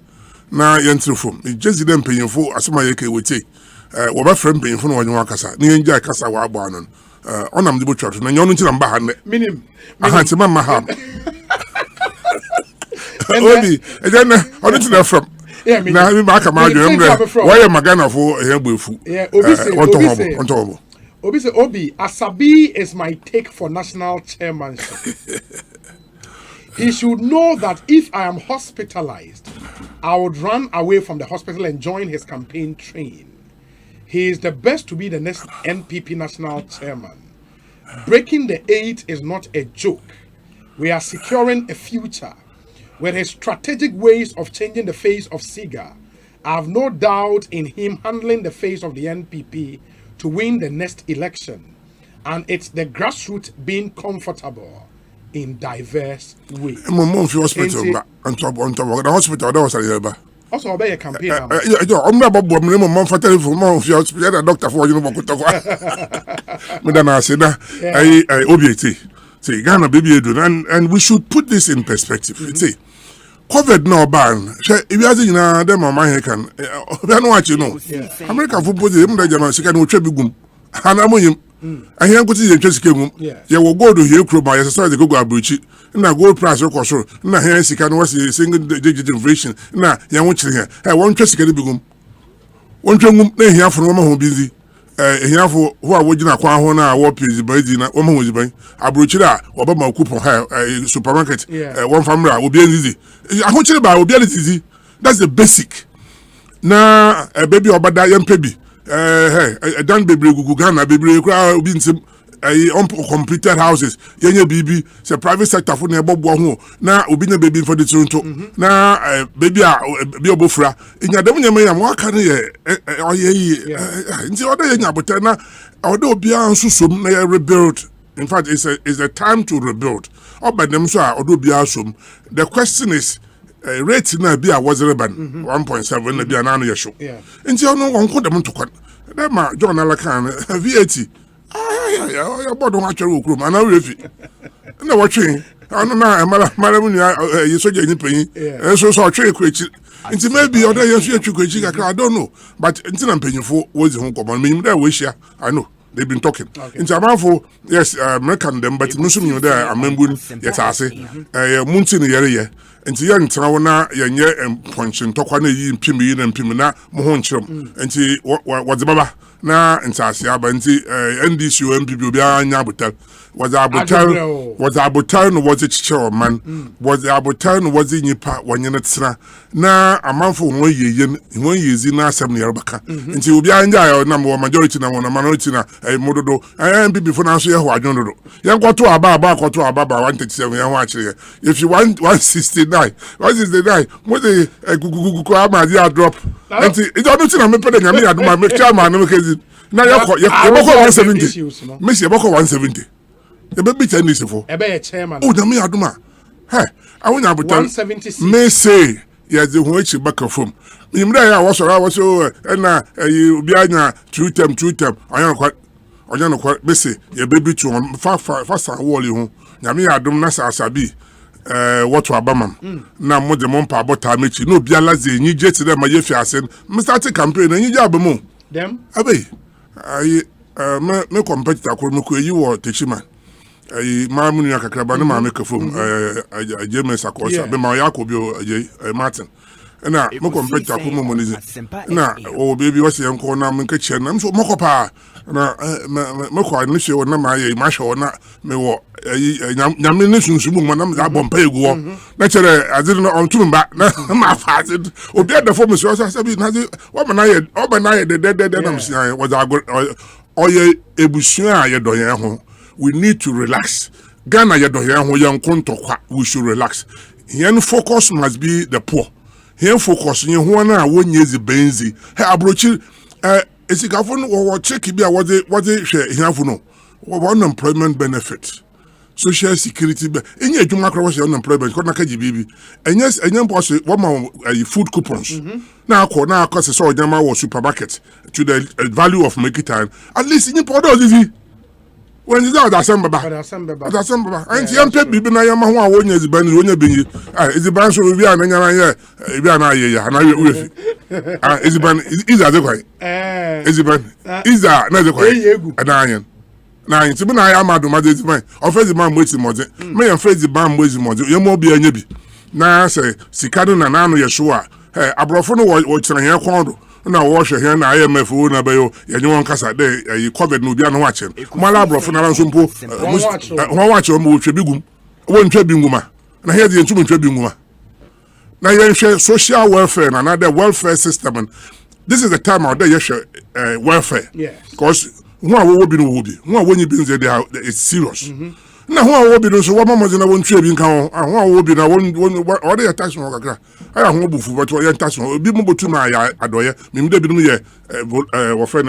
Na yentru fom. It just them paying for asema yeke wete. Wo ba frem paying for no wanwa kasa. Ni enja kasa wa agbo anon. Onam de bo church na nyono nti na mba ha ne. Minim. Aha nti mama ha. Obi, and then on it from. Yeah, now I'm back a madam. Why am I gonna for a helpful? Yeah, Obi say, Obi, Asabi is my take for national chairmanship. He should know that if I am hospitalized, I would run away from the hospital and join his campaign train. He is the best to be the next NPP national chairman. Breaking the 8 is not a joke. We are securing a future. With his strategic ways of changing the face of SEGA, I have no doubt in him handling the face of the NPP to win the next election. And it's the grassroots being comfortable in diverse ways. Hospital, on top of the hospital, that was a year. Also, obey a campaign. I'm not about mom for telephone, hospital, doctor for you. Madam, I said, I OBT. Say, Ghana, baby, and we should put this in perspective. Say, COVID no ban. If you are saying them American, they are not you know. American football, they are not second will trade gum. And I'm him. I hear go to the church game. You will go to here, Kroba, as I go abroad. Na gold price or so. Na here, second was a single digit inflation. Na, you won't here. I won't trust the gum. One drum, they here for woman who busy. Here for who are watching a quan na war piece by the woman who is by a brochura or Bama coupon her supermarket. One family will be easy. I want you to buy will be easy. That's the basic. Na a baby or bad young baby. A done baby Gugana baby crowd being some completed houses. Yenye baby, say private sector for near Bob Wahoo. Now, Ubina baby for the Toronto. Now, baby, be a buffer. In your domain, what can you? Oh, yeah. In the other thing, but now, although beyond Susum, they are rebuilt. In fact, it's a time to rebuild. Or by them, so although beyond Sum, the question is, rate na bi a was reban 1.7 na bi anano ye show nti ono wonko dem to kwan na ma John Alakan VAT ya bodo ha twere okuro ma na refi na wotwe ano na mara mu nya ye soja ni panyi so so twere ko echi nti maybe other yesu etwi ko echi kakra I don't know but nti na mpanyifo wozi ho komo menyim da we hia I know they've been talking. In Tamanfo, yes, American them, but Muslim there, a member, yes, I say, Muntin area, and the young Tawana, Yanya, and Ponchin, Tokwane, Pimi, and Pimina, Mohonchum, and see what's the Baba. Na Sasia, but NDCU MPB Nabutel was Abutan, was it chairman, was Abutan, was in your part 1 year na a month for 1 year, 1 year in our 7 year back. And you be a number of majority now on a minority na a modo. I am before now, so I don't know. You got to Ababa, or to Ababa 137 and watch here. If you want 169, what is the night? What the Guguama drop? It's not I'm putting a minute, my chairman. Now you 170. Miss Yaboko 170. The baby 10 days for. Chairman. Oh, the me aduma. Hey, I want to 176. May say, yes, the which back of home. I was so, and you be 2 term. I am quite messy. Your baby to fast and wall you. Yami adum nasa asabi. What to Abamam? Now, more than one part about time, no Bialazi, you jet to them, my year, Must start a campaign and you jab them. Them? Abe, my competitor could make you or Techiman. Mamma Cakrabana make a film, a James Akosa, Bemayako, Martin. And now, my competitor could money. Now, oh, baby, what's the uncle now? I'm kitchen. I'm so mokopa. Na mako anise wona ma ye ma hwe wona me wo nyame ne sunsumu mo na me abompa eguo na kere aziri no ontum ba na ma fazid obi adafo me so sabi na wo ma na ye de na msia was oye ebusuan aye do yen ho. We need to relax. Ghana ye do yen ho yen kontokwa. We should relax. Yen focus must be the poor. Yen focus yen ho na wonyezi benzi he abrochi Esikafun or check be what they share here unemployment benefit, social security. In your Jumacro unemployment, Konaka baby. And yes, and young boss, food coupons. Now, cost a saw Jama or supermarket to the value of make it time. At least in your portal, when is that Asemba? And young pet baby, I am one year's band, when you're being is the branch will be an area, and I will. Is the band is the way. Is the band is another way. And iron. Now, it's when I am at the mother's mind. Offers the man waiting more. May I face the band waiting more. You more be a nibby. Now, say, Sicadon and Anno Yeshua. Hey, I brought from what's in here condo. Now, wash your hand. I am a fool. You Casa Day. You covered Nubian watching. Malabro from Alasumpo. Watch your move to Bigum. One trebing woman. And I hear the instrument trebing woman. Now you share social welfare and another welfare system, and this is the time out there you share welfare. Yes. Because who will be when you been there, it's serious. Now who will be so what mama na won trade nkan who will be na won order your tax no kakra I am bufu but your tax no bi mo botu na ya adoye me de bi no ye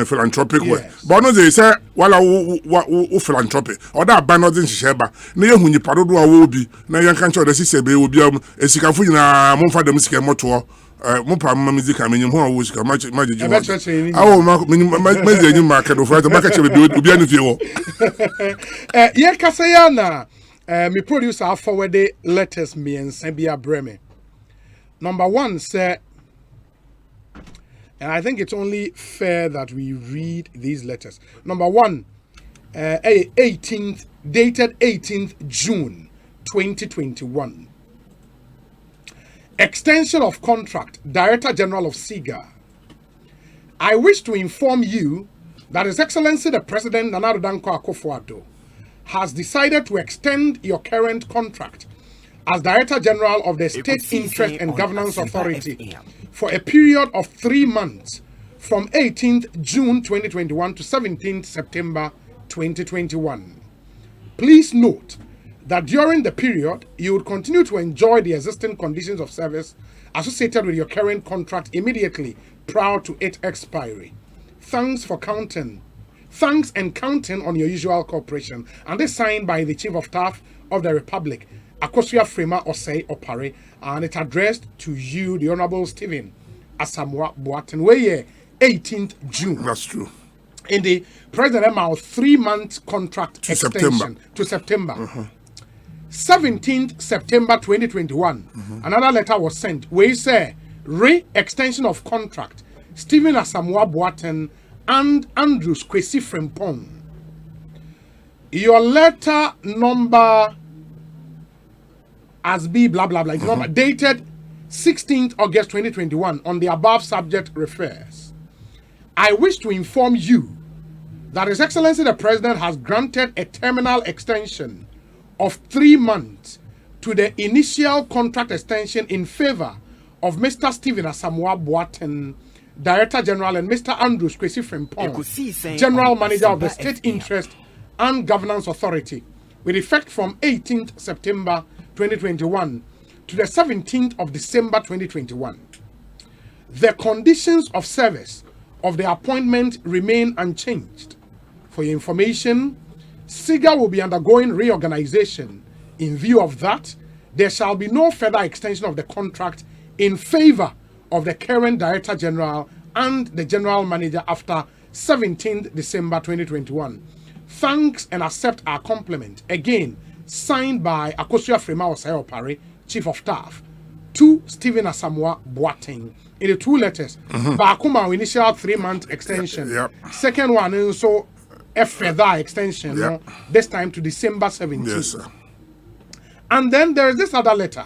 philanthropic way but no they say wala wo philanthropy or that ban nothing share ba na ye hunyi padodo a wo bi na ye kan cho de sise be obi am esikafo nyina mo fa dem sike moto mo pa ma music amenyim ho wo sika ma jeje awo ma jeje ma ka do fa ma ka che be obi anu fie wo ye kasa ya na me producer forward letters me and Sabia Breme. Number 1 say, and I think it's only fair that we read these letters. Number 1, 18th, dated 18th June 2021. Extension of contract, Director General of SEGA. I wish to inform you that His Excellency the President Nana Addo Dankwa Akufo-Addo has decided to extend your current contract as Director General of the State Interest and Governance Authority for a period of 3 months from 18th June 2021 to 17th September 2021. Please note that during the period, you would continue to enjoy the existing conditions of service associated with your current contract immediately prior to its expiry. Thanks and counting on your usual cooperation. And this signed by the Chief of Staff of the Republic, Akosua Frema Osei Opare, and it's addressed to you, the Honorable Stephen Asamoah Boateng, where 18th June. That's true. In the President Emma 3-month contract to extension September. To September. 17th September 2021, another letter was sent where he said re-extension of contract Stephen Asamoah Boateng and Andrews Kwesi Frimpong. Your letter number as B blah blah blah number dated 16th August 2021 on the above subject refers. I wish to inform you that His Excellency the President has granted a terminal extension of 3 months to the initial contract extension in favor of Mr. Stephen Asamoah Boateng, Director General, and Mr. Andrews Kwesi Frimpong, General Manager of the State Interest and Governance Authority, with effect from 18th September 2021 to the 17th of December 2021. The conditions of service of the appointment remain unchanged. For your information, SEGA will be undergoing reorganization. In view of that, there shall be no further extension of the contract in favor of the current Director General and the General Manager after 17th December 2021. Thanks and accept our compliment. Again, signed by Akosua Frema Osei Opare, Chief of Staff, to Stephen Asamoah Boateng. In the 2 letters, Bakuma initial 3-month extension. Second one, also a further extension, no? This time to December 17th. Yes, sir. And then there is this other letter,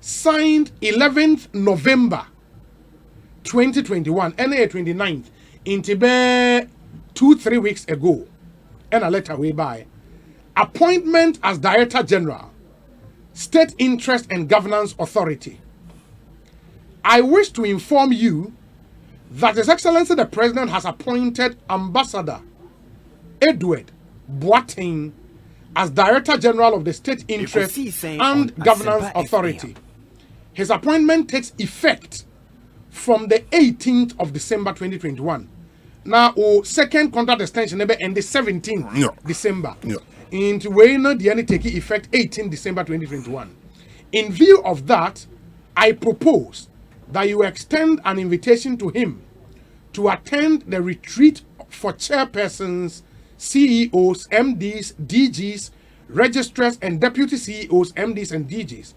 signed 11th November 2021, NA 29th, in Tibet 2-3 weeks ago, and a letter whereby appointment as Director General, State Interest and Governance Authority. I wish to inform you that His Excellency the President has appointed Ambassador Edward Boateng as Director General of the State Interest and Governance Authority. His appointment takes effect from the 18th of December 2021. Now, second contract extension never end the 17th December. Into way not the any take effect 18th December 2021. In view of that, I propose that you extend an invitation to him to attend the retreat for chairpersons, CEOs, MDs, DGs, registrars, and deputy CEOs, MDs, and DGs.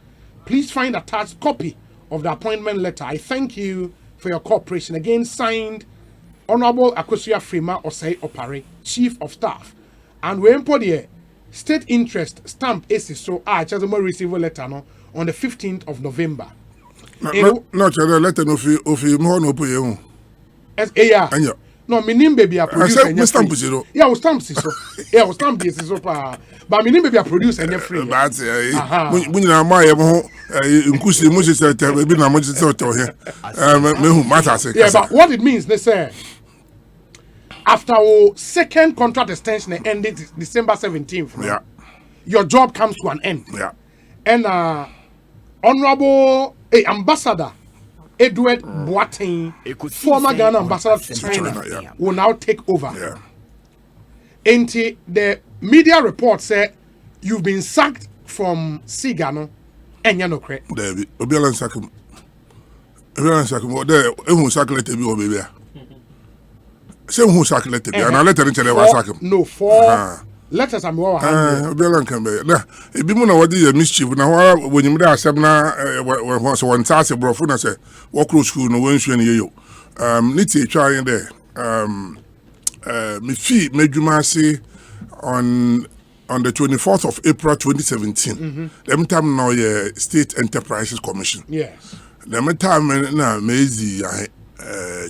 Please find attached copy of the appointment letter. I thank you for your cooperation. Again, signed Honorable Akosua Frema Osei Opare, Chief of Staff. And we import the State Interest stamp so I just receive a letter no, on the 15th of November. No, letter no fi mo no pay you. Yeah. No, minim baby a produce and stamp zero. Yeah, we stamp so. Yeah, we stamp this so pa. But minim baby a produce and free. That's when you ma ye mo nkusi mo se tell baby na mo se tell here. Me who matter say. Yeah, but what it means they say after our second contract extension ended December 17th. Yeah. Your job comes to an end. Yeah. And Honorable Ambassador Edward Boateng, former Ghana ambassador to China, will now take over. Yeah. And the media report said you've been sacked from SEGA, no? And you're no correct. David, Obialan Sakum. Obialan Sakum, there, who circulated me, baby. Say who circulated me, and I let her into the Sakum. No, 4 letters I'm more. Obialan can be. Now, if you know what is mischief, now when you are Sabna, was one task, bro, Funa say, walk through school, no one showing you. Niti trying there. Me fee Medjumasi on the 24th of April 2017. Them time now State Enterprises Commission. Yes. Them time now Mezi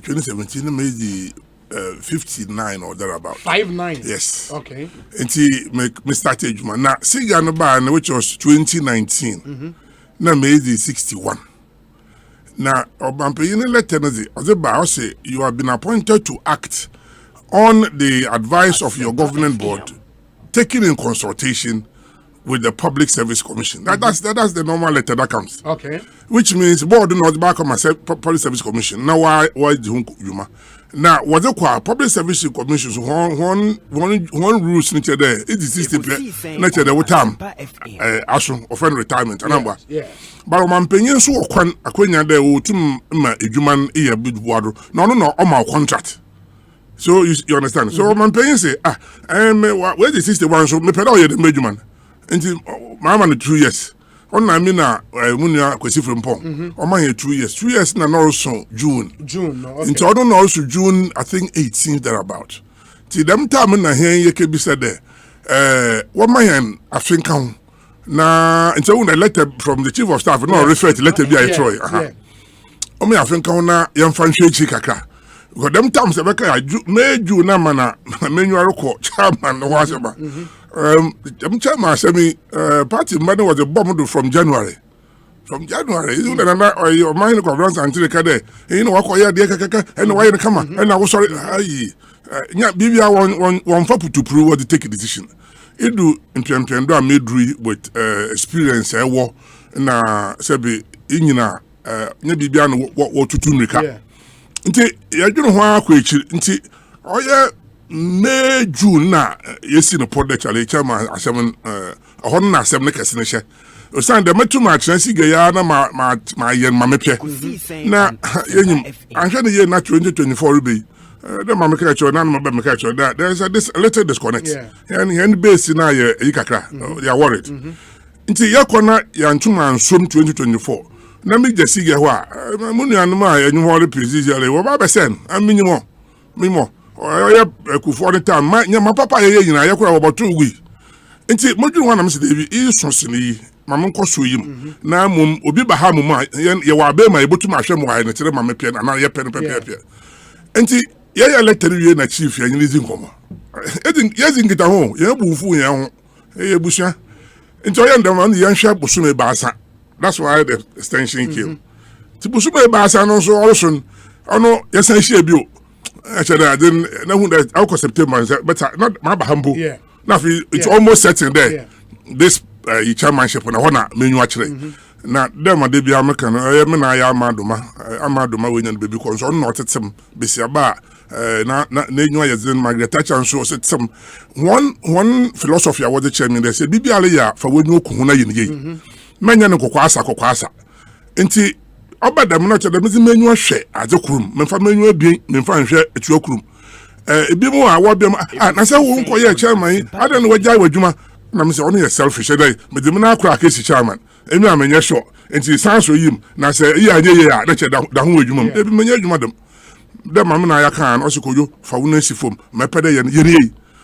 2017 Mezi 59 or thereabout. 59. Yes. Okay. And me started Juma. Now SEGA no ban which was 2019. Now Mezi 61. Now Obampe in the letter say you have been appointed to act on the advice of your governing board, taken in consultation with the Public Service Commission. That's the normal letter that comes. Okay. Which means board not back on my Public Service Commission. Now why do you Now, what they call public service commissions, one rules in there, it is 60 nature the time, offend retirement, and number. But my opinion, so a quenya there will to human ear big water, no, on my contract. So you understand? So my opinion say, where the 61 so me pedal the major man, and my man 2 years. On I mean, Munia Kwesi from Pong. On my 2 years. 2 years and also June. Okay. In total, also June, I think 18th thereabout. See, them time in the hand, you can be said there. What my hand, I think, now, and so when I letter from the chief of staff, no, refer to letter be a Troy. Oh, me, I think, young Fancy Chicaka. Because them times, I made you na mana, manual court, chairman, whatever. Chairman said me, party money was a bomb from January. From January, you know, or your mind conference until the cade. You know, what are you, and why you come? And I was sorry, BBI one for to prove what to take a decision. It do in Piantendo made with experience, war, and Sebi, Inina, Nebibian, what to do, Mika. Nti ya dwene ho akwachi nti oye May June na yesi no pod chale chama asem hon na asem ne kese ne hye o san de metu ma chance SEGA ya na ma yen ma mepye na yenyim anhwe ne ye na 2024 rubi de ma meka cho na ma ba meka cho that there is a little disconnect and base na ye yikakra they are worried nti yakona ya ntuma nsom 2024 na me just SEGA ho a munu anu ma enyu ho le precision wo ba be sen aminimo mimo oya kufu on time ma papa ye yina ye kura wo botu wi nti modwun ho na me se debi iso sini ma me nkoso yim na mum obi ba ha mum ye wa be ma ye botu ma hwe mo wa ne tere ma me pie na ye pe nti ye letter wi na chief ye nyini zinkomo edin ye zingita ho ye bufu ye ho ye busua nti oya ndam na ye nhwe bosume baasa. That's why the extension came. Tibusume Basa no so also ono yesan bio. Actually I didn't know that August September but not my humble. Now it's almost certain there. This chairmanship na hona menu actually. Na dem ade bia meka no me na ya amadoma we nyan baby because on not some besiaba na nyu ayezin Margaret Thatcher so some one philosophy I was the chairman they said bibia le ya fa wenyu okuhuna yin menya ne kokwasa nti obadam no chede mezi menyu ahwe adekurum memfa menyu abien memfa nhwe etuakurum ebi mu a wobiem na se wo nkoye chairman adan no wagya wadwuma na me se ono ye selfish dey medim na akura akesi chairman enu amenye sho nti sanso yim na se iya anye ye a na chede da ho wadwuma ebi menye adwuma dem am na ya kan osikoyo fa wo na sifom mepede ye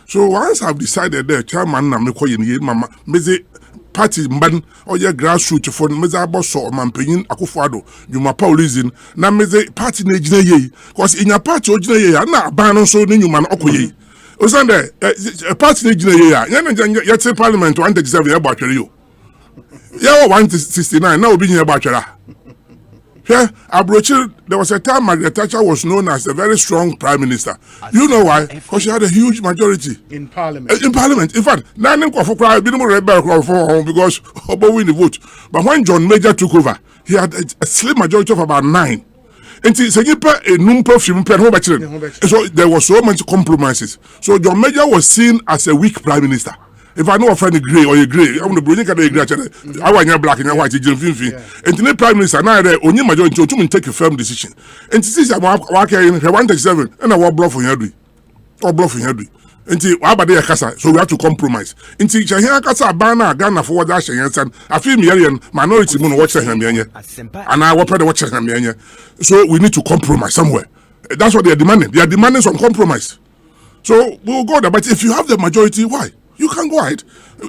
so once I've decided that chairman na me koye ye mama mezi party mban oye grassroots for meza boso mampanyin akufado Juma Paulism na meze party na ejina ye because in your party ojina ye na aban no so ne nyuma na okoye o sande party na ejina ye ya ya te parliament 137 ya batwere yo ya 169 na obi nya batwere yeah, there was a time Margaret Thatcher was known as a very strong prime minister. You know why? Because she had a huge majority in parliament. In parliament. In fact, because Obo win the vote. But when John Major took over, he had a slim majority of about 9. And so there was so much compromises. So John Major was seen as a weak prime minister. If I know a friend grey or a grey, I'm the brilliant kind of grey. I want you black and white, and the prime minister now only majority to take a firm decision. And this is a worker in 137 and I will bluff on Henry or bluff in Henry. Until Abade Kasa, so we have to compromise. Until Chahia Kasa Bana Ghana for what I say, and I feel million minority moon watching him, and I will pay watching him. So we need to compromise somewhere. That's what they are demanding. They are demanding some compromise. So we'll go there. But if you have the majority, why? You can go ahead.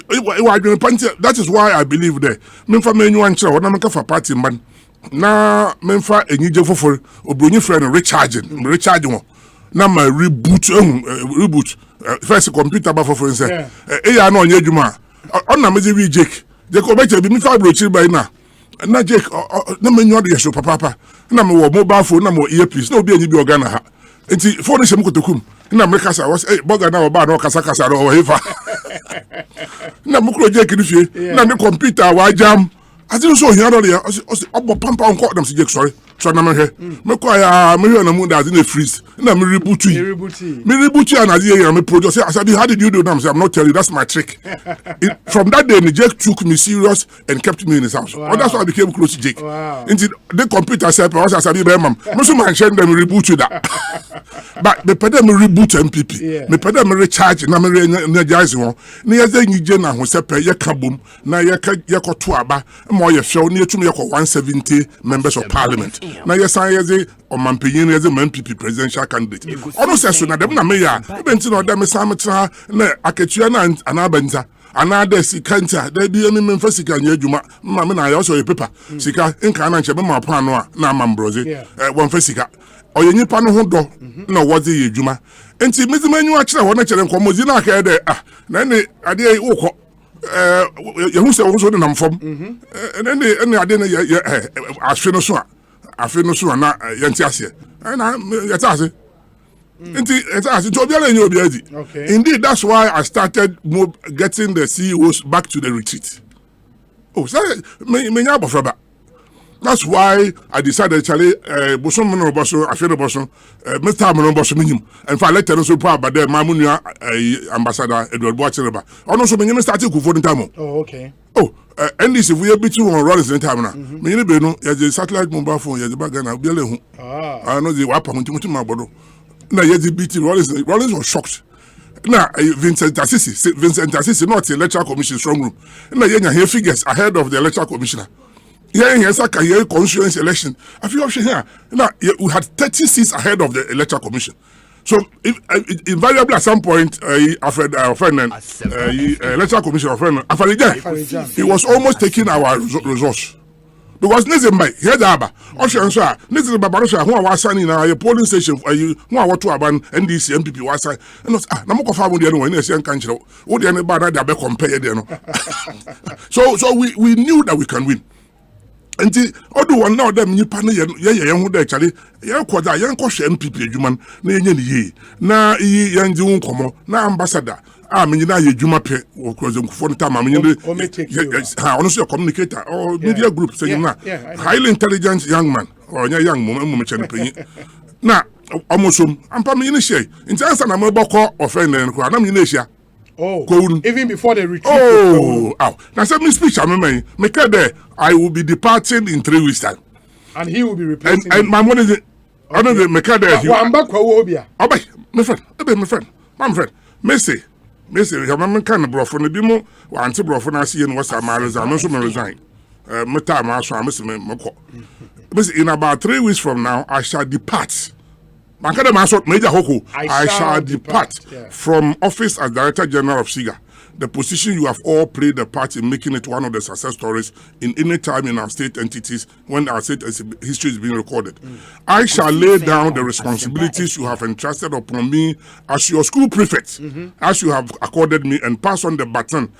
That is why I believe that. Memfa menu anche wona meka for party man. Na memfa enyije foforo obronyi friend recharge won. Na ma reboot first computer ba foforo nse. Ya na onye adwuma. Ona meze wi Jake obeche bi mi fa brochi ba na Jake na menu ade yeso papa. Na me wo mobile phone na mo earpiece na obi enyi bi organa ha. Enti phone shem kotokum. Na America sa was boga na oba na kasa ro hefa na mukro je kiri na me computer wa jam ati so hian do ya o se obo pampa onko dem se je sorry so na me kwa ya me na mu that in the freeze na me reboot you and I me produce I said how did you do that? I'm not telling you, that's my trick. From that day Jake took me serious and kept me in his house. Oh, that's why I became close to Jake. Into the computer said I said be mam me so man share them reboot you that. But me pede me reboot MPP me pede me recharge na me energize won na ye ze nyije na ho sepe ye ka bom na ye koto aba mo ye hwe na etum ye ko 170 members of parliament na ye san ye ze o mampanyin ye ze MPP presidential candidate ono se so na dem na me ya e nti na o da me san metra na aketua na anabanza another sikanta da bi emi me fasika nya adwuma ma me na ya so ye paper sika nka na nche me ma pa no a na mambroze won fasika oye nipa no ho do na woze ye adwuma enti mezimanyu a kire ho na kire nkomozi na aka de na ne ade wo ye hu se wo so de nam fam ene ade na ye ahwe no so na ye nti ase na ye ta ase nti it's as to obiara enye obiadi. Indeed, that's why I started getting the CEOs back to the retreat. Oh, so me nya bofraba. That's why I decided Charlie bosom no boso afero boso Mr. Mono boso minim. In fact, let us support but the mamunia ambassador Edward Boachireba. Ono so minim start ku for the time. Oh, okay. Oh, and this if we be too on Rollins in time now. Me ni be no, ya the satellite mobile phone ya the bag na obiale hu. I know the wapa hunti ma bodo. Na yezi BT Rollins was shocked. Na Vincent Assisi not the electoral commission strong room. Na yenya here figures ahead of the electoral commissioner. Yes, I can hear constituency election. I feel here. Now we had 30 seats ahead of the electoral commission. So invariably at some point, electoral commission he was almost taking our resource. Because Nizimba, here the Abba, Ocean Sir, Nizimba Barosha, who was signing a polling station for you, who are what to aban NDC MPP was signing. And Namoko Famu, the other Asian country, what the other bad they compare. So we knew that we can win. And the other one now, them new panel, young would actually, young quadra, young Kosh MPP, human, na young Jun Como, na ambassador. I mean, you Juma pay or crossing for the time. I mean, honestly, a communicator or media group saying, highly intelligent young man or a young woman. Now, almost I'm probably in a shade. In Tanzania, I'm a boko or friend and I'm in Asia. Oh, even before the retreat. Oh, now, send me speech. I mean, make there. I will be departing in 3 weeks' time. And he will be replacing. And my money is another make there. I'm back. My friend, Messi. Messi, we have a kind of bro from the Bimo, or anti bro from us in West Amaris. I'm also resign. My time, I shall miss me. In about 3 weeks from now, I shall depart. I shall depart from office as Director General of SEGA. The position you have all played a part in making it one of the success stories in any time in our state entities when our state history is being recorded. I shall lay down the responsibilities you have entrusted upon me as your school prefect, as you have accorded me, and pass on the baton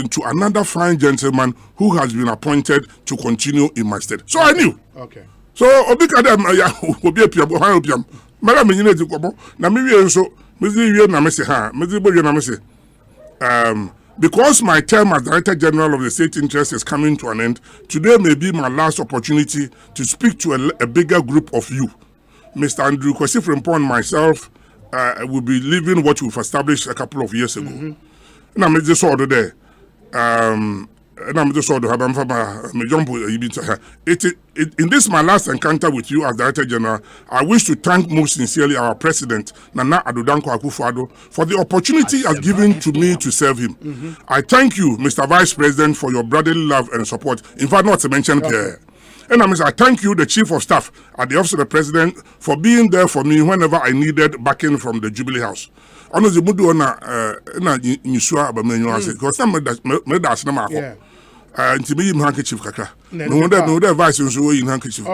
to another fine gentleman who has been appointed to continue in my stead. So I knew. Okay. So Obikadam obi apiam han opiam. Mara me nyina ti kobo na me wie nso me zi wie na me se ha me zi bo wie na me se because my term as Director General of the State Interest is coming to an end, today may be my last opportunity to speak to a bigger group of you. Mr. Andrew Kwesi-Frimpong and myself will be leaving what we've established a couple of years ago. And I'm just order there. And I'm just order in this my last encounter with you as Director General, I wish to thank most sincerely our President, Nana Addo Dankwa Akufo-Addo, for the opportunity he has given to me to serve him. I thank you, Mr. Vice President, for your brotherly love and support. In fact, not to mention Pierre. And I thank you, the Chief of Staff at the Office of the President, for being there for me whenever I needed backing from the Jubilee House. Honestly, nti me handkerchief kaka no wonder vice so in handkerchief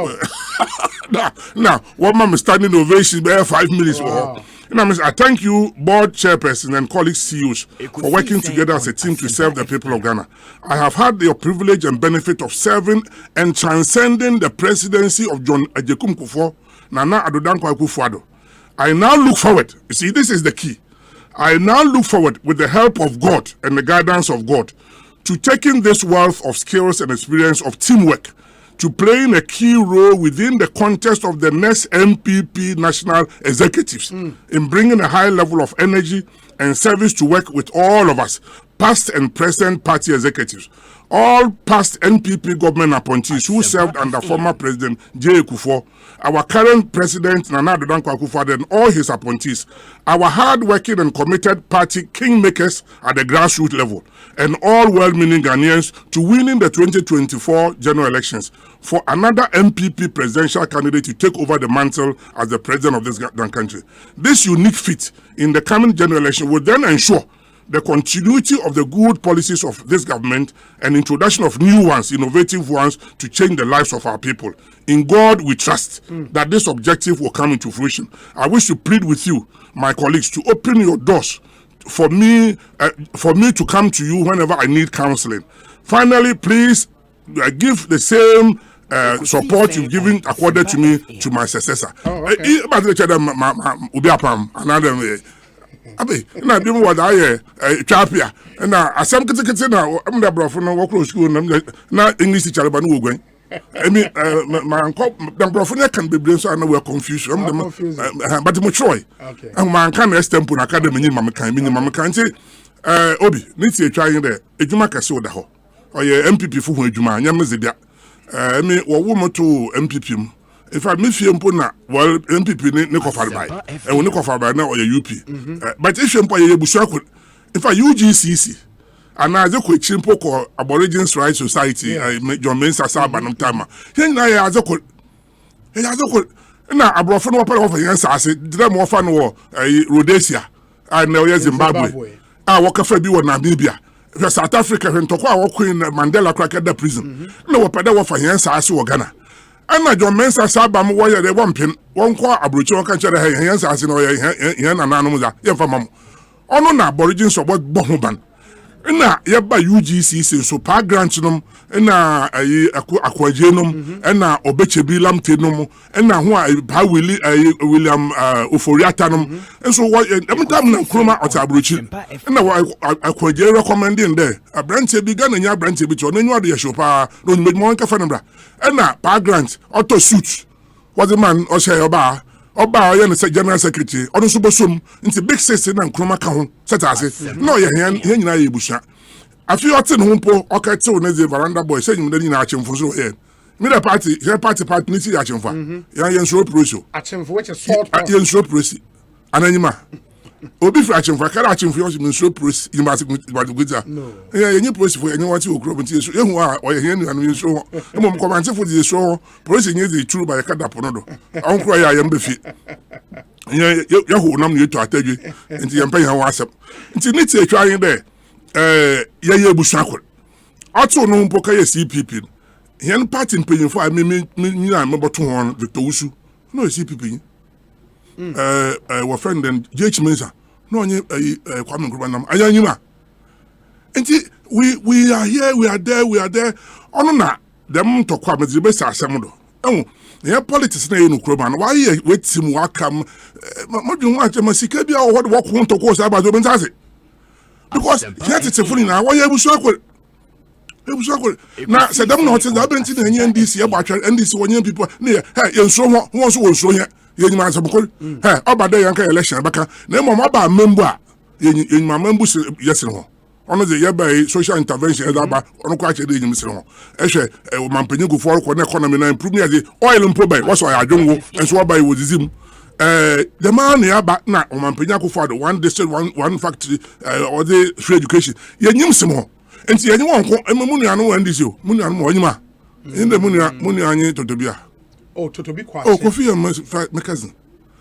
now what man standing ovation be 5 minutes and I thank you, board chairperson and colleagues CEOs, for working together as a team to serve the people of Ghana. I have had the privilege and benefit of serving and transcending the presidency of John Ajekum Kufuor, Nana Addo Dankwa Akufo-Addo. I now look forward, you see, this is the key. I now look forward, with the help of God and the guidance of God, to taking this wealth of skills and experience of teamwork to playing a key role within the context of the next MPP national executives in bringing a high level of energy and service to work with all of us, past and present party executives. All past NPP government appointees who served under former President J. Kufuor, our current President Nana Addo Dankwa Akufo-Addo, and all his appointees, our hard-working and committed party kingmakers at the grassroots level, and all well-meaning Ghanaians to winning the 2024 general elections for another MPP presidential candidate to take over the mantle as the president of this country. This unique feat in the coming general election will then ensure the continuity of the good policies of this government and introduction of new ones, innovative ones, to change the lives of our people. In God we trust that this objective will come into fruition. I wish to plead with you, my colleagues, to open your doors for me to come to you whenever I need counseling. Finally, please give the same support you've given accorded to me to my successor. Abi na bi mo wada ye twapia na asem ketekete na am da brofo no wo close school na English teacher ba no wo gwan emi man ko da brofo na kan bebre so na we confused but mo try man kan estempo na academy ni mam kan ti obi ni ti etwa yin de ejuma kase wo da ho oye MPP fu hu ejuma nyam zedia emi wo wo moto MPP mu. In fact, me feel na well MPP ne kofar by and we ne kofar by na or UP. But if you employ busua in fact UGCC and as a quick simple call Aborigines Rights Society John Mensa Sabanum Tama. Here na ya azoko na abrofo no pa of yan sase dira mo fa no Rhodesia and na Zimbabwe. Wakafa bi wo Namibia. South Africa when toko a Queen Mandela Cracker prison. No wo pa da wo fa yan sase wo Ghana. Ana John Mensa Sabam wire the one pin, one qua abrucho can share hands as in yan anonymous, yan famam. Ono na aborigines of what Bohuban. Na yeba UGCC so pa grantinum, na aquagenum, na obechebi lamtenum, na who pa William Uforiatanum, and so what every time na Kroma or Tabruchi, and aquagen recommending there. A branch began and ya branch which on any other shop, don't make more cafanabra. And na pa grant auto suits was the man or say oba yan general secretary or super sum into big system and chroma count set as it no yan busha a few otin humpo or cattle nezi veranda boy saying that in action for so here middle party nisi action for yan show pro action for which a sort yan show pro ananima obi for action for kara action for you show pro you must go no you pro for anyone to grow into so you are or here and show mom comment for the show pro is true by kada ponodo onko ya yam befi ya hu nam you to ataju nti yam pan ha WhatsApp nti niti e twa yin there ya bushakol ato no mpo ka ya CPP here party mpanyim for me nyina me boto hon Victor Usu no CPP our friend and JH Mensa no onye Kwame Nkrumah nam ayanyima enti we are here we are there ono na dem to kwa mezibe sa asem do yeah politics na enu Nkrumah why here wetim wakam modun wa chema sika bia wo work won to ko sa ba do bentase because here tete funi na why ebusu akol na se dem na hotel da benti na nye NDC e ba atwa NDC wonye people na hey yenso ho so wonso ye yenyima asabukol obada yanka election baka na mo ba membu a yenyima membu yesere ho ono ze yeba social intervention edaba ono kwa che de yenyima sere ho ehwe mampanyi go for ko na economy na improve the oil improve was oil adwongo enso oba e wodizim the man yaba na mampanyi go for the one district one factory or the free education yenyim sem ho enti yenyim won ko emunu anu NDC o munu anu mo onyima inde munu anyi totobia. Oh, Totobi Kwasi. Oh, Kofi, my cousin.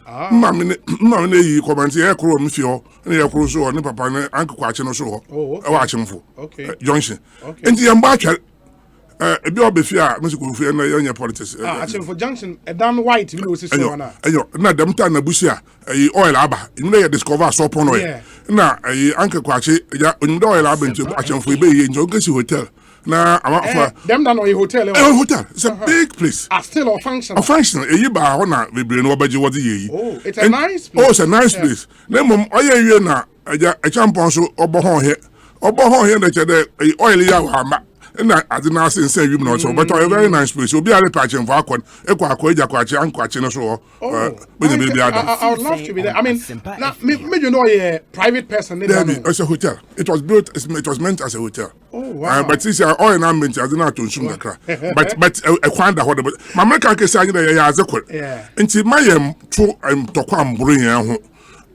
Mamma, you comment here, Crow, Mifio, and your Crusoe, and Papa, and Uncle Quachin or so. Oh, watching for. Okay. Junction. And the Ambacha, a bit of fear, Mr. Kofi, and your politics. Actually, for Junction, a damn white, you know, sister. And you're not them time, Busia, oil abba. You may discover soap on oil. Now, Uncle Quachi, oil abba into action for Bay in Jogacy Hotel. Na them down on hotel. Hotel. It's a big place. Still functional. Functional. Ba hona we bring no budget what ye. Oh, it's a nice place. Oh, it's a nice place. Then mom oye na a champon so obo hon here. Obo hon here that the oil ya wa ma. And I did not say you know so, but a very nice place. You'll be a patching for Aquan, Equa, and Quachina so. I would love to be there. I mean, you know, a private person. It's a hotel. It was built. It was meant as a hotel. Oh wow! But this year, all in our mention, I did not consume the crack. But a quanda what about my American case? I yeah. Until my true to come bring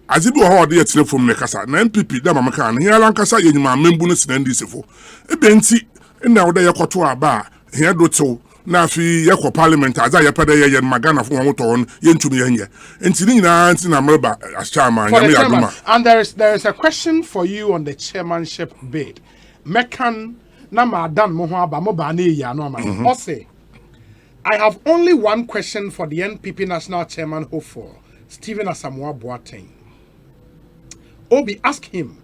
as if we had the telephone makers and MPP, the Mamakan, here Lancasa, in my members and this for a benty, and now they are caught to a bar. Here do so. Now, if you Parliament, as I put a Magana for one yen to me, and Tina and Amaba as chairman. And there is a question for you on the chairmanship bid. Mekan Nama Dan Mohaba Mobani Yanoma. Also, I have only one question for the NPP National Chairman for Stephen Asamoah Boateng. Obi, ask him,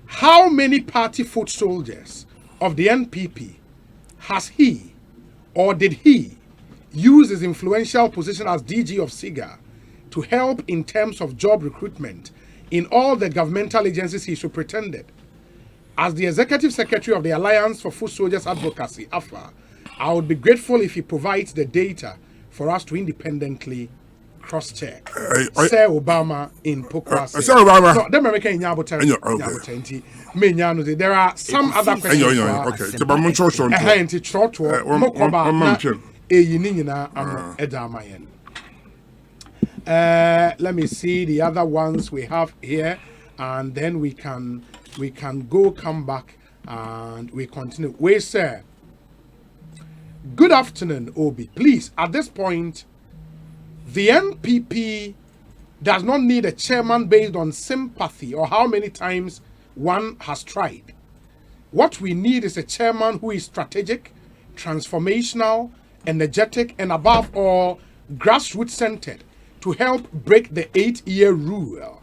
how many party foot soldiers of the NPP has he or did he use his influential position as DG of SEGA to help in terms of job recruitment in all the governmental agencies he superintended? As the Executive Secretary of the Alliance for Foot Soldiers Advocacy, AFA, I would be grateful if he provides the data for us to independently cross-check. Sir Obama in Pokwase. Sir Obama. No, the American in Yabota. There are some other questions. Let me see the other ones we have here, and then we can come back and we continue. Wait, sir. Good afternoon, Obi. Please, at this point, the NPP does not need a chairman based on sympathy or how many times one has tried. What we need is a chairman who is strategic, transformational, energetic, and above all, grassroots-centered to help break the 8-year rule.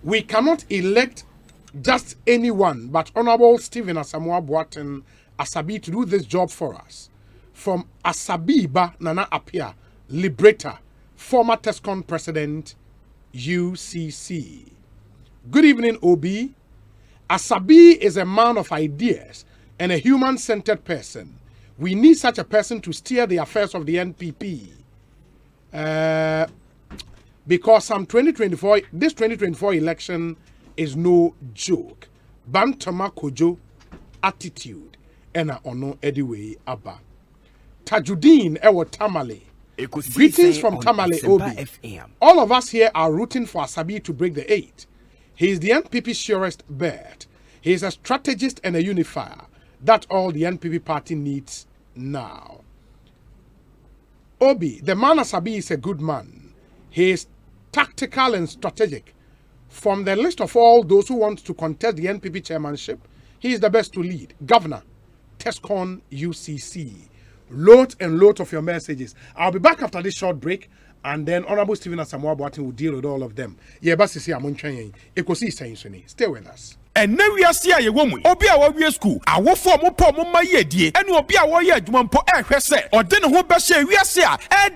We cannot elect just anyone, but Honorable Stephen Asamoah Boateng Asabi to do this job for us. From Asabiba Nana Apia, Liberator, former TESCON President, UCC. Good evening, Obi. Asabi is a man of ideas and a human-centered person. We need such a person to steer the affairs of the NPP. Because this 2024 election is no joke. Bantama Kojo attitude and ono anyway abba. Tajudeen Ewo Tamale. Greetings from Tamale Obi. All of us here are rooting for Asabi to break the 8. He is the NPP's surest bet. He is a strategist and a unifier. That's all the NPP party needs now. Obi, the man Asabi is a good man. He is tactical and strategic. From the list of all those who want to contest the NPP chairmanship, he is the best to lead. Governor, TESCON UCC. Load and load of your messages. I'll be back after this short break, and then Honorable Stephen Asamoah Boateng will deal with all of them. Stay with us. And now we are seeing a woman. Obi a we school. I will form a poem on my yedi. And Obi a we adjuman po ehwese. Or then who be say we are see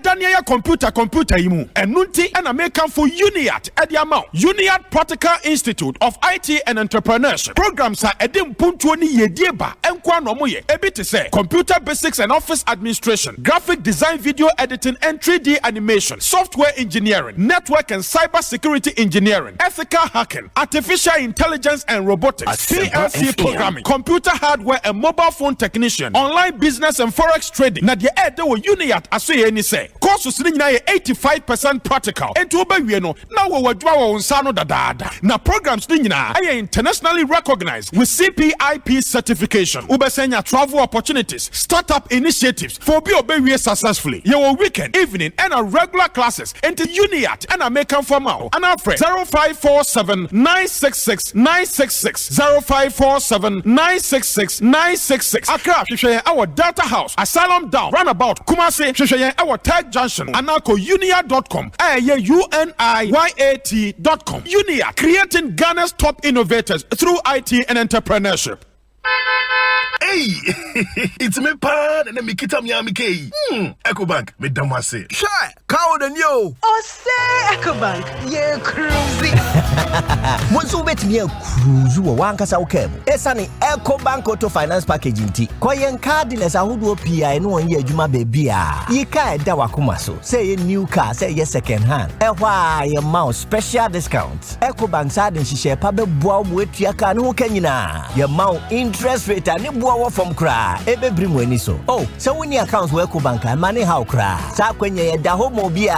Daniel computer imu. And nunti and American for UNIAT at the amount. UNIAT Practical Institute of IT and Entrepreneurship. Programs are edim puntuani yedieba. And kwa no moye. Ebi to say computer basics and office administration, graphic design, video editing and 3D animation, software engineering, network and cyber security engineering, ethical hacking, artificial intelligence and robotics, PLC programming, computer hardware and mobile phone technician, online business and forex trading. Na the air they were UNIAT asoye any say. Courses ni na 85% practical. And to obey we no na we wadwa wa unsano dadada. Na programs ni na are internationally recognized with CPIP certification. Ubesenya travel opportunities, startup initiatives for be obey we successfully. Your weekend, evening and a regular classes into UNIAT and American formal. And our friend 0547 966 966 0547 966 966. Accra, Shishaya, our data house, Asylum Down, Runabout, Kumasi, Shishaya, our tag junction, Anako unia.com, UNIYAT.com. Unia, creating Ghana's top innovators through IT and entrepreneurship. Hey, it's me pan and me kita mi amike. EcoBank, me damase. Shy, cow than you. Oh, say EcoBank, yeah, cruisy. Monso bet me a cruise wo wankasa wo kam. Esane Ecobank Auto Finance Package nti. Koyen card dealers ahodo PI no onye adwuma baby a. Ye ka eda wakoma so. Say new car, say second hand. Ehwa ye ma special discount. Ecobank sa den hihye pa be boa mo atua ka ne ho kanyina. Ye ma interest rate ani boa wo from kra. Ebe brim wani so. Oh, so when your accounts wo Ecobank money how kra. Sa kwanya ye da ho mo bia.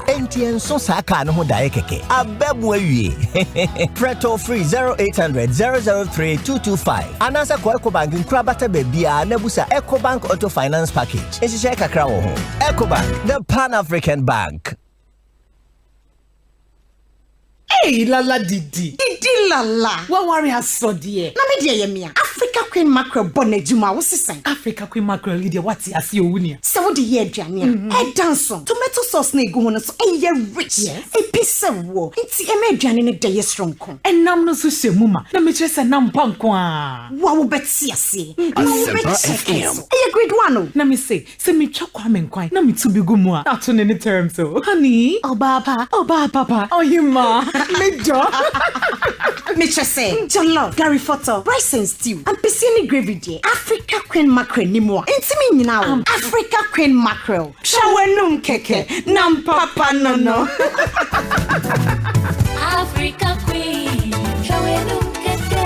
Enti enso sa ka ne ho da ye keke. Abebu awie. Preto free 0800 003 225. Anasa ko Ecobank nkra bata bebia na busa Ecobank Auto Finance Package. Ehihye kakra wo ho. Ecobank, the Pan-African Bank. Hey, lala didi lala. What worry has so dear? Na me dear yemia. Africa Queen Mackerel bonejuma wo sisan. Africa Queen Mackerel leader what as you wunia. Se wo de ye aduane a. E danson. Tomato sauce na egu ho no so e rich. Yes. E pisa wo. Nti e me aduane ne de ye strong kon. Enam no so hye ma. Na me kire se nam panko a. Wa wo beti ase. Asempa FM. E grade 1 o. Na me say me twa kwa me nkwan. Na me tu bi gu mu a. Ato ne term so. Honey, oba papa. Oh hima. Me jo. Me say, jollof, Gary photo, rice and stew, and piscine gravy dear. Africa Queen Mackerel ni mo. Intimi now. Africa Queen Mackerel. Shawenum keke, nam papa no. Africa Queen, shawenum keke.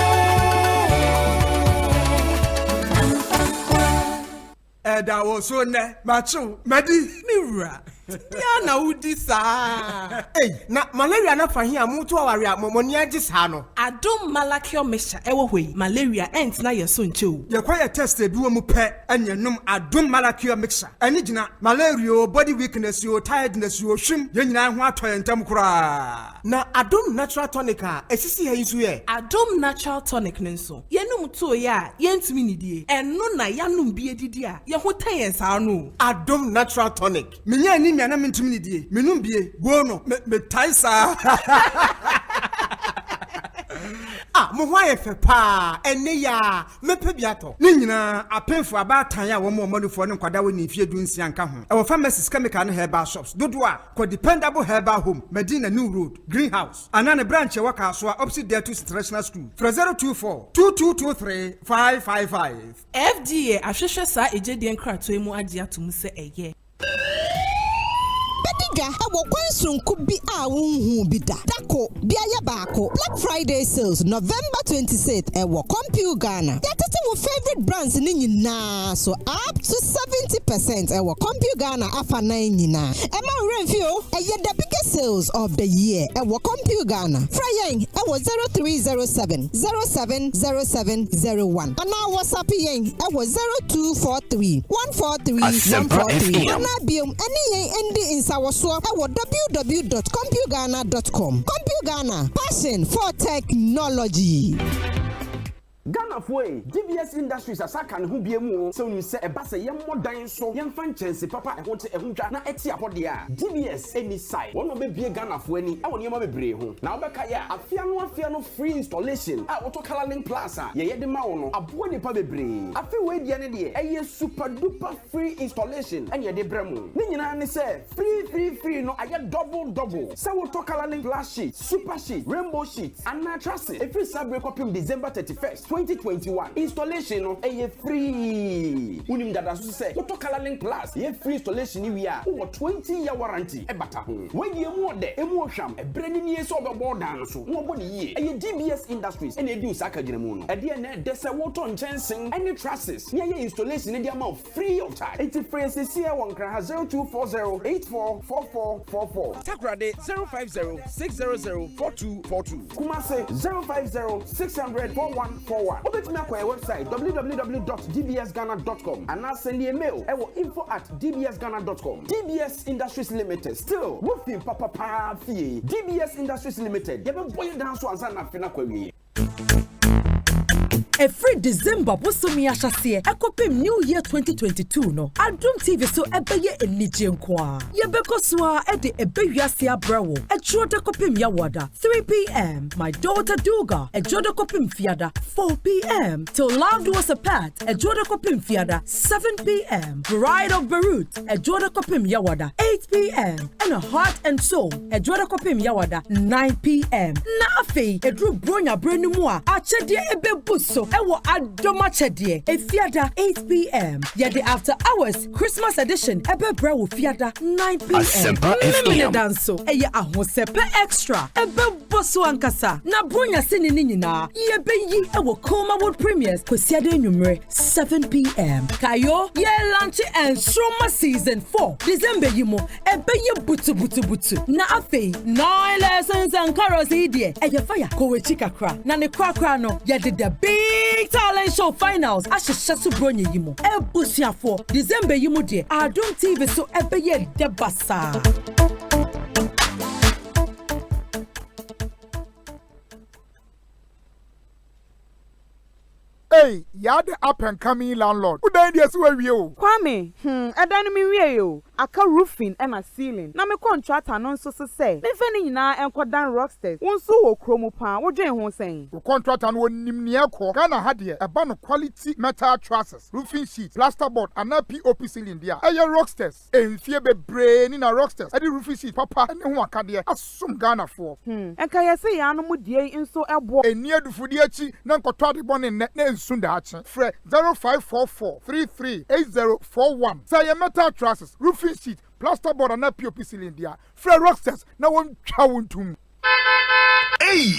Eda wo so ne, machu, medi, miura. Ya na udi sa. Na malaria na fa hia mutu aware amomoni agi sa no. Adom malakio mesha ewo hoi. Malaria ent na yeso nche. Ye kwa ye test e bi wo mu pe enyenum adom malakio mixture. Ani gina malaria, body weakness, your tiredness, your shim, ye nyina ho atoye ntam kura. Na adom natural tonic a esisi ha yisu ye. Adom natural tonic nenso. Ye num to ya, ye ntimi nidie. Eno na ya num bi edidi a, ye ho tayen sa no. Adom natural tonic. Minya ni na mentimi ni die menum bie go no me taisa mo ho ayefe pa ene ya me pe biato ni nyina apenfo abatan ya wo mo manufo ne kwada wo ni fie dunsia nka ho e wo pharmacies chemical ne herbal shops dodo a ko dependable herbal home Medina New Road Greenhouse anane branch e waka so opposite there to international school 024 2223 555 FDA ahwehwe sa ejedi nkrato emu age atum se eye Bediga abo kwansunku bi a wonhu bi da. Dako biaya baako. Black Friday sales November 26th ewo Compute Ghana. Yatete wo favorite brands ni nyina so up to 70% ewo Compute Ghana afa na nyina. Ema renfio eye the biggest sales of the year ewo Compute Ghana. Frayeng ewo 0307 070701. Ana WhatsApp yen ewo 0243 143 143. Ana biom eni yen endi Sawaso www.computeghana.com. Compute Ghana, passion for technology. Ghana foi DBS Industries asaka ne ho biemu so nu se eba se ye modan so ye mfa nchense papa e ho te ehundwa na eti apode a DBS any side wono be bie Ghana fo ani a woni ma bebre ho na obeka ya afia no free installation a woto Colourlink Plus a ye de ma wo no abo nipa bebre afi we dia ne de eye super duper free installation anye de bremu ni nyina ne se free no aye double se woto Colourlink Plus sheet super sheet rainbow sheet and mattress every sabre copy December 31st 2021 installation no free unim dada so say woto Colourlink Plus ye free installation ni wi a wo 20-year warranty e bata ho we emu de emu hwam e brani ni so obebo dan so wo bo ni ye DBS Industries ene di usaka gina mu no e de na de se woto nchensen any trusses ni ye installation ni de am free of charge it free se won kra 0240844444 Takrade 050-600-4242 Kumase 050-600-4141 Obetumi akwa website www.dbsghana.com and now send a mail info@dbsghana.com. DBS Industries Limited still wofin papa fie DBS Industries Limited ye be boy down so ansa na fina kwa wie Every December bosomi ahase ekopem New Year 2022 no Adom TV so ebeye enije nkwa ye bekosoa e de ebewiase abrawo ejro de kopem ya wada 3 p.m. My daughter Duga ejro de kopem fiada 4 p.m. till Loved Was a Pet ejro de kopem fiada 7 p.m. Bride of Beirut ejro de kopem ya wada 8 8 p.m. and a heart and soul. Edward Kopim Yawada 9 p.m. Nafi Edru Bronya Brenumwa Achede Ebe Buso Ewo Adoma Chedie Efiada 8 p.m. Yede after hours Christmas edition Ebe Brewo Fiada 9 p.m. Asempa FM. Danso Eye Ahosepe Extra Ebe Buso Ankasa Na Bronya Sini Nina Yebe Yi Ewo Koma Wood Premiers Kwesiade Numere 7 p.m. Kayo Ye Lanchi and Stroma Season 4 December Yimo Ebe Ye Butu Na Afe 9 lessons and carols idie Eye Fire Kowe Chikakra Na ne Krakra no Ye did the big talent show finals Asheshasu Bronye Yimo Ebusia 4 December Yimo die Adum TV so Ebe Ye Debasa Hey, you're the up and coming landlord. Who died yes where you? Kwame, I done me you. Aka roofing and a ceiling. Na me contract anon so say. Me feni na enko dan rocksters. Won so wo kromo pan. Wo dwen ho sen. Wo contract an won nim ne ekọ. Ghana ha de e ba no quality metal trusses, roofing sheets, plasterboard and POP ceiling dia. Eye rocksters. Enfie bebre ni na rocksters. E di roofing sheet papa ne ho aka de asum Ghana for. Enka ye say ya no mu die nso ebo. Eni adufudi achi na nkoto ade bone ne Sundache, Fred 0544-338041. Say your metal trusses, roofing sheet, plasterboard and POP ceiling there. Fred Rocksters, now one chowing to. Hey,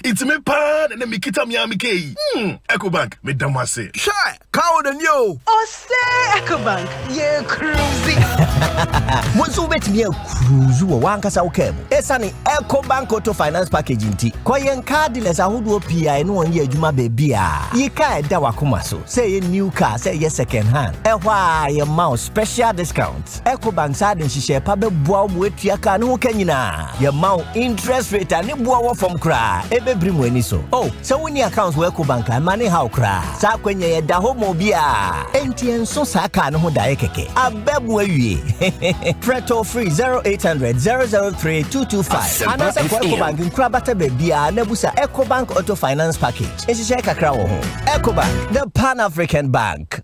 it's me pan and me kita mi amike. Ecobank, me damase. Shy, cow than you. Oh, say Ecobank, yeah, cruising. Once you bet me a cruise, you want us out cab. Esani Ecobank Auto Finance Packaging T. Koyen cardless a hood PI no one year Juma baby. Ye ka dawa kumaso. Say a new car, say yes second hand. Why your mouse special discounts. Ecobank side and she share pabe boa with your car no kenina. Your mount interest rate and from cry, ebe bring when so. Oh, so when your accounts work bank and money how cry. Sa kwenye da homo bia. NTN so saka no da ekeke. Abebu ye. Preto free 0800 003 225. Anasa kwa Ecobank nkrabata bebia nebusa Ecobank Auto Finance Package. Eshishe kakra wo ho. Ecobank, the Pan-African Bank.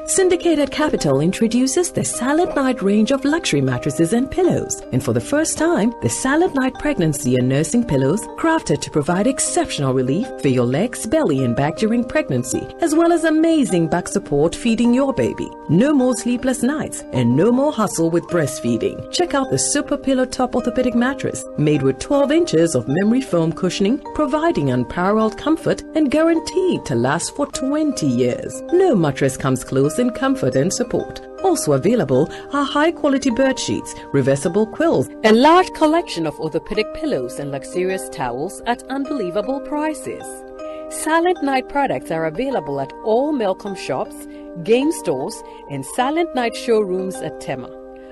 Syndicated Capital introduces the Silent Night range of luxury mattresses and pillows. And for the first time, the Silent Night pregnancy and nursing pillows, crafted to provide exceptional relief for your legs, belly, and back during pregnancy, as well as amazing back support feeding your baby. No more sleepless nights and no more hustle with breastfeeding. Check out the Super Pillow Top Orthopedic Mattress, made with 12 inches of memory foam cushioning, providing unparalleled comfort and guaranteed to last for 20 years. No mattress comes close in comfort and support. Also available are high-quality bird sheets, reversible quills, a large collection of orthopedic pillows and luxurious towels at unbelievable prices. Silent Night products are available at all Melcom shops, game stores, and Silent Night showrooms at Tema,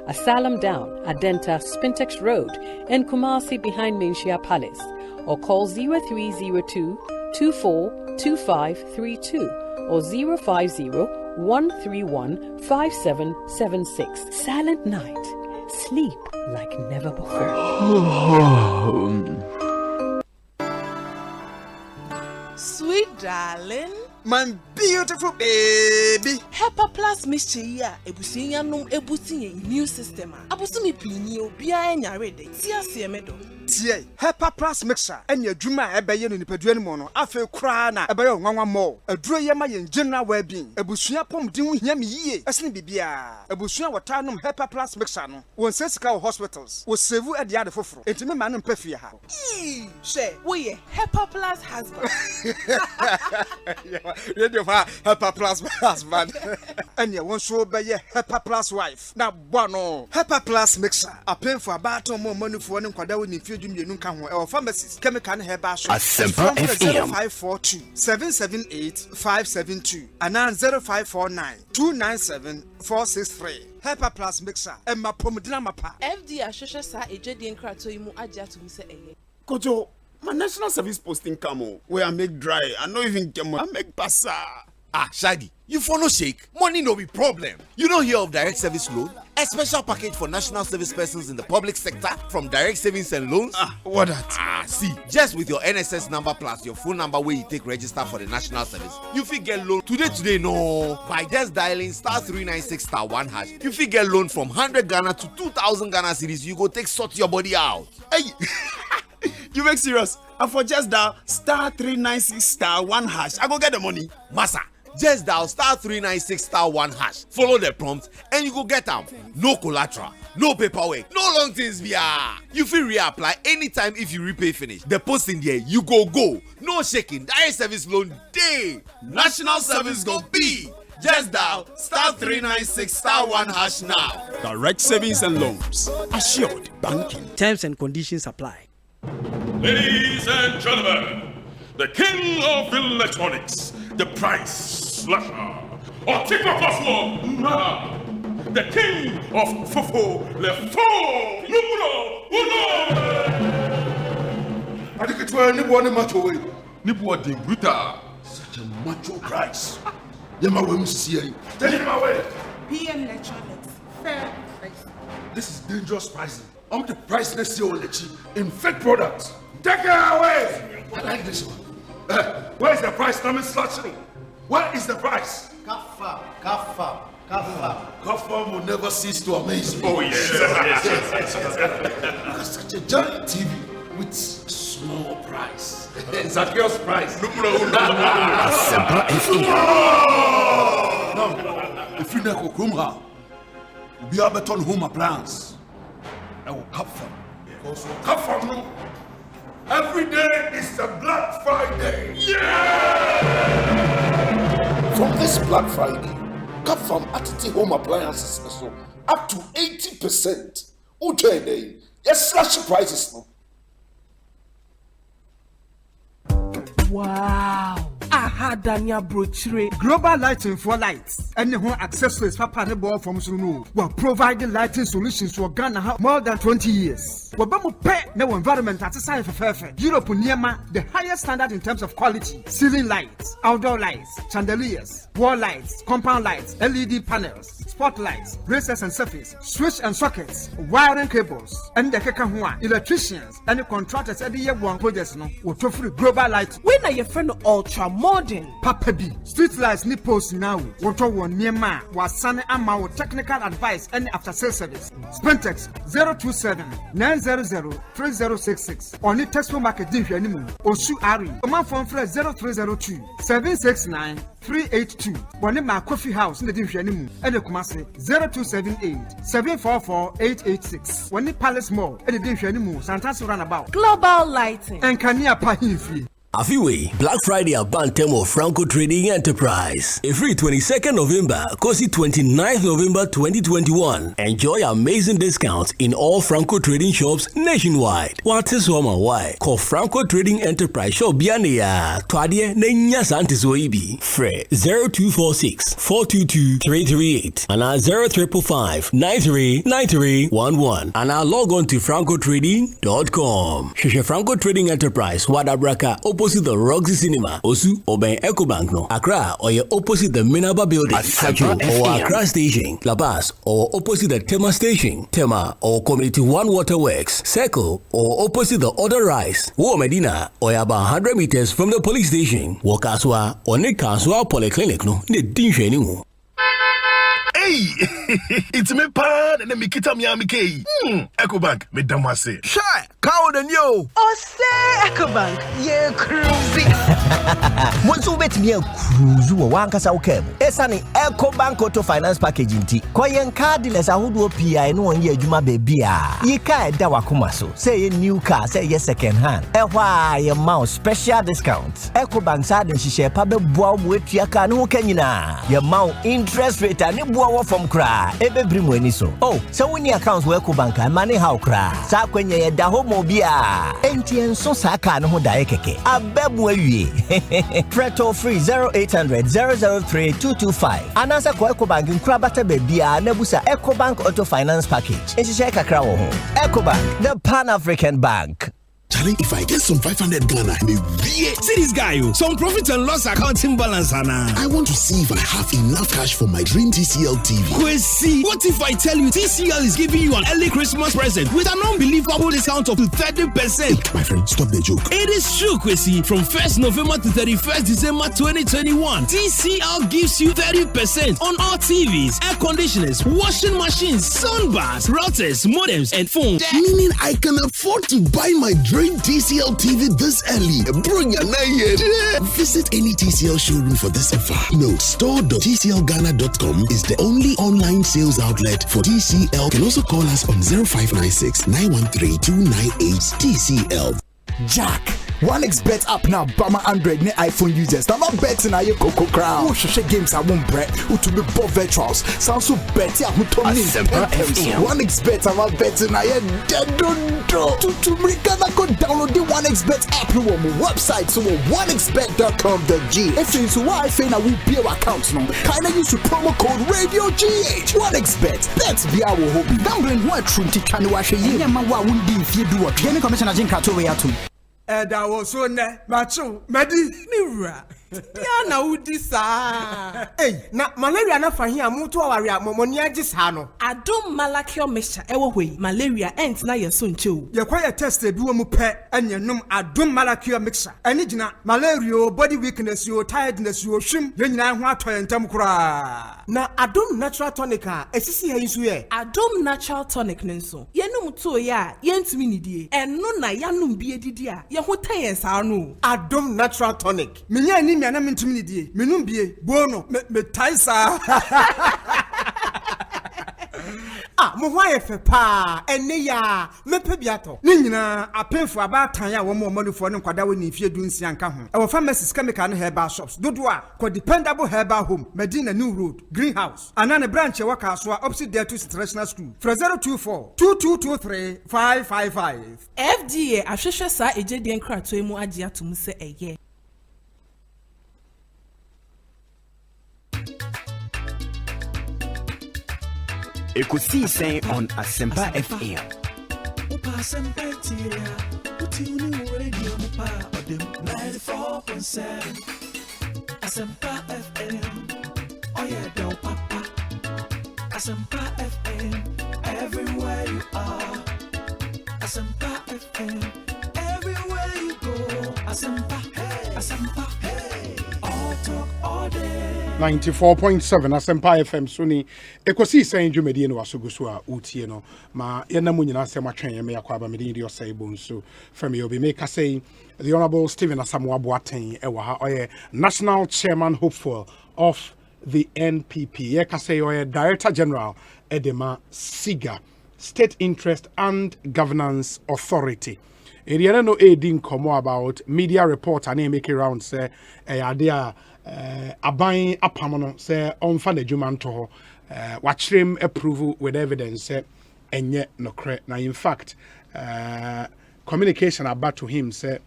Asylum Down, Adenta, Spintex Road, and Kumasi behind Menchia Palace, or call 0302 242532 or 050-131-5776. Silent Night. Sleep like never before. Sweet darling. My beautiful baby. Hepa Plus Mischia, Ebusinia num Ebusi new system. Abusumi Pini, Bia Yarede, Tia Siemedo. Tie, Hepa Plus mixer, and your Juma Ebayan in the Pedro Mono, Afe Krana, Ebayo, one more, a Droyama in general well being, Ebusia Pom doing yammy ye, a slim bibia, Ebusia Watanum Hepa Plus mixer, one Sesca hospitals, was Sevu at the other for intimate man and Pefia. She, we Hepa Plus husband. Radio Hepa Plus husband, and you won't show by your Hepa Plus wife. Now, Bono, Hepa Plus mixer, a pen for about more money for one Quadawi in Fusion Yunkan or pharmacies, chemical hair shop. Asempa FM 0542 778 572 and 0549 297 463. Hepa Plus mixer and my pomodina mapa. FD Ashosha sa ejedi nkrato imu aja to say eye. Kojo, my national service posting come where I make dry. I no even come I make passa. Shadi, you follow shake? Money no be problem. You don't hear of direct service loan? A special package for national service persons in the public sector from direct savings and loans? What that? See, just with your NSS number plus your phone number where you take register for the national service, you fit get loan today no. By just dialing *396*1#, you fit get loan from 100 Ghana to 2,000 Ghana cedis. You go take sort your body out. Hey, you make serious? I for just dial *396*1#. I go get the money. Massa, just dial *396*1#. Follow the prompt and you go get them. No collateral, no paperwork, no long things bia. You feel reapply anytime if you repay finish. The post in there, you go. No shaking, direct service loan day. National service go be. Just dial *396*1# now. Direct savings and loans. Assured banking. Terms and conditions apply. Ladies and gentlemen, the king of electronics, the price slasher, or the king of Fofo, le faux, numero uno. I think it's where Nibuani macho way. Nibuani bruta. Such a macho price. Yama will see you. Tell him away. PM Electronics. Fair price. This is dangerous pricing. I'm the price next year in fake products. Take it away. I like this one. Where is the price coming slashing? Where is the price? Kaffa. Kaffa will never cease to amaze me. Oh yes. Such a giant TV with small price. Zacchaeus price. Asempa FM. No, if you never come here, we have a ton home appliance. I will Kaffa. Because Kaffa no. Every day is a Black Friday. Yeah! From this Black Friday, cut from Attity Home Appliances up to 80%. Okay, yes, slash prices no. Wow. Aha, Dania brochure. Global lighting for lights. Any home accessories for panel board from Sunu. We're providing lighting solutions for Ghana more than 20 years. We're pay no environment at the side of Fairfair. Europe Niema, the highest standard in terms of quality. Ceiling lights, outdoor lights, chandeliers, wall lights, compound lights, LED panels, spotlights, braces and surface, switch and sockets, wiring cables, and the Kekahua, electricians, and the contractors at the year one projects no. We're free global light. When are your friend ultra modern? Papa B, street lights ni post now. Water one Niema, was Sunny Ama technical advice and after sales service. Spentex 027-900-3066. Only textbook market division. Osu Ari. Command phone for 0302-769-382. One my coffee house in the division. And the Kumasi 0278-744-886. One the Palace Mall and the division. Santa's runabout. Global lighting. And Kania Pahifi. Afiwe, Black Friday at Bantemo Franco Trading Enterprise. A free 22nd November, Kosi 29th November 2021. Enjoy amazing discounts in all Franco Trading shops nationwide. What is why? Call Franco Trading Enterprise Shop Biania. Twadie Nenya Santizoibi. Fre 0246-422-338. And 0355-939311. And log on to francotrading.com. Sheshe Franco Trading Enterprise, Wadabraka, opposite the Roxy Cinema, Osu, Oben Ecobank no, Accra, or you're opposite the Minaba Building, Kajo, or Accra Station, La Paz, or opposite the Tema Station, Tema, or Community One Waterworks, Circle, or opposite the Other Rise, War Medina, or about 100 meters from the police station, Wakaswa, or Nekaswa Polyclinic no, ne dinche anymore. Hey, it's me pan and me kita mi amike. Ecobank, me damase. Shy, cow the new. Oh, say Ecobank, yeah, cruising. Once you bet me a cruise, you want to say okay. Esani Ecobank Auto Finance Package inti. Koyen card dealers a who do PI no one year juma baby. Ye ka da wakumaso. Say a new car, say yes second hand. Why your mouse special discounts. Ecobank side and she share pabe boa with your car no kenyina. Your mount interest rate and from cry, ebe bring when so. Oh, so when your accounts work bank and money how cry. Sa kwenye ye da homo bia. Entien so saka no dae keke. Abebu ewie. Preto free 0800-003-225. Anasa kwa Ecobank nkrabata bebia nebusa Ecobank Auto Finance Package. Enshisheka kakra wo ho. Ecobank, the Pan-African Bank. Charlie, if I get some 500 Ghana, maybe. See this guy, some profit and loss accounting balance, Anna. I want to see if I have enough cash for my dream TCL TV. Kwesi, what if I tell you TCL is giving you an early Christmas present with an unbelievable discount of 30%? My friend, stop the joke. It is true, Kwesi. From 1st November to 31st December 2021, TCL gives you 30% on all TVs, air conditioners, washing machines, soundbars, routers, modems, and phones. Meaning I can afford to buy my dream TCL TV this early. Bring your Visit any TCL showroom for this offer. No, store.tclghana.com is the only online sales outlet for TCL. You can also call us on 0596 913 298 TCL. Jack, 1xBet app now, Bama Android ne iPhone users. Now not betting na ye Coco Crown. Who share games I won't bet. Who to be both virtuals. Sounds so betty. Who to me. 1xBet I'm betting na ye dead don't do. To Americana go download the 1xBet app no more website so 1xBet.com.g. If you so why na we be our account no. Kinda use the promo code Radio GH. 1xBet. That's be our hobby. Gambling what true to try to wash a year. Man wa wundi if you do what. Gaming Commission agent kato we atu. That was so macho, Madi, Mira. Diana Udisa. Hey, na malaria na fahia mutu awaria momonia jisano. Adom malakio mesha ewo malaria ent na yeso nche. Ye kwa test bi wo mu pe anye num adom malakio mixture. Ani gina malaria body weakness yo tiredness yo hwim ye nyina ho atoye ntam kura. Na adom natural tonic a esisi ha nso ye. Adom natural tonic nso. Ye num to ya ye ntimi nidie. Eno na ya num bi edidi a ye ho tayen sa no. Adom natural tonic. Menya ni na mentimi die menum bie bono me taisa mo ho ayefe pa ene ya mepe biato ni nyina apemfo abatan ya wo mo manufo ne kwada wo ni fie dunsia nka ho e wo pharmacies chemical ne herbal shops dodo a ko dependable herbal home Medina New Road Greenhouse anane branch e waka so opposite there to international school 024 2223 555 FDA ahwehwe sa ejedien krato emu agye atom se eye. Ekosiisen On Asempa FM. Asempa FM. Oh yeah, don't papa. Asempa FM. Everywhere you are. Asempa FM. Everywhere you go. Asempa, hey. Asempa, hey. All talk all day. 94.7 Asempa FM Suni Ekosiisen dwumadi no wasoguso a utie no ma yenamu nyina asem atwen yeme yakwaba mede ndi osai bonso from you be make say the Honorable Stephen Asamoah Boateng ewa ha oye National Chairman hopeful of the NPP ye ka say oye Director General Edema SEGA State Interest and Governance Authority. Area no edin komo about media report and make around say ade aban apamono say onfa na dwuma nto ho wachirem approve with evidence say enye nokre na in fact communication about to him say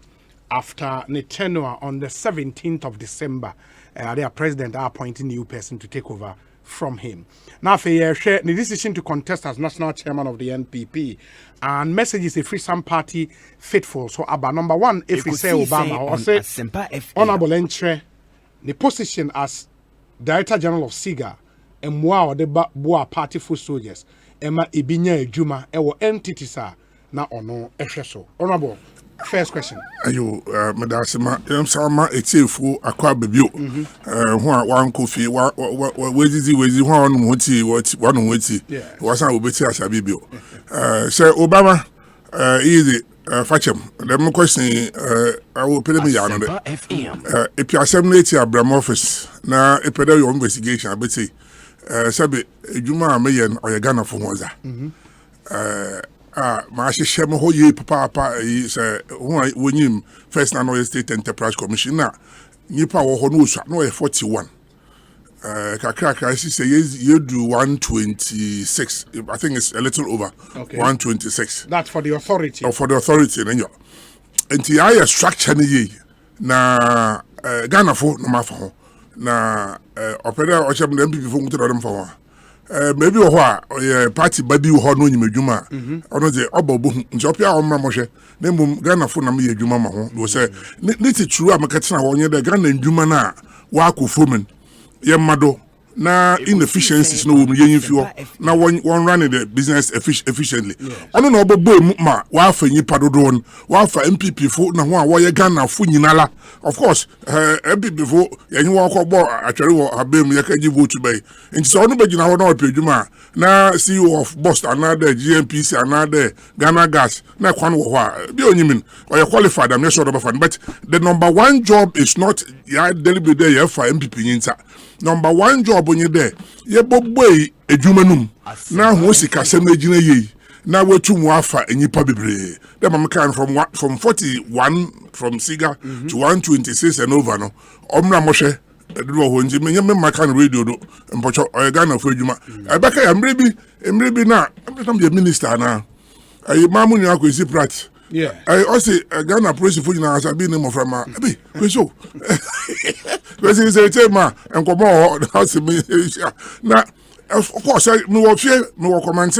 after the tenure on the 17th of December their president are appointing new person to take over from him. Now for share the decision to contest as national chairman of the NPP and messages a free some party faithful. So about number one, if we say Obama or say Honorable Entre the position as Director General of SEGA and wow the boa party full soldiers Emma Ibinya Juma ewo entities are now or no so. Honorable first question. Ayo madasima sama etiefu akwa bebio ho a wan kofi wezi ho on moti wan woti wasan obeti asha bebio say Obama easy fachem dem question I will pay me ya no de if you assembly Abraham office na epeda your investigation abeti sabe ejuma meyen oyegana fo hoza ma hyehyɛ mo ho ye papa is wonyim first na no state enterprise commission na nipa wo ho no usua no 41 kakra say you do 126 I think it's a little over 126 that's for the authority for the authority nyo enti aya structure ni ye na Ghana fo no ma fa ho na opera o chem MPP fo mutu dem fa ho maybe a party body who had no juma, or the obobu, Jopia or Mamoshe, name Ghana for Nami Juma, was a native true Amakatana, one year the Ghana and Jumana, Waku Fumen, Yamado. Na inefficiencies no yen fuel na one running the business efficiently ono na obobo ma wa fa nyipa dodon wa fa MPP fo na ho a wo ye Ghana fo nyinala of course MPP fo yen wo akọbọ atwere wo abem ye ka gi vote bay nti so ono begina ho na opedwuma na CEO of Bost another GNPC another Ghana Gas na kwan wo ho a bi onyimin or you qualified am yes or but the number one job is not ya deliberate there ya fa MPP nyinta. Number one job on you there. Ye boy a jumanum. Now who sika semejina ye. Now we're too muafa and ye pabibre. The mamakan from 41 from SEGA to 126 and over no. Omna Moshe. My kind of radio and Pocho or Ghana for Juma. I back I am maybe now. I'm the minister now. I mamun yako is prat. Yeah. I also Ghana praise for you now as I been name from Abi. So because say ma and come on house me now of course me wo fie me wo comment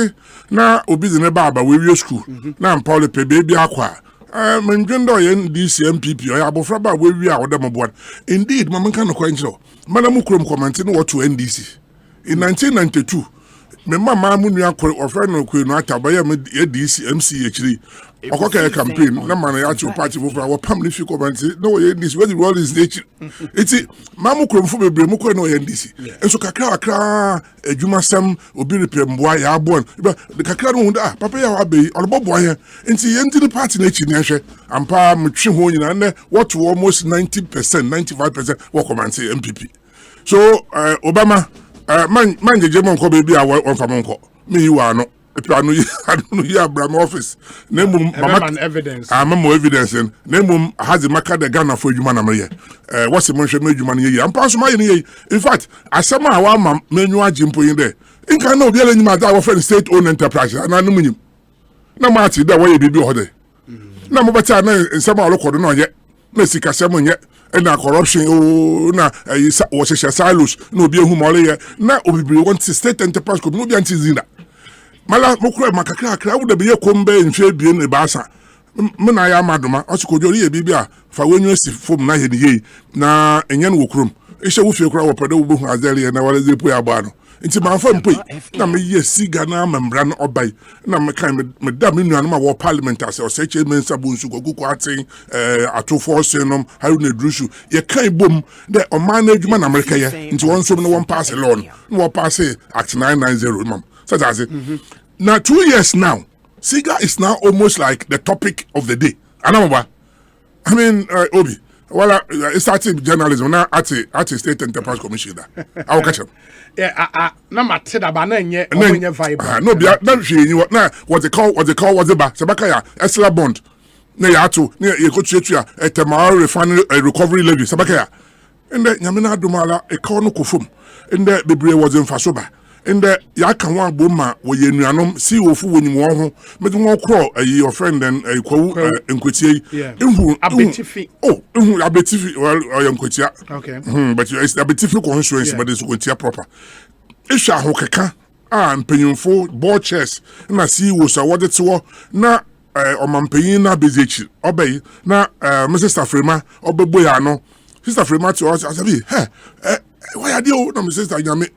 na obi de ne baba we school na Paul pe baby akwa me ndwendo ye DC MPP o ya bofra ba we wi a wo dem board indeed mama kan ko nchiro madam krom comment no what to NDC in 1992 me mama mu nua ko ofra no ko no ataba me DC MC actually okoka campaign na man ya chu party for our family fi comment no ye NDC where the world is nature iti mamu krom fu bebre mu ko no ye NDC enso kakra adwuma sam obi repair mboa ya abon the kakra no hunda papa ya wabe olobobo ya enti ye ndi party na chi na hwe ampa mtwe ho nyina na what to almost 90% 95% wo comment MPP so Obama man jeje mon ko bebi a won fa mon ko me yi wa no anu yi Abraham office nemu mama evidence mama evidence nemu hazi maka de Ghana for adwuma na me what's mon hwe me adwuma na ye ampa so ma ye ne in fact asema a wa ma menyu agimpo yin de inka na obi ala nyima da wo friend state owned enterprise na no munyim na ma ati da wo ye bibi ho de na mo bata na nsema a lokodo na ye na sika semo nye na corruption na wo hye silos na obi ehu mo le ye na obi want state enterprise ko no obi anti zina mala mokura makakra wo da be ye kombe nhwe bie ne baasa me na ya madoma osikojo ye bibia fa wenyu asi fom na ye ye na enye no wokrom ehye wo fie kura wo pede wo behu azeli na wale zepu ya ba no nti manfa mpoi na me ye SEGA na membra no obai na me kan me da me nuanu ma wo parliament ase o seche mensa bonsu gogu aten atofo senom haru na drusu ye kan bom de o man adwuma na America ye nti won so no won pass law no won pass act 990 mam so that's it now 2 years now SEGA is now almost like the topic of the day anamaba I mean Obi well it started journalism now at state enterprise commission that I will catch him yeah na mate da ba na nye vibe no bia na hwe ni na what they call what they ba sabaka ya esla bond na ya to na ye ko tuatua etemar refinery recovery levy sabaka ya ende nyame na adomala e call no kofom ende bebre was in fasoba ende ya kan wa boma wo ye nuanom si ofu wonyim won ho mede won kro your friend and kwawu enkotie ehu abetifi ehu abetifi well enkotia okay but it's abetifi constituency but it's enkotia proper isha ho keka mpanyimfo board chairs na CEO so wode to na omampanyin na bezechi obey na Mrs. Frema obebo ya no Sister Frema to us asabi why are you no Mrs. Nyame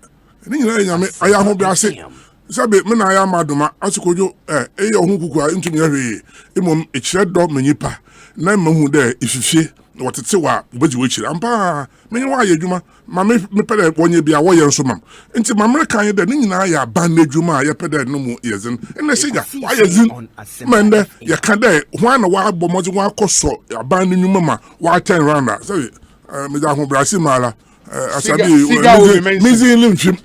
ni nyina nyame aya ho bi ase sabe me na aya madoma asikojo ye ho kuku a ntumi ahwe emom ekire do manyipa na mahu de ififie wotete wa obaji wechire ampa me wa ya adwuma ma me pede wonye bia wo ye nso mam nti ma American de ni nyina ya ban na adwuma ya pede no mu yezin na SEGA wa yezin mende ya kade ho na wa bomoji wa koso ya ban na nyuma ma wa turn round sabe me da ho brasi mala asabi mizin limfim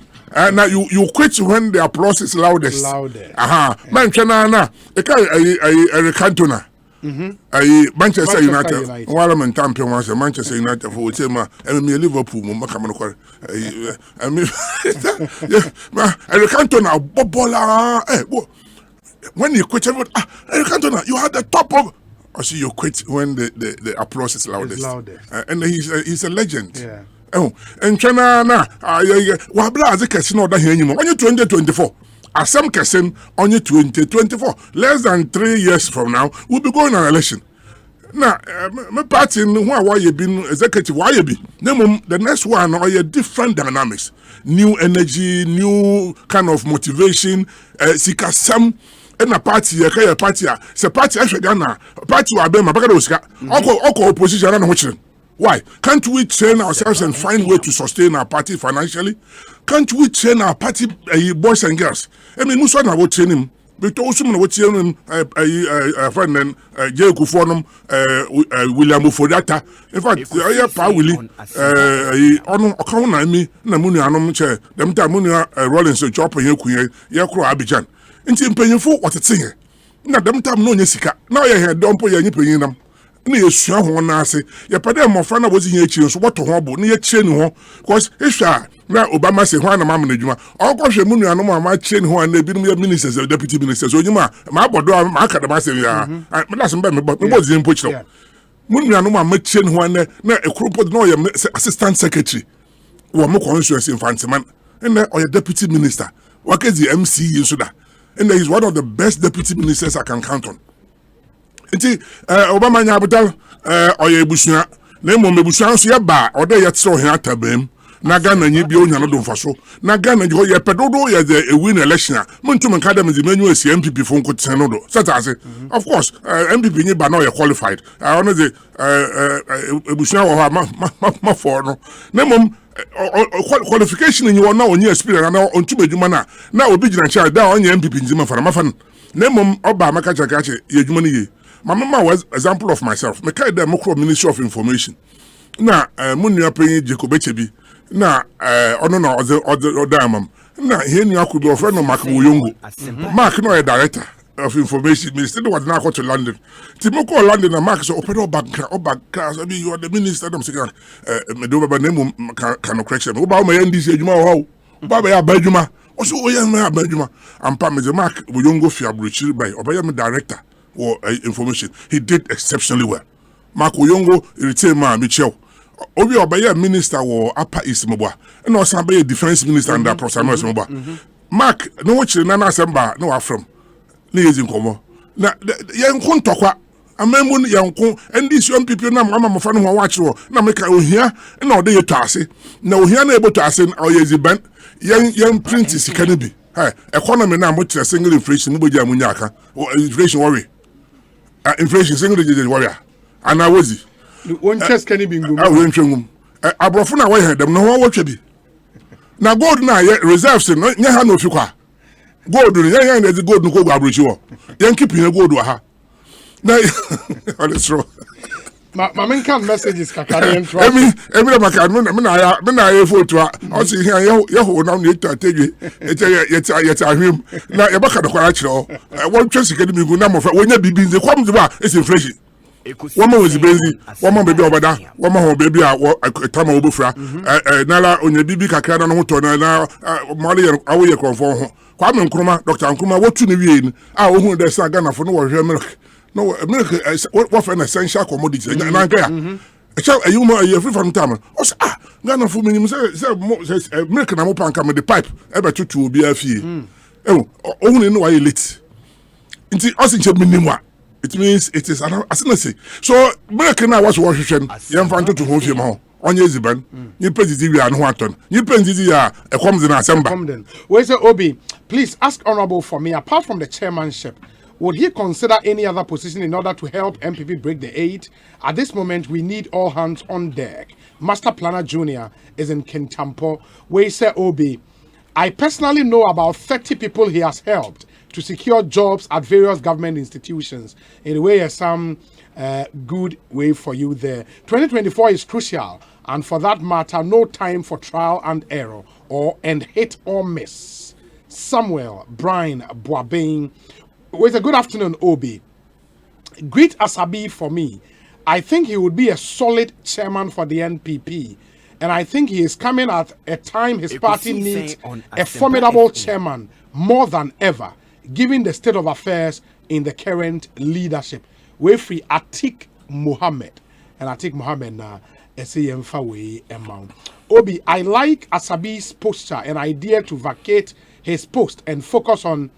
now you quit when the applause is loudest. Man na e kai Cantona. Manchester United. Wala man champion was Manchester United for tema me Liverpool mo maka man kware. I mean Cantona bobola when you quit Cantona you had the top of I see you quit when the applause is loudest. And he's a legend. Yeah. and China na wabla as a casino that here only 2024. Asem Kesen only 2024. Less than 3 years from now, we'll be going on election. Now, my party in why you been executive, why you be? The next one are your different dynamics, new energy, new kind of motivation. Sika some in a party, a party, it's a party. Actually, Ghana party will be my back of the opposition. I don't know why can't we train ourselves and find way to sustain our party financially? Can't we train our party boys and girls? I mean, Musa na wo train him. But also wo train him friend and Jay Kufonum William Ufodata. In fact, I pa Willie ono account na mi na munu anom che dem ta munu Rollins so chop here kuye ye kro Abidjan. Nti mpanyimfo wotete here. Na dem tam no nya sika. Na ye he dompo ye nyipanyin nam. Na ye sua ho na ase. Ye pade mo fra na wozi here chi so boto ho bo na ye kire ni ho because ehwa na Obama say ho na mam na dwuma okwohwe mu nuanom a ma kire ni ho na ebi no ministers deputy ministers onyima ma bodo ma akadama say ya me na semba me bozi mpo kire mu nuanom a ma kire ni ho na ekropo no ye assistant secretary wo mo constituency infantiman and or deputy minister wakezi MC so da and he is one of the best deputy ministers I can count on. Nti Obama nya abudal oye ebusua na mo mebusua so ye ba ode ye tse ohia tabam na Ghana nyi bi onya no do mfaso na Ghana nyi ho ye pedodo ye the win election montum nka dem manyu asi MPP fo nkoten no do setase of course MPP nyi ba na ye qualified ono the ebusua wo ma for no na mom qualification nyi wona onye experience na ontum adwuma na obi gina ncha da onye MPP nzima fara mafan na mom oba maka chakache ye adwuma ni ye mama was example of myself me kai dem mokro Ministry of Information na munua penyi Jacob Echebi na ono na odamam na he nua ko be ofre no Mark Woyongo Mark no director of information minister no was na go to London timoko London na Mark so opedo back so be you are the minister dem say me do baba name can correction wo ba o ma ndc adwuma ho ba ba ya badwuma o so o ya ma badwuma ampa me Mark Woyongo fi abrochiri by oba ya me director or information he did exceptionally well. Mark Woyongo retain ma Michel obi obaya minister wo Upper East Mobwa and also be defense minister under Professor Mobwa. Mark no chire na Asempa no afrom na yezi nkomo na yenkon tokwa amembu yenkon and this young people na mama mofa no ho waakire na meka ohia na ode yeto ase na ohia na eboto ase na oyezi ban yen print sika ne bi economy na mo tire single inflation mo boja munya aka inflation worry inflation single digit warrior and I was one chest can be ngum abrofo na we head them no ho watwa bi na gold na reserves no nya ha no fikwa gold no nya na gold no ko gwa abrochi wo yan keep in gold wa ha na that's true ma men kan messages kakari entro emi maka me na ya photo o si here ye ho na no etu atedwe ye ahwem na ye baka de kwara kire o won twesi kedi migu na mo fa wonya bibi nze kwam ze ba is inflation woman was busy woman baby obada woman ho baby a time obofra nala onya bibi kakra na ho to na mali awoye konfo ho kwa me nkruma Dr. Nkruma wotu ne wie ni ohun de sa Ghana fo no wo hwe milk no milk what for an essential commodity na nka ya you you free from time Ghana fo minim say milk na mo panka me the pipe e be tutu obi afie ohun ni wa late nti osinche minimwa. It means it is as I say. So milk na was washing yam fan to ho fie ma onye ziban ni pezidi wi an ho aton ni pezidi ya e comes in Asempa. We say Obi, please ask honorable for me, apart from the chairmanship, would he consider any other position in order to help MPP break the 8? At this moment, we need all hands on deck. Master Planner Junior is in Kintampo. We say Obi, I personally know about 30 people he has helped to secure jobs at various government institutions. In a way, some good way for you there. 2024 is crucial, and for that matter, no time for trial and error and hit or miss. Samuel Brian Boabeng with a good afternoon, Obi. Greet Asabi for me. I think he would be a solid chairman for the NPP, and I think he is coming at a time his party needs a formidable chairman more than ever, given the state of affairs in the current leadership. We're free Atik Mohammed. And Atik Mohammed yɛmfa wei ɛma Obi, I like Asabi's posture and idea to vacate his post and focus on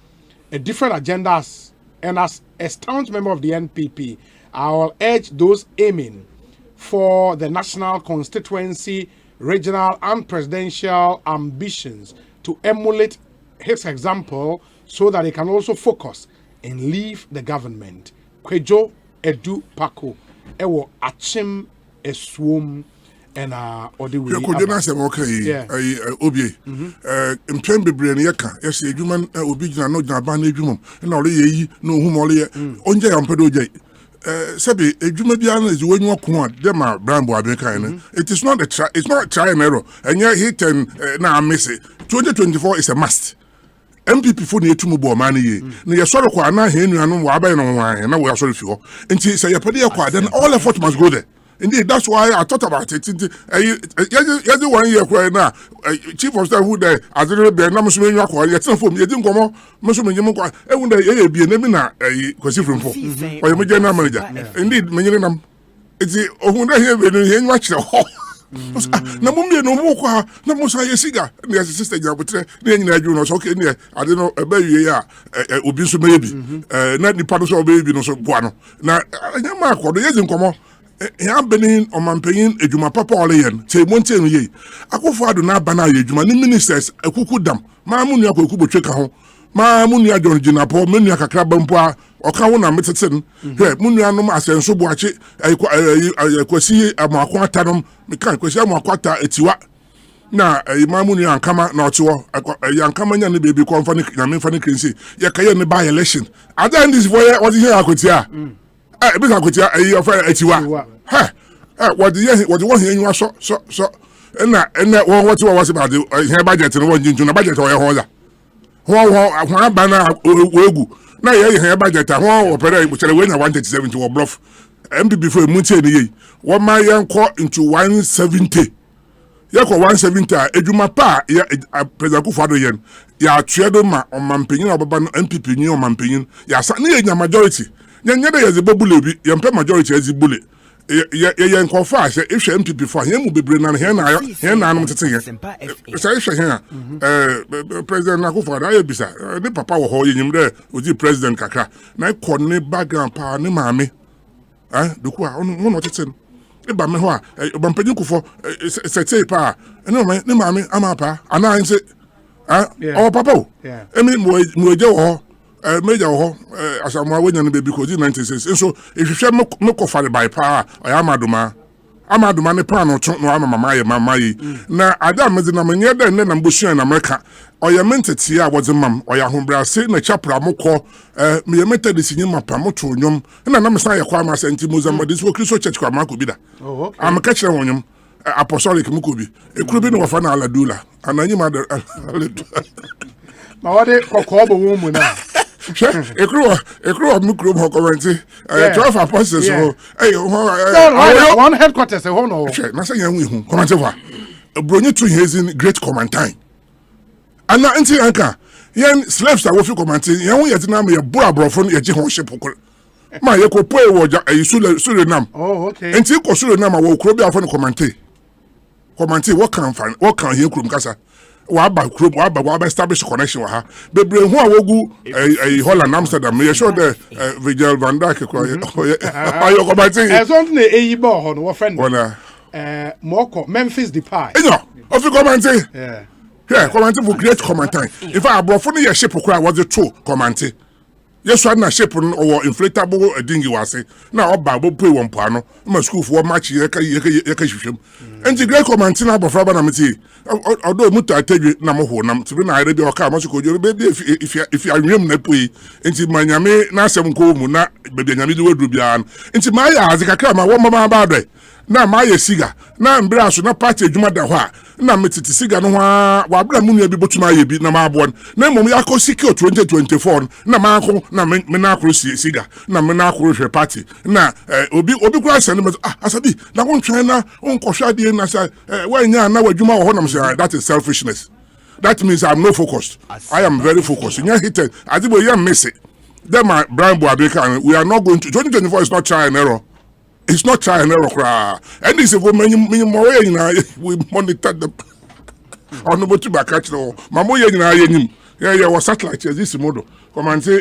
different agendas. And as a staunch member of the NPP, I will urge those aiming for the national constituency, regional and presidential ambitions to emulate his example so that they can also focus and leave the government. Kwejo Edu Pako, Ewo Achim Eswum, and Odi Wili. Kwejo say okay, Obi. Mpem bebre na yeka, yes adwuma obi gina no gina ban adwuma, na ole yi no hum ole onje yampedo je. Sabi adwuma bia na ezu wanyu ko a dem a Brambo abekan no. It is not a try, it's not a try and error. And yeah hit and na miss it. 2024 is a must. MPP for the etumu bo man ye. Na ye soro kwa na he nuanom wa abai no wan na we asoro fi ho. Nti say ye pede ye kwa then all effort must go there. Indeed, that's why I thought about it. Yes, 1 year kwa na chief of staff who there as the be na musume nwa kwa ye ten form ye din komo musume nyem kwa e wu da ye bie na mi na kwasi from for. O ye me general manager. Indeed, me nyere nam. Iti ohun da he be no he nwa kire ho. Na mumye no mu kwa na musa ye SEGA na sister jabutre na nyina adwu no so okay ne ade no eba wie ya obi so me bi na nipa no so obi bi no so boa no na nyama akodo ye zinkomo ya benin omampanyin edwuma papa ole yen te monte no ye akofo ado na bana ye edwuma ni ministers akuku dam ma munu akuku botwe ka ho ma munu adon gina po menu akakra bampo a oka wo na meteten he munu anom asenso boache kwasi amako atanom mekan kwasi amako ata etiwa na ma munu ankama na otewo yankama nya ne bebi konfa ne nyame fa ne krensi ye kaye ne by election ada this for what here akotia ebi ka akotia ofa etiwa ha what the here so na what was about the here budget no won jinju na budget o ye ho ya ho abana wegu na ye he budget ho opera chere we na 137 to bluff MPP for muntie ne ye wo ma ye nko into 170 ye ko 170 edwuma pa ya president Akufo-Addo yen ya atwedo ma omampanyin obaba no MPP ni omampanyin ya sa ne ye majority nya de ye zebobule bi ye mpe majority ezibule ye nkofa ahye ehwe MPP for he mu bebre na he na anum tete ye say ehwe he president Akufo-Addo aye bisa ne papa wo ho ye nyimre oji president kakra na ko ne background pa ne maame duku a ono no tete e ba me ho a obampanyin Kufo sete pa ne maame ama pa ana nse o papa o emi mo eje wo major ho asamwa wenya no bebi ko di 96 so ehwehwe me ko fare by pa oya amaduma ne pa no to no ama mama yi na ada mezi na menye da ne na mbosuan na America oya mentete a wodze mam oya hombrase na chapra mokọ me yemeta de sinye mapa moto nyom na me san ye kwa ma senti Mozambique so Christo church kwa mako bi da am ka kire wonyom apostolic mko bi ekuru bi no wafa na aladula ananyi ma ma wade kokọ bo wo mu na ekru mikro ho commenti 12 apostles so one headquarters e ho no na say yan hu commenti fa bronye to hezin great commandant ana anti anka yan slaves that wo fi commenti yan hu yeti na me bo abrofo no ye je ho ship ko ma ye ko po e wo Surinam enti ko Surinam wo kro bi afo no commenti what can here krum kasa wa establish connection wa ha bebre hu awogu Holland Amsterdam me sure the Virgil van Dijk ko ayo ko ba tin something e yibo ho no wo friend moko Memphis Depay of the commenting commenting for great commenting if I brought for the ship ko was the true commenting yes one na ship or inflatable dingi wase na oba bo pay one pano ma school for match ye ka hwehwem enti great commenting abofra ba na meti although muta atadwe na mo ho nam tibi na ire bi o ka mo ko joro be if you anwem na pui enti manyame na asem ko mu na be nyame di wadru bia enti ma ya azikakra ma wo mama ba do na ma ya SEGA na mbira so na party adwuma da ho a na metiti SEGA no ho wa bra mu nua bi botuma ye bi na ma abo na mom ya ko secure 2024 na ma ko na me na akro SEGA na me na akro hwe party na obi kura sene me asabi na won twen na won ko hwa de na say wanya na wadwuma ho na me say that is selfishness. That means I'm not focused. I am very focused. You hit it. I think we are missing. Then my Brian Boabeka, we are not going to 2024 is not trial and error. it's not trial and error. And this is what many more we monitor the on the to back at all. Mamoya yeah, was satellite this model. Come and say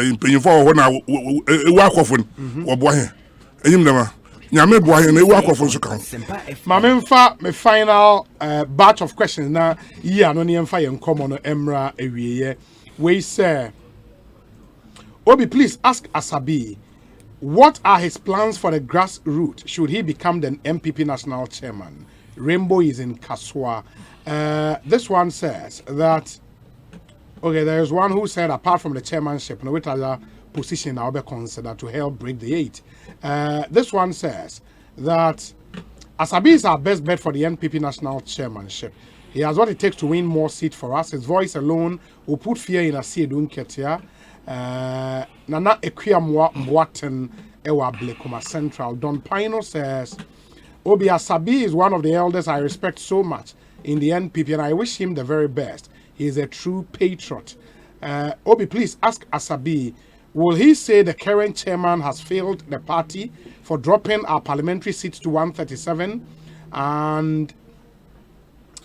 in paying for when I work often or boy. Nyame boy and work often so come. Mamemfa me final batch of questions now. Yeah, no near fire and common Emra Ewie. We say Obi, please ask Asabi, what are his plans for the grassroots? Should he become the MPP national chairman? Rainbow is in Kaswa. This one says that, okay, there is one who said apart from the chairmanship, no which other position I will consider to help break the 8. This one says that Asabi is our best bet for the NPP national chairmanship. He has what it takes to win more seats for us. His voice alone will put fear in Asiedun Ketia. Nana Ekwia Mwaten Ewa Blekuma Central. Don Pino says, Obi Asabi is one of the elders I respect so much in the NPP and I wish him the very best. He is a true patriot. Obi, please ask Asabi, will he say the current chairman has failed the party for dropping our parliamentary seats to 137? And,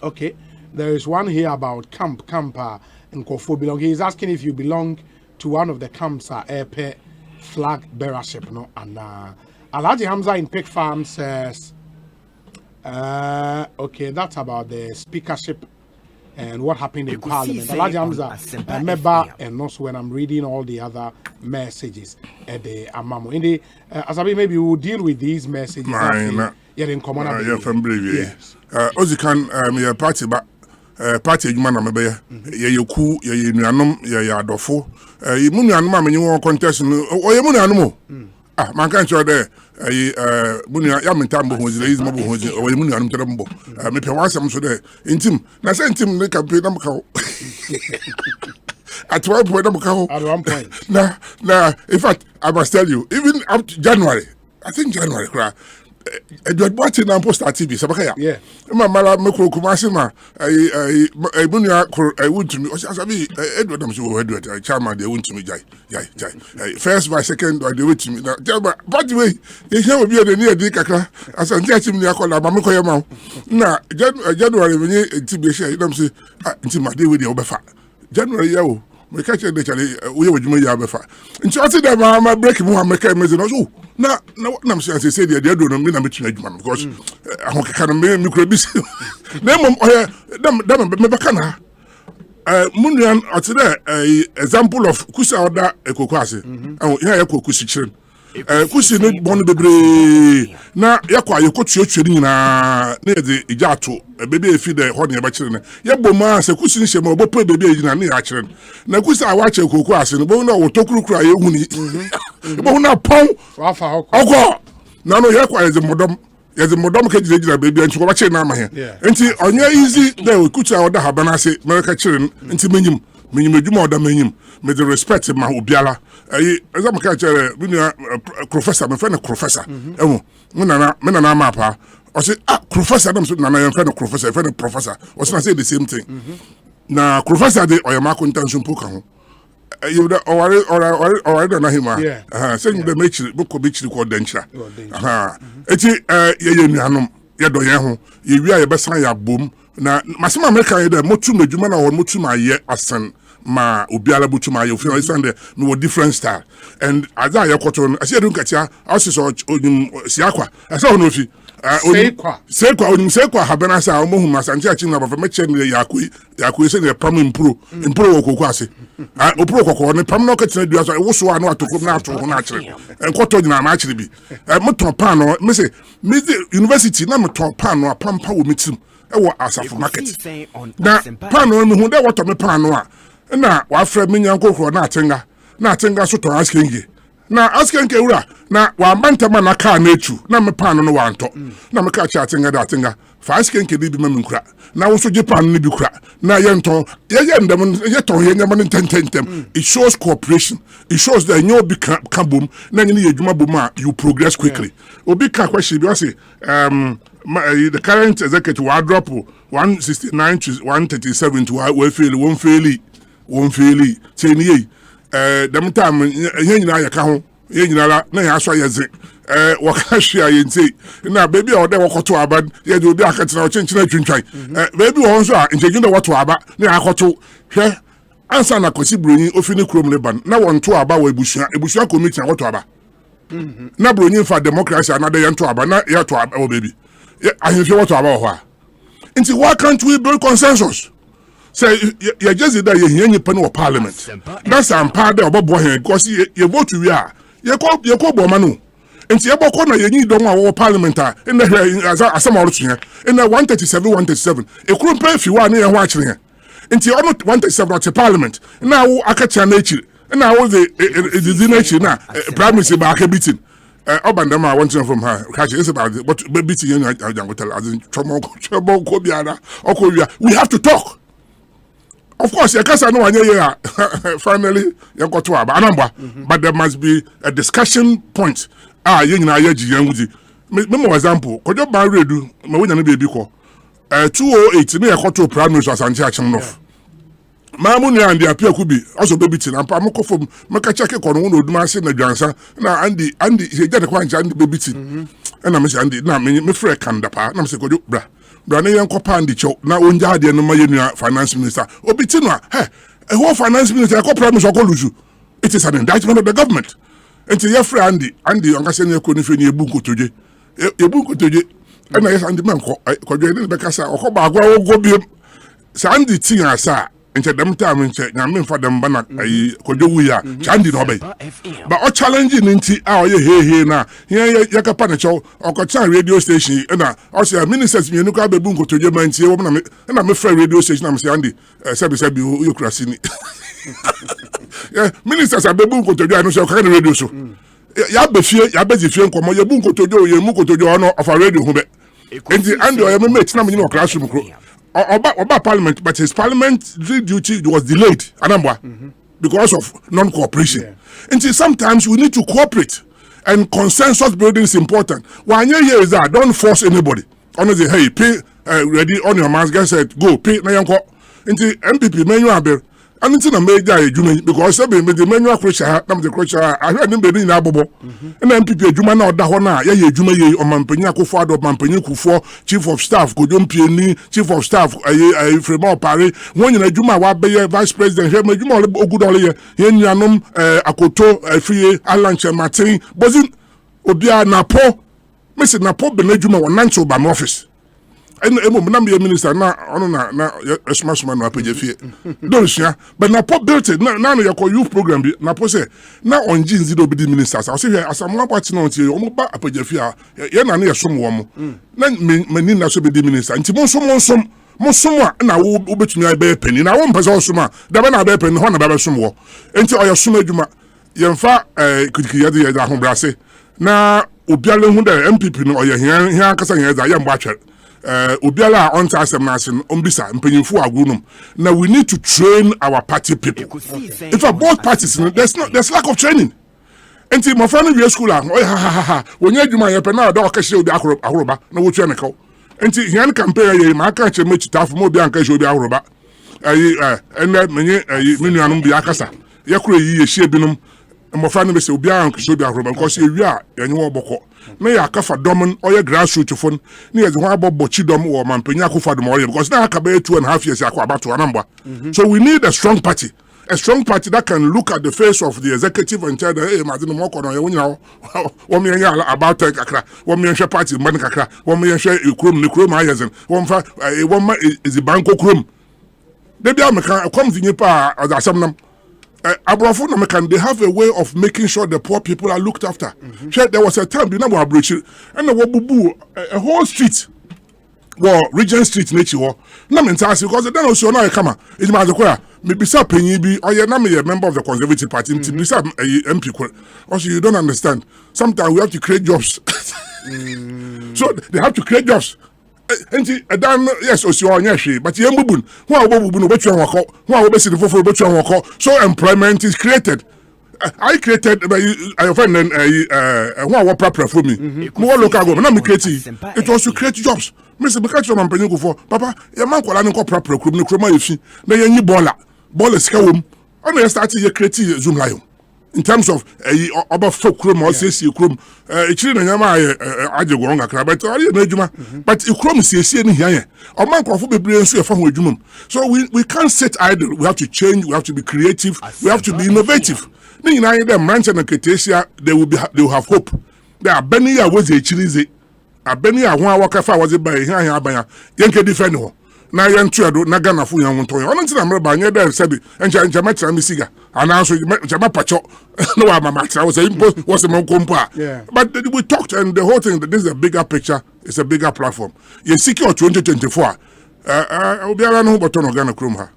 okay, there is one here about Camper and Kofo belong. He is asking if you belong to one of the camps airpay flag bearership, no? And Alhaji Hamza in Pig Farm says, okay, that's about the speakership and what happened in Parliament. Alhaji Hamza, Meba, and also when I'm reading all the other messages at the Amamo. In the Asabi, maybe we'll deal with these messages. Yeah, in common. Yeah, from Yes. Ozikan, your party, but party, you man, you cool, you nuanum, you adofo. You munuanum, you want contest, or you munuanum. Ah, man can't show there. Munia Yamitambo, who is mobile, or Munuanum Terambo. Maybe once I'm so there. Intim, I sent him the campaign. At one point, Now, in fact, I must tell you, even up to January, I think January, Edward Martin and Post TV, Sabakaya. Yeah. Mamma Mako Kumasima, I would to me, Edward, I'm sure Edward, Chama, they went to me, Jai. First by second, or they went to me. By the way, they shall be the near Dicaka, as I'm touching the Akola, Mamako Yamau. Now, January, when you TBC, you don't say, until my day with the Obefa. January, we catch it literally, we would make Yabefa. And so I said that my breaking one make a message. Oh, now, I'm saying, I said, they don't mean I'm between man because I can't make me crazy. Them, Munian, or today, example of Kusa order Ekosiise. And here, Ekosiise. Kusi ne bon bebre na yakwa yeko tuotuani na the ijato bebe efi de ho ne ba kire ne yeboma se kusi ne shema obopo bebe ejina ne ya kire na kusi awache Ekosiise no bo na otokurukura yehu ni bo na pon afa okọ na no yakwa yeze modom ke jira bebe nchi ko ba kire na ma he enti onye easy na kusi oda habana se mereka kire enti menyim edwuma oda menyim me the respect ma obiala eza maka chere professor me friend professor me nana mapa o say professor dem so nana your friend professor o say the same thing na professor de oyama contention poka ho you da or na hima say you dey make boko be chiri ko denchira eti ye nuanom ye do ye ho ye wi a ye besan ya bom na masema america ye dey motu medwuma na won motu ma ye asan ma obiala butuma you feel understand no different style and as I yakoto I say don't catch ya also so siakwa I say no fi sekwa onim sekwa habana sa omo huma sanche achi na ba me che ne yakui say ne pam impro okoko ase opro okoko ne pam no katina dua so wo so anu atoko na ato ho na akire enkoto nyina ma akire bi me ton pan no me say me university na me ton pan no apampa wo metim e wo asafo market na pan no me hu de wato me pan no a na wa fra me nyankokro na atenga so to askengi na askenke wura na wa mantama na ka na etu na me pan no wa nto na me ka cha atenga fa askenke bi ma me nkura na wo so je pan no bi kura na ye nto ye ndem ye to ye nyama tentem it shows cooperation, it shows that you be kabum na nyine ye dwuma bom a you progress quickly obi ka question bi o say the current executive will drop 169 to 137 to won't fail say ni dem time ye nyina ya ka ho ye nyina la na ya so yeze waka hwea yenti na baby o de wokoto aba ye de obi akatina o chenchina twintwan baby wo nso a nchegin de woto aba na akoto hwe ansa na kosi broni ofini krom leban na wonto aba wa ebusua committee woto aba na broni fa democracy na de yento aba na ya to aba o baby ahemfie woto aba ho a nti why can't we build consensus say you just that you hear nipa no parliament that's am part there obobo here because you vote we are you call boma no nti e boko na yenyi don wa parliament a na asema oro tun in 137 e kuro pa fi wa na ye ho a kire nti ono 137 at parliament na wo akacha na echi na wo the na echi na prime minister ba aka beating Obandama, I want to know from her. It's about what beating you we have to talk. Of course, I can't know finally you got to but there must be a discussion point. Memo example, could you buy redu? My winner baby call 208 me a to prime minister Santiago North. Mamuni and the appeal could be also baby tin and Pamoko from Makachaki on one of my sin Jansa. Now Andy he get a quite Andy baby tin. And I'm saying Andy, now me friend can the part. I'm saying, bra. Brane Yanko Pandi choke. Now unja the no finance minister. Obitinwa, hey, a whole finance minister, I call promise or call. It is an indictment of the government. And to your friend Andy, I'm saying you couldn't finish a book today. A book today. And I Andy man could you because I go be Sandy Ting asa. Into them time into Yamin for them banner Kojoya, Chandy Hobby. But all challenging into our here now. Here Yakapanacho or Kochan radio station and also ministers me nuka bungo to your man and I'm a fair radio station. I'm saying Andy Sabi you crasini. Yeah, ministers are bungo to your no kind of radio show. Yabesi come your bungo to your muko to your honor of a radio home. And the Andy or your mate, no classroom. About Parliament, but his parliamentary duty was delayed, because of non-cooperation. And sometimes we need to cooperate, and consensus building is important. One year is that don't force anybody. Honestly, hey, pay ready on your mask. Guys said go pay. Now you go into MPP menu abel. And it's in a major because the menu Croatia, the Croatia, I heard him being in Abobo. And MPP Juma now Dahona, Juma or Mampenia Kufado, Mampenia Kufo, Chief of Staff, Kodum Pieni, Chief of Staff, Fremont Paris, one in a Juma Wabe, Vice President, Juma Ogudole, Yenyanum, Akoto, Free, Alan Martin, wasn't Obia Napo, Mr. Napo Benejuma, or Nancho by my office. And a minister na a smash man up don't you? But na pop built it now you call youth program na po say now on jeans do be the ministers I say as I'm watching on you omo ba apejafia ye na na som wo mo na mani na so be the minister nti mo som na wo betumi ai be penny na wo mpese wo som a da be na be penny ho na be som wo nti oyo som adwuma ye mfa kudikiyade ye da ho brase na obiale hu da MPP no oyo hia kasa hia za ye mbo atwer Obiala on Asempa Ombisa Mpenyinfu Agunum. Now we need to train our party people. In fact, both parties there's lack of training. Enti my friend we school when you adwuma ye pe na do ka hye obi ahoroba na wo twene kaw. Enti hian campaign ye ma ka che mechi tafo mo bi anka hye obi ahoroba. Menye menuanum bi akasa. Ye kro yi ye hye binom. My friend be say obi anka hye obi ahoroba because ye wi a ye nwo boko. Na ya kafa domon or your grassroots phone near the one about Bochidom or Mampenia for the Moria because now I can be 2.5 years about to a number. So we need a strong party that can look at the face of the executive and tell them, hey, Martin Moko, you know, 1 million about Kakra, 1 million party, Mankakra, 1 million share Ukrum, Nikrum, Ayazen, 1 is the Banco Krum. They be a comes in your power as a some. They have a way of making sure the poor people are looked after. There was a time, and a whole street, Regent Street, nature, because then also now come. It's my require. Maybe some penny be or you're not a member of the Conservative Party. MP. Also, you don't understand. Sometimes we have to create jobs. So they have to create jobs. Yes, but so employment is created. I created I find for me. More local government, it was to create jobs. Mr. Bakacho Mampenyo for Papa, your man called an proper croma if she, then you baller is kawum. I started your creative Zoom lion. in terms of about folk chrome or CC chrome. It's in Yama Ajawanga, but but chrome CC in here. Or man could be brilliant from with so we can't sit idle. We have to change, we have to be creative, we have to be innovative. Then them Manchester and Cretaceous, they will have hope. There are Benny was a chilize. A Benny a one wakafa was it by here by Yankee defender. Na yan tuado na Ghana fu yan wonton ono nti na mreba anya da sabi enja matra mi siga announce jama pacho no wa mama tra was a kompo but we talked and the whole thing that this is a bigger picture, it's a bigger platform. You secure 2024 obiara no boto no Ghana krom ha.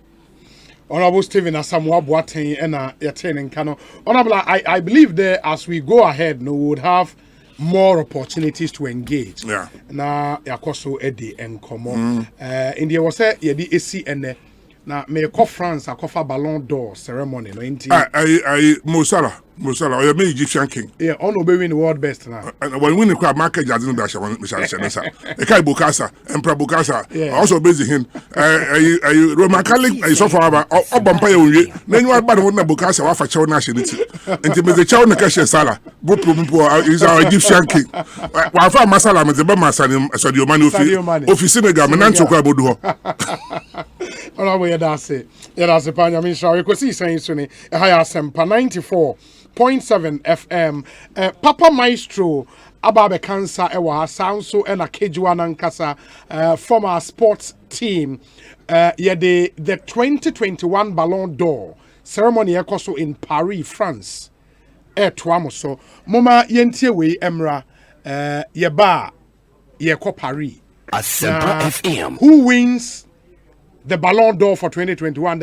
Honorable Stephen Asamoah Boateng and Yaten Kano. Honorable, I believe that as we go ahead, we would have more opportunities to engage. Yeah. Na yakoso Eddie and Komo. India was a yedi AC and na me ko France akofa Ballon d'Or ceremony no inti. I Musala, or me Egyptian king. Yeah, ono be win the world best now. And when we crowd market jazz dash one Misha. Ekai Bukasa, Emperor Bukasa, also busy him. You Roman Catholic, I so far about Obampire. Then you are bad one Bukasa of a chow nationality. And to be the chow Nakasha Sala, Bupu is our Egyptian king. While for Masala, the Bama Sadio Manu, Office Megamanancho Kabudu. Honorable Yadase, Yadase Panyamin Shaw, Ekosiisen Suni, Asempa 94.7 FM. Papa Maestro, Ababe Cancer, Ewa, Sanso, and a Kejuan Ankasa, former sports team. The 2021 Ballon d'Or ceremony Ekoso in Paris, France. Tuamoso, Moma Yentiewe Emra, Yeba, Yeko Paris. Asempa FM. Who wins the Ballon d'Or for 2021?